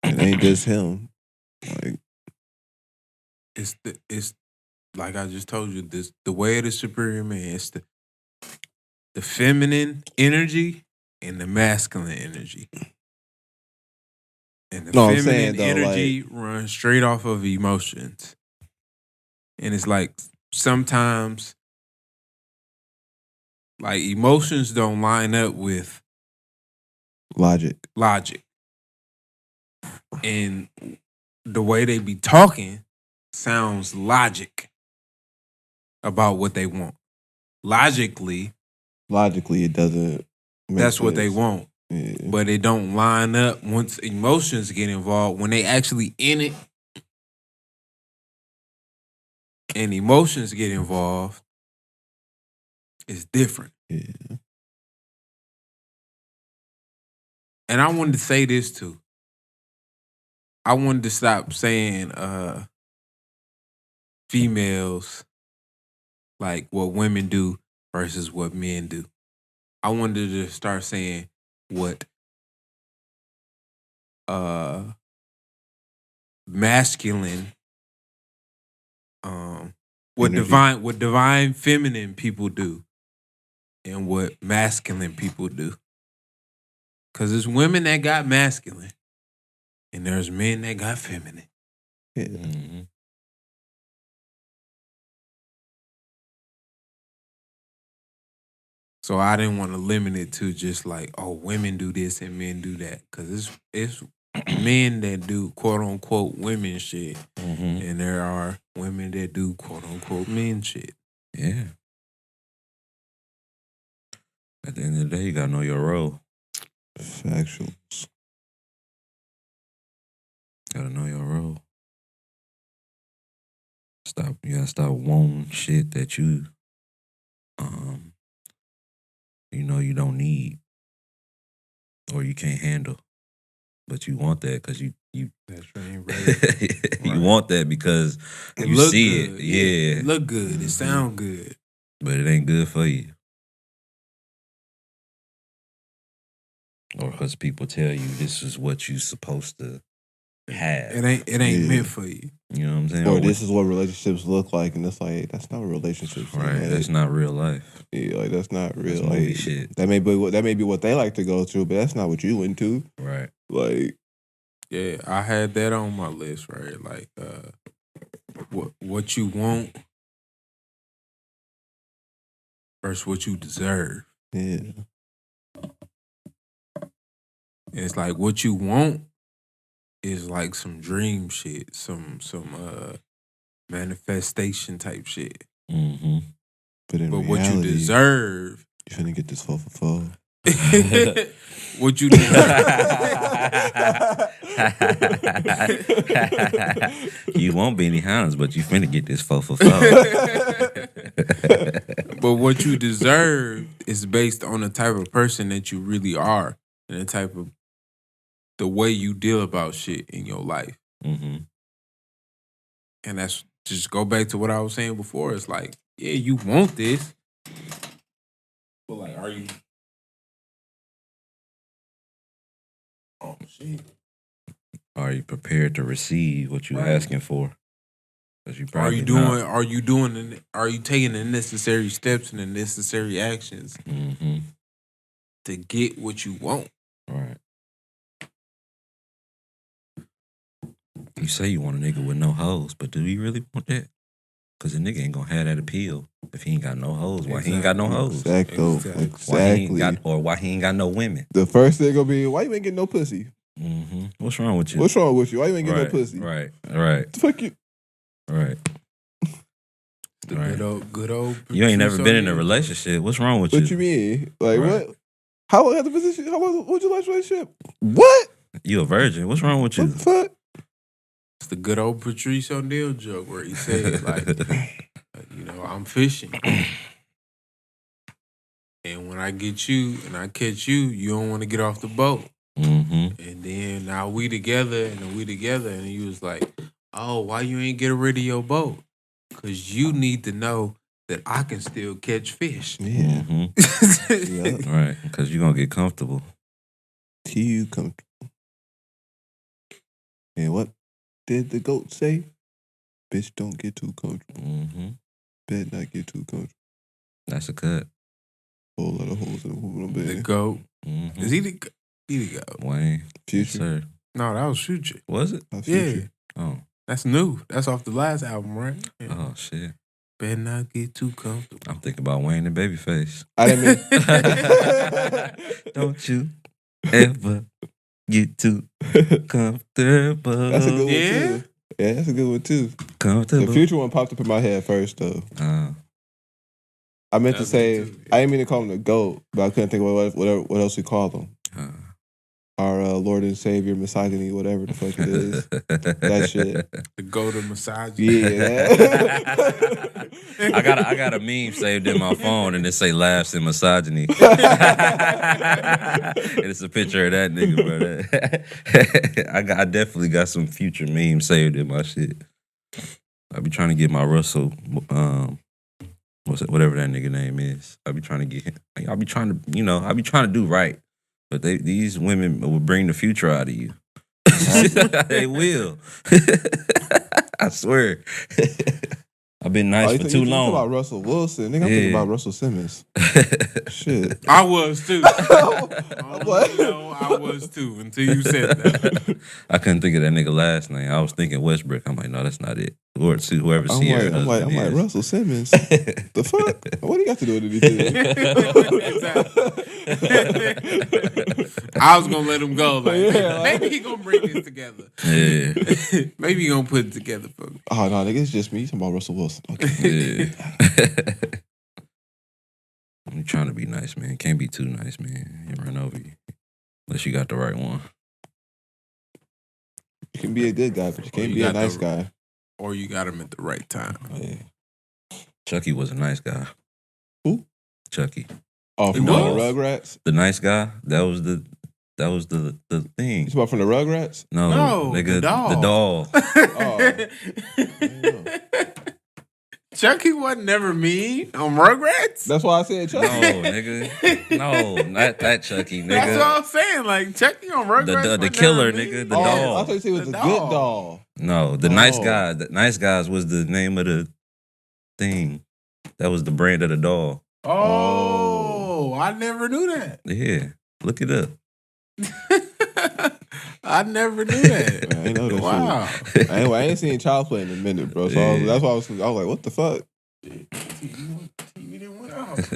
It ain't just him. Like It's like I just told you, the way of the superior man. It's the feminine energy and the masculine energy. And the feminine energy runs straight off of emotions. And it's like sometimes like emotions don't line up with logic. And the way they be talking sounds logic about what they want. Logically it doesn't make that's what sense. they want. Yeah. But it don't line up once emotions get involved. When they actually in it and emotions get involved, it's different. Yeah. And I wanted to say this too. I wanted to stop saying females like what women do versus what men do. I wanted to start saying what masculine what Energy. divine feminine people do and what masculine people do. Cause there's women that got masculine and there's men that got feminine. Yeah. Mm-hmm. So I didn't want to limit it to just like, oh, women do this and men do that. Cause it's men that do quote unquote women shit. Mm-hmm. And there are women that do quote unquote men shit. Yeah. At the end of the day, you gotta know your role. Factuals. Gotta know your role. You gotta stop wanting shit that you know you don't need or you can't handle. But you want that because you That's right. you want that because It you look see good. it. Yeah. It look good. It sound good. But it ain't good for you. Or because people tell you this is what you supposed to have. It ain't meant for you. You know what I'm saying? Or this is what relationships look like, and it's like that's not what relationships. Right. Like, That's not real life. Yeah, like that's not real. That's movie Like, shit. that may be what they like to go through, but that's not what you into. Right. Like, Yeah, I had that on my list, right? Like, what you want versus what you deserve. yeah, And it's like what you want is like some dream shit, some manifestation type shit. Mm-hmm. but in But reality, what you deserve, you finna get this 4 for 4. what you deserve. You won't be any hounds, but you finna get this 4 for 4. But what you deserve is based on the type of person that you really are and the way you deal about shit in your life. Mm-hmm. And that's just go back to what I was saying before. It's like, yeah, you want this, but like, are you? Oh shit! Are you prepared to receive what you're asking for? 'Cause you Are probably you doing? Are you doing? Are you taking the necessary steps and the necessary actions Mm-hmm. to get what you want? Right. You say you want a nigga with no hoes, but do you really want that? Because a nigga ain't gonna have that appeal if he ain't got no hoes. Why he ain't got no hoes? Exactly. Why he ain't got, or why he ain't got no women? The first thing gonna be, why you ain't getting no pussy? Mm-hmm. What's wrong with you? What's wrong with you? Why you ain't getting Right, no pussy? Right. The fuck you? Right. The Right. good old. You ain't never been in a Patrice relationship. What's wrong with What you? you mean? Like Right. what? How long had the position? How long was your last relationship? What? You a virgin. What's wrong with you? What the fuck? It's the good old Patrice O'Neal joke where he said, like, I'm fishing. And when I get you and I catch you, you don't want to get off the boat. Mm-hmm. And then now we together. And he was like, oh, why you ain't get rid of your boat? Because you need to know that I can still catch fish. Yeah. Mm-hmm. Yeah. Right. Because you're going to get comfortable. Till you comfortable. And what did the goat say? Bitch, don't get too comfortable. Mm-hmm. Bet not get too comfortable. That's a cut. Whole lot of holes in the hoop, The baby. goat. Mm-hmm. Is he the goat? Wayne. Yes, Future. sir. No, that was Future. Was it? Our Yeah. future. Oh. That's new. That's off the last album, right? Yeah. Oh, shit. Better not get too comfortable. I'm thinking about Wayne and Babyface. I didn't mean. Don't you ever get too comfortable. That's a good one Yeah? too. Yeah, that's a good one too. Comfortable. The future one popped up in my head first though. I meant to That's say, me too, yeah. I didn't mean to call him the GOAT, but I couldn't think of what else we call him. Our Lord and Savior, misogyny, whatever the fuck it is. That shit. The goat of massage. Yeah. I got a meme saved in my phone and it say laughs and misogyny. And it's a picture of that nigga, bro. I definitely got some future memes saved in my shit. I be trying to get my Russell, whatever that nigga name is. I be trying to get him. I be trying to do right. But these women will bring the future out of you. They will. I swear. I've been nice for too You long. about Russell Wilson. Nigga, I'm thinking about Russell Simmons. Shit. I was too. What? No, I was too until you said that. I couldn't think of that nigga last name. I was thinking Westbrook. I'm like, no, that's not it. Or see whoever Sierra I'm like husband is. Russell Simmons. The fuck? What do you got to do with anything? I was gonna let him go. Like, Yeah, like- maybe he gonna bring this together. Yeah. Maybe he gonna put it together for me. Oh no, nigga, it's just me. You talking about Russell Wilson? Okay. Yeah. I'm trying to be nice, man. Can't be too nice, man. You run over you. Unless you got the right one. You can be a good guy, but you can't you be a got nice the- guy. or you got him at the right time. Yeah. Chucky was a nice guy. Who? Chucky. Oh, from He the was? Rugrats? The nice guy. That was the thing. You talking from the Rugrats? No, nigga, the doll. The doll. Chucky wasn't never mean on Rugrats. That's why I said No, Chucky. nigga. No, not that Chucky, nigga. That's what I'm saying. Like Chucky on Rugrats. The wasn't killer, never mean. nigga. The Oh, doll. I thought you said it was The a good doll. doll. No, the nice Oh. guy. The nice guys was the name of the thing. That was the brand of the doll. Oh, I never knew that. Yeah, look it up. I never knew that. I ain't know that Wow. shit. I ain't seen Child Play in a minute, bro. So Yeah. that's why I was like, what the fuck? TV didn't went off.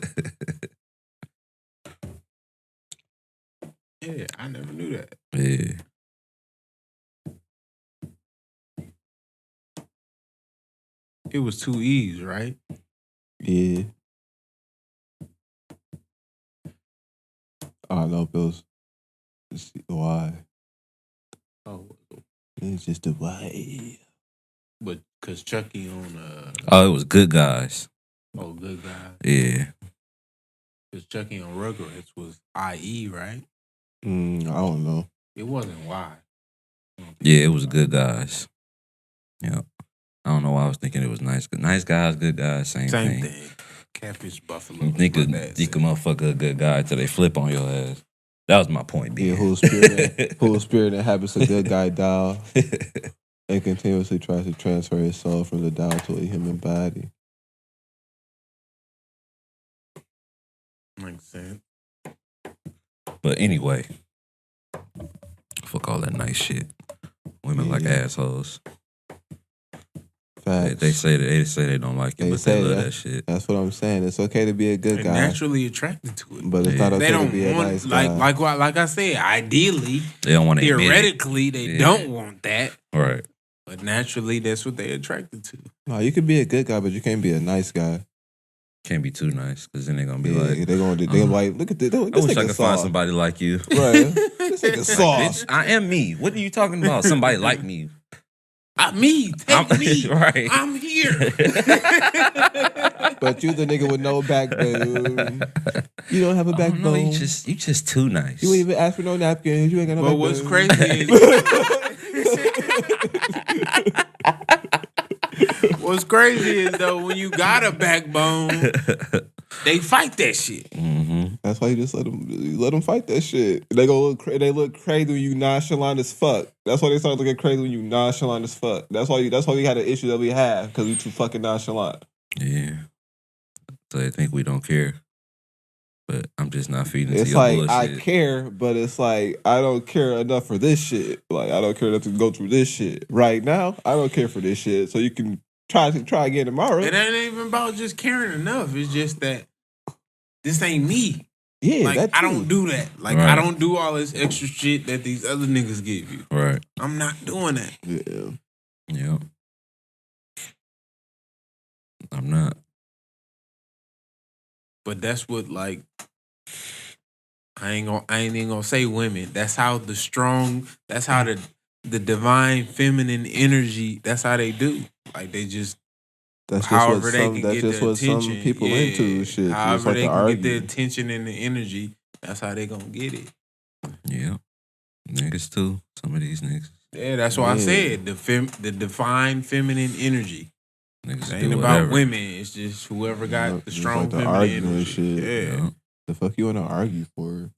Yeah, I never knew that. Yeah. It was 2 E's, right? Yeah. I don't know if it was why. Oh, It's just a why. but because Chucky on Oh, it was Good Guys. Good Guy. Yeah. Because Chucky on Rugrats was IE, right? I don't know. It wasn't Y. Yeah, it was Good Guys. Yeah. I don't know why I was thinking it was nice. Nice guys, good guys, same Same thing. thing. Catfish Buffalo. You think a My bad, motherfucker a good guy till they flip on your ass. That was my point, Yeah, B. whose spirit inhabits a good guy doll and continuously tries to transfer his soul from the doll to a human body. Makes sense. But anyway, fuck all that nice shit. Women like Yeah. assholes. Facts. They say they don't like it, They but say they love that. that shit. That's what I'm saying. It's okay to be a good They're guy, naturally attracted to it. but it's Yeah. not They okay to don't be a want nice guy. like I said, ideally, They don't want to admit it. theoretically, they Yeah. don't want that. Right. But naturally, that's what they're attracted to. No, you can be a good guy, but you can't be a nice guy. Can't be too nice because then they're gonna be Yeah, like, they're gonna be like, look at this. I This wish I nigga could find soft. somebody like you. Right. This nigga Like, soft. bitch, I am me. What are you talking about? Somebody like me. Me, take me. Right. I'm here. But you the nigga with no backbone. You don't have a Oh, backbone. no, you just too nice. You ain't even ask for no napkins. You ain't got no But backbone. what's crazy is what's crazy is though when you got a backbone, they fight that shit. Mm-hmm. That's why you just let them fight that shit. They go they look crazy when you nonchalant as fuck. That's why they start looking crazy when you nonchalant as fuck. That's why we had an issue that we have because we too fucking nonchalant. Yeah. So they think we don't care. But I'm just not feeding into It's your like bullshit. I care, but it's like I don't care enough for this shit. Like I don't care enough to go through this shit right now. I don't care for this shit. So you can try again tomorrow. It ain't even about just caring enough. It's just that this ain't me. Yeah, Like that I too. don't do that. Like Right. I don't do all this extra shit that these other niggas give you. Right. I'm not doing that. Yeah. Yeah. I'm not. But that's what like I ain't even gonna say women. That's how the divine feminine energy, that's how they do. Like they just That's just however what they some. can That's get just the what attention. some people yeah. into. Shit. Just However like they to can argue. get the attention and the energy, that's how they gonna get it. Yeah. Niggas too. Some of these niggas. Yeah, that's why I Yeah. said the divine feminine energy. Niggas It ain't do about whatever. women. It's just whoever got the Just strong like the feminine arguing energy. shit. Yeah. Yeah. The fuck you want to argue for?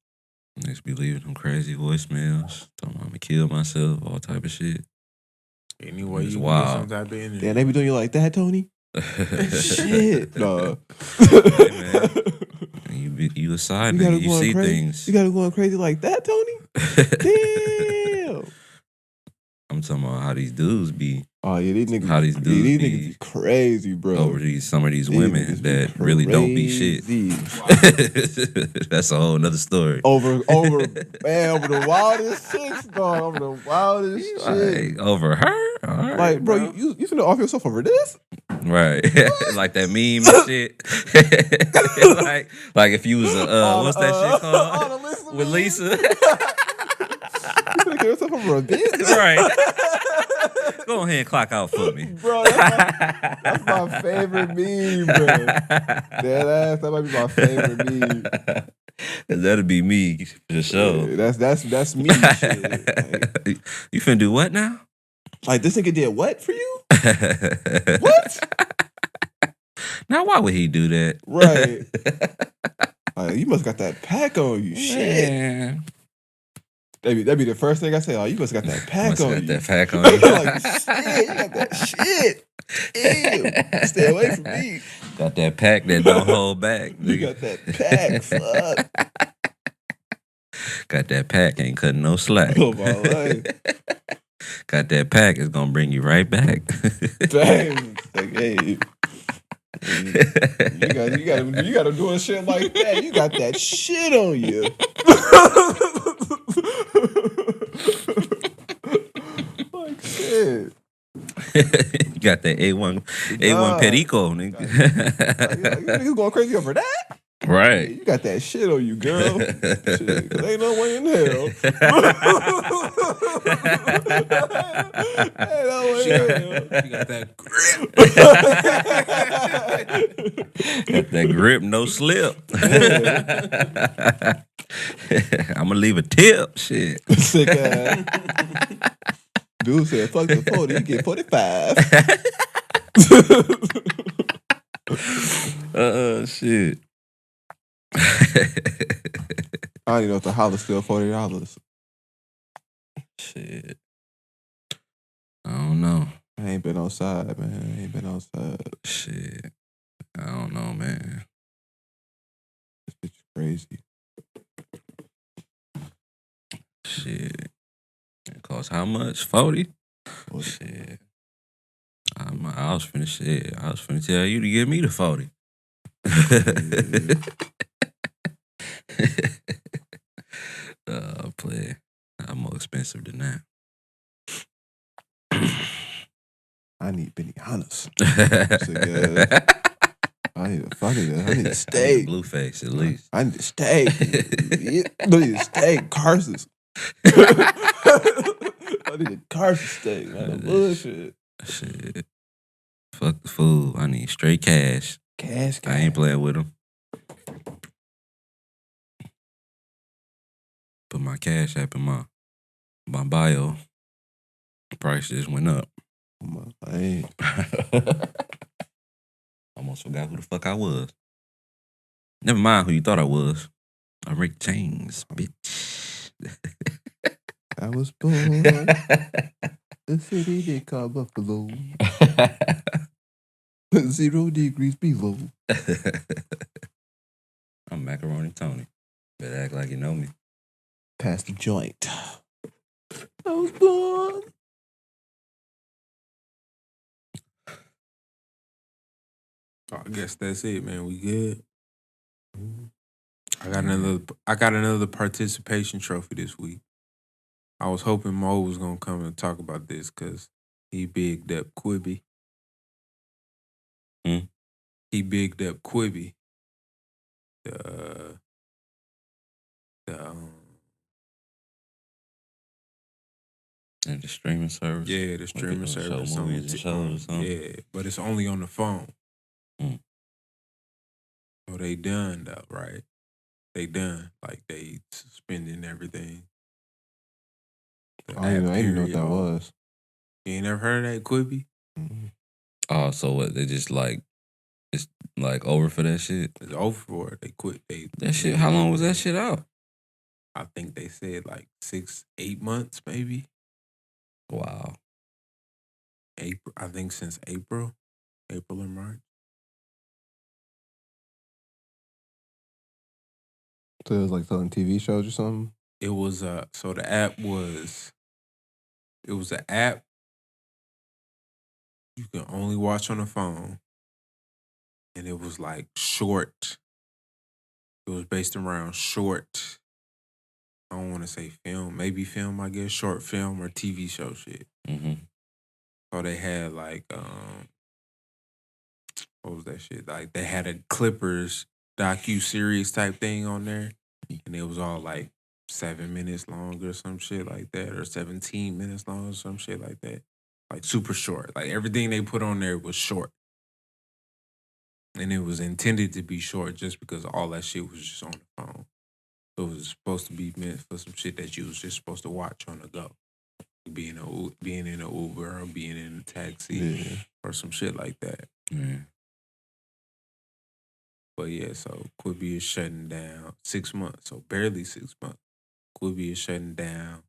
Niggas be leaving them crazy voicemails. Talking about I'm gonna kill myself, all type of shit. Anyway, It's you wild. get some type of energy. Damn, they be doing you like that, Tony? Shit, no. Hey, man. You a side nigga. You see crazy. things. You got him going crazy like that, Tony? Damn. I'm talking about how these dudes be Oh yeah, these niggas. How these dudes these be niggas be crazy, bro. over some of these These women niggas be that really don't be shit. crazy. That's a whole nother story. Over the wildest shit, dog. Over the wildest shit. Like, over her? All right, Like, bro, you finna off yourself over this? Right. Like that meme and shit. like if you was a what's that shit called? With Lisa. You finna kill yourself over a bitch? Right. Go ahead and clock out for me. Bro, that's my favorite meme, bro. That might be my favorite meme. That'll be me for sure. Yeah, that's me. Shit. Like, You finna do what now? like this nigga did what for you? What? Now, why would he do that? Right. Like, you must got that pack on you. Shit. Man. That'd be the first thing I say. Oh, you must got that pack Must on got you. that pack on you. Like, shit, you got that shit. Ew. Stay away from me. Got that pack that don't hold back. You got that pack. Fuck. Got that pack, ain't cutting no slack. Oh, my life. Got that pack, it's gonna bring you right back. Damn. Like, hey. You gotta do a shit like that. You got that shit on you. Like shit. You got that A1 Perico, nigga. Like, you going crazy over that? Right. You got that shit on you, girl. Shit, 'cause ain't no way in hell. Ain't no way in hell. You got that grip. Got that grip, no slip. I'm gonna leave a tip. Shit. Sick ass. Dude said, fuck the 40, you get 45. Shit. I don't even know if the holla's still $40. Shit. I don't know. I ain't been outside, man. I ain't been outside. Shit. I don't know, man. This bitch is crazy. Shit. It costs how much? 40? What? Shit. I was finna tell you to give me the 40. Play. I'm more expensive than that. I need Benihana's. I need a steak. Blue face, at least. I need a steak. I need a steak. Carson's. I need a Carson steak. Man. Bullshit. Shit. Fuck the food. I need straight cash. Cash. I ain't playing with them. Put my cash app in my bio. Price just went up. I ain't. Almost forgot who the fuck I was. Never mind who you thought I was. I'm Rick James, bitch. I was born. The city they call Buffalo. 0 degrees below. I'm Macaroni Tony. Better act like you know me. Pass the joint. I was born. I guess that's it, man. We good. I got another participation trophy this week. I was hoping Mo was gonna come and talk about this because he bigged up Quibi. He bigged up Quibi. The And the streaming service. yeah, the streaming Show service. movies and shows or something. Yeah, but it's only on the phone. So they done though, right? They done. Like they suspending everything. The I didn't app even know what period, that all- was. You ain't never heard of that Quibi? Oh, so what? They just like, it's like over for that shit? It's over for it. They quit. That shit, how long was that shit out? I think they said like 6-8 months, maybe. Wow. April. I think since April or March. So it was like selling TV shows or something? It was so the app was. It was an app you can only watch on the phone, and it was like short. It was based around short. I don't want to say film, maybe film. I guess short film or TV show shit. Mm-hmm. So they had like what was that shit? Like they had a Clippers docu-series type thing on there, and it was all like 7 minutes long or some shit like that, or 17 minutes long or some shit like that. like super short. Like everything they put on there was short. And it was intended to be short just because all that shit was just on the phone. So it was supposed to be meant for some shit that you was just supposed to watch on the go. Being in an Uber or being in a taxi or some shit like that. Yeah. But yeah, so Quibi is shutting down 6 months. So barely 6 months. Quibi is shutting down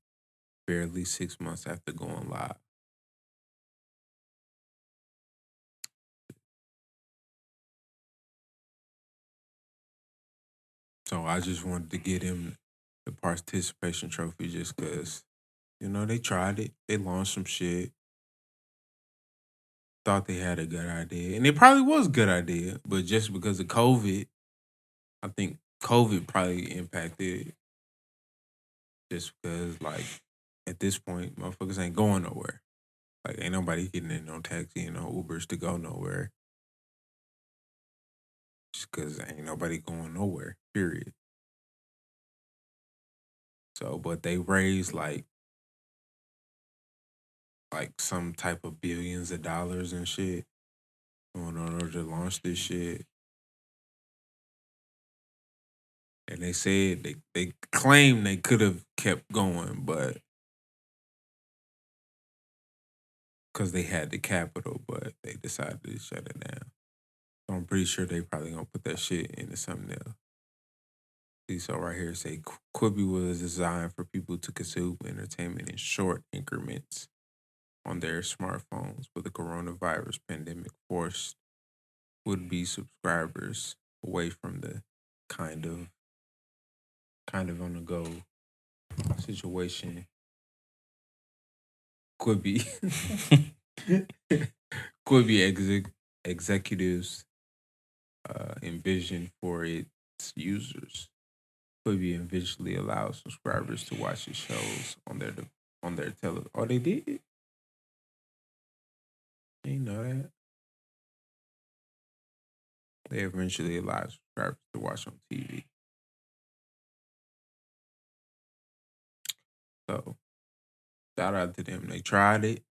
barely 6 months after going live. So I just wanted to get him the participation trophy just because, you know, they tried it. They launched some shit. Thought they had a good idea. And it probably was a good idea. But just because of COVID, I think COVID probably impacted it. Just because, like, at this point, motherfuckers ain't going nowhere. Like, ain't nobody getting in no taxi and no Ubers to go nowhere. Just because ain't nobody going nowhere, period. So, but they raised, like some type of billions of dollars and shit in order to launch this shit. And they said they claimed they could have kept going, but because they had the capital, but they decided to shut it down. So I'm pretty sure they probably gonna put that shit into something else. See, so right here say Quibi was designed for people to consume entertainment in short increments on their smartphones, but the coronavirus pandemic forced would-be subscribers away from the kind of on the go situation. Quibi executives envisioned for its users. Quibi eventually allows subscribers to watch the shows on their tele. Oh, they did? I didn't know that. They eventually allowed subscribers to watch on TV. So, shout out to them. They tried it.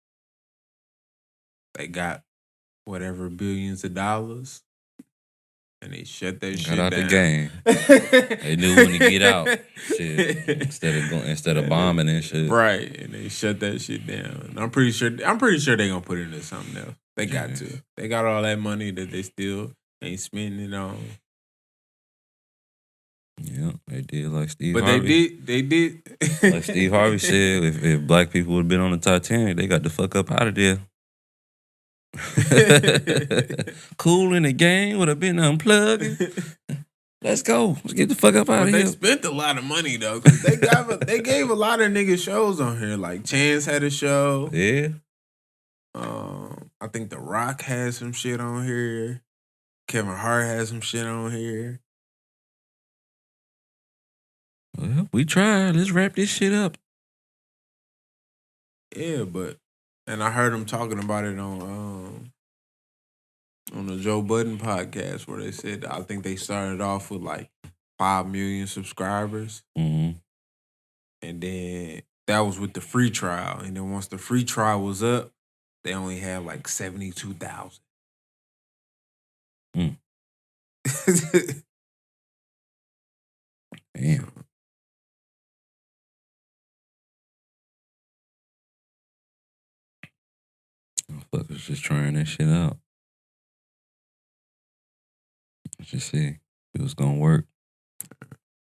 They got whatever billions of dollars. And they shut that shit down. Got out the game. They knew when to get out. Shit. Instead of bombing and shit. Right. And they shut that shit down. And I'm pretty sure they gonna put it into something else. They got to. They got all that money that they still ain't spending it on. Yeah, they did like Steve But Harvey. they did. Like Steve Harvey said, if black people would have been on the Titanic, they got the fuck up out of there. Cool in the game would have been unplugged. Let's go. Let's get the fuck up out of here. They spent a lot of money though, because they gave a lot of niggas shows on here. Like Chance had a show. Yeah. I think The Rock had some shit on here. Kevin Hart had some shit on here. Well, we tried. Let's wrap this shit up. Yeah, and I heard him talking about it on the Joe Budden podcast where they said I think they started off with like 5 million subscribers. Mm-hmm. And then that was with the free trial. And then once the free trial was up, they only had like 72,000. Mm. Damn. Motherfuckers just trying that shit out. Let's just see if it was gonna work.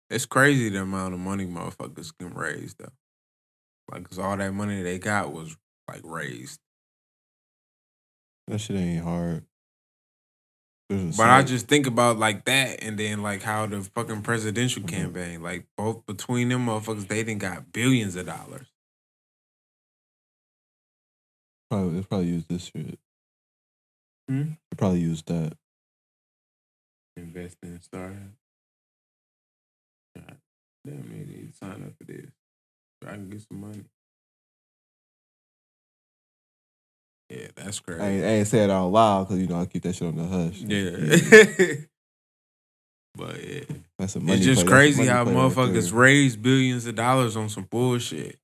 It's crazy the amount of money motherfuckers can raise though. Like, cause all that money they got was like raised. That shit ain't hard. But I just think about like that, and then like how the fucking presidential campaign, like both between them motherfuckers, they done got billions of dollars. They probably use this shit. They probably use that. Investing in startup. God damn, man, need to sign up for this. So I can get some money. Yeah, that's crazy. I ain't say it out loud because I keep that shit on the hush. Yeah. But yeah. That's a money it's just play. crazy That's a how money play right motherfuckers there. raise billions of dollars on some bullshit.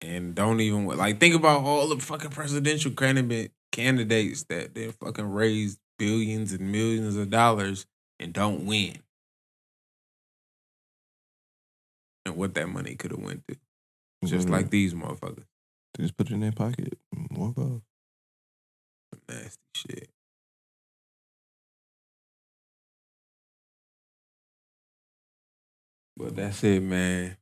and don't even like think about all the fucking presidential candidates that they fucking raise billions and millions of dollars and don't win, and what that money could have went to, just like these motherfuckers. They just put it in their pocket and walk off. Nasty shit. But that's it, man.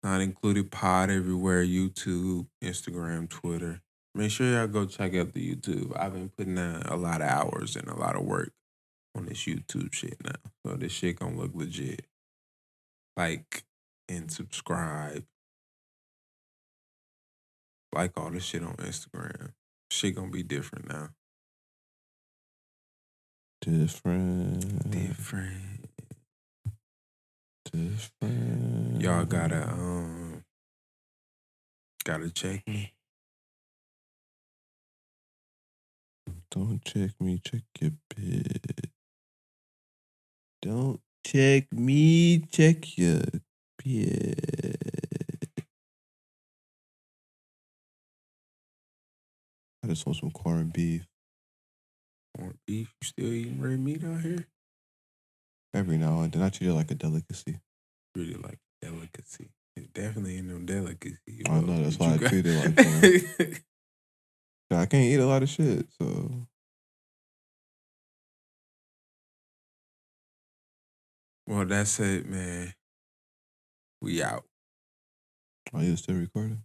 Not included pod everywhere, YouTube, Instagram, Twitter. Make sure y'all go check out the YouTube. I've been putting a lot of hours and a lot of work on this YouTube shit now. So this shit gonna look legit. Like and subscribe. Like all this shit on Instagram. Shit gonna be different now. Different. Y'all gotta check me. Don't check me, check your bitch. Don't check me, check your bitch. I just want some corned beef. Corned beef? You still eating red meat out here? Every now and then, I treat it like a delicacy. Really like delicacy. It's definitely ain't no delicacy. I know, that's why I treat it like that. I can't eat a lot of shit, so. Well, that's it, man. We out. Are you still recording?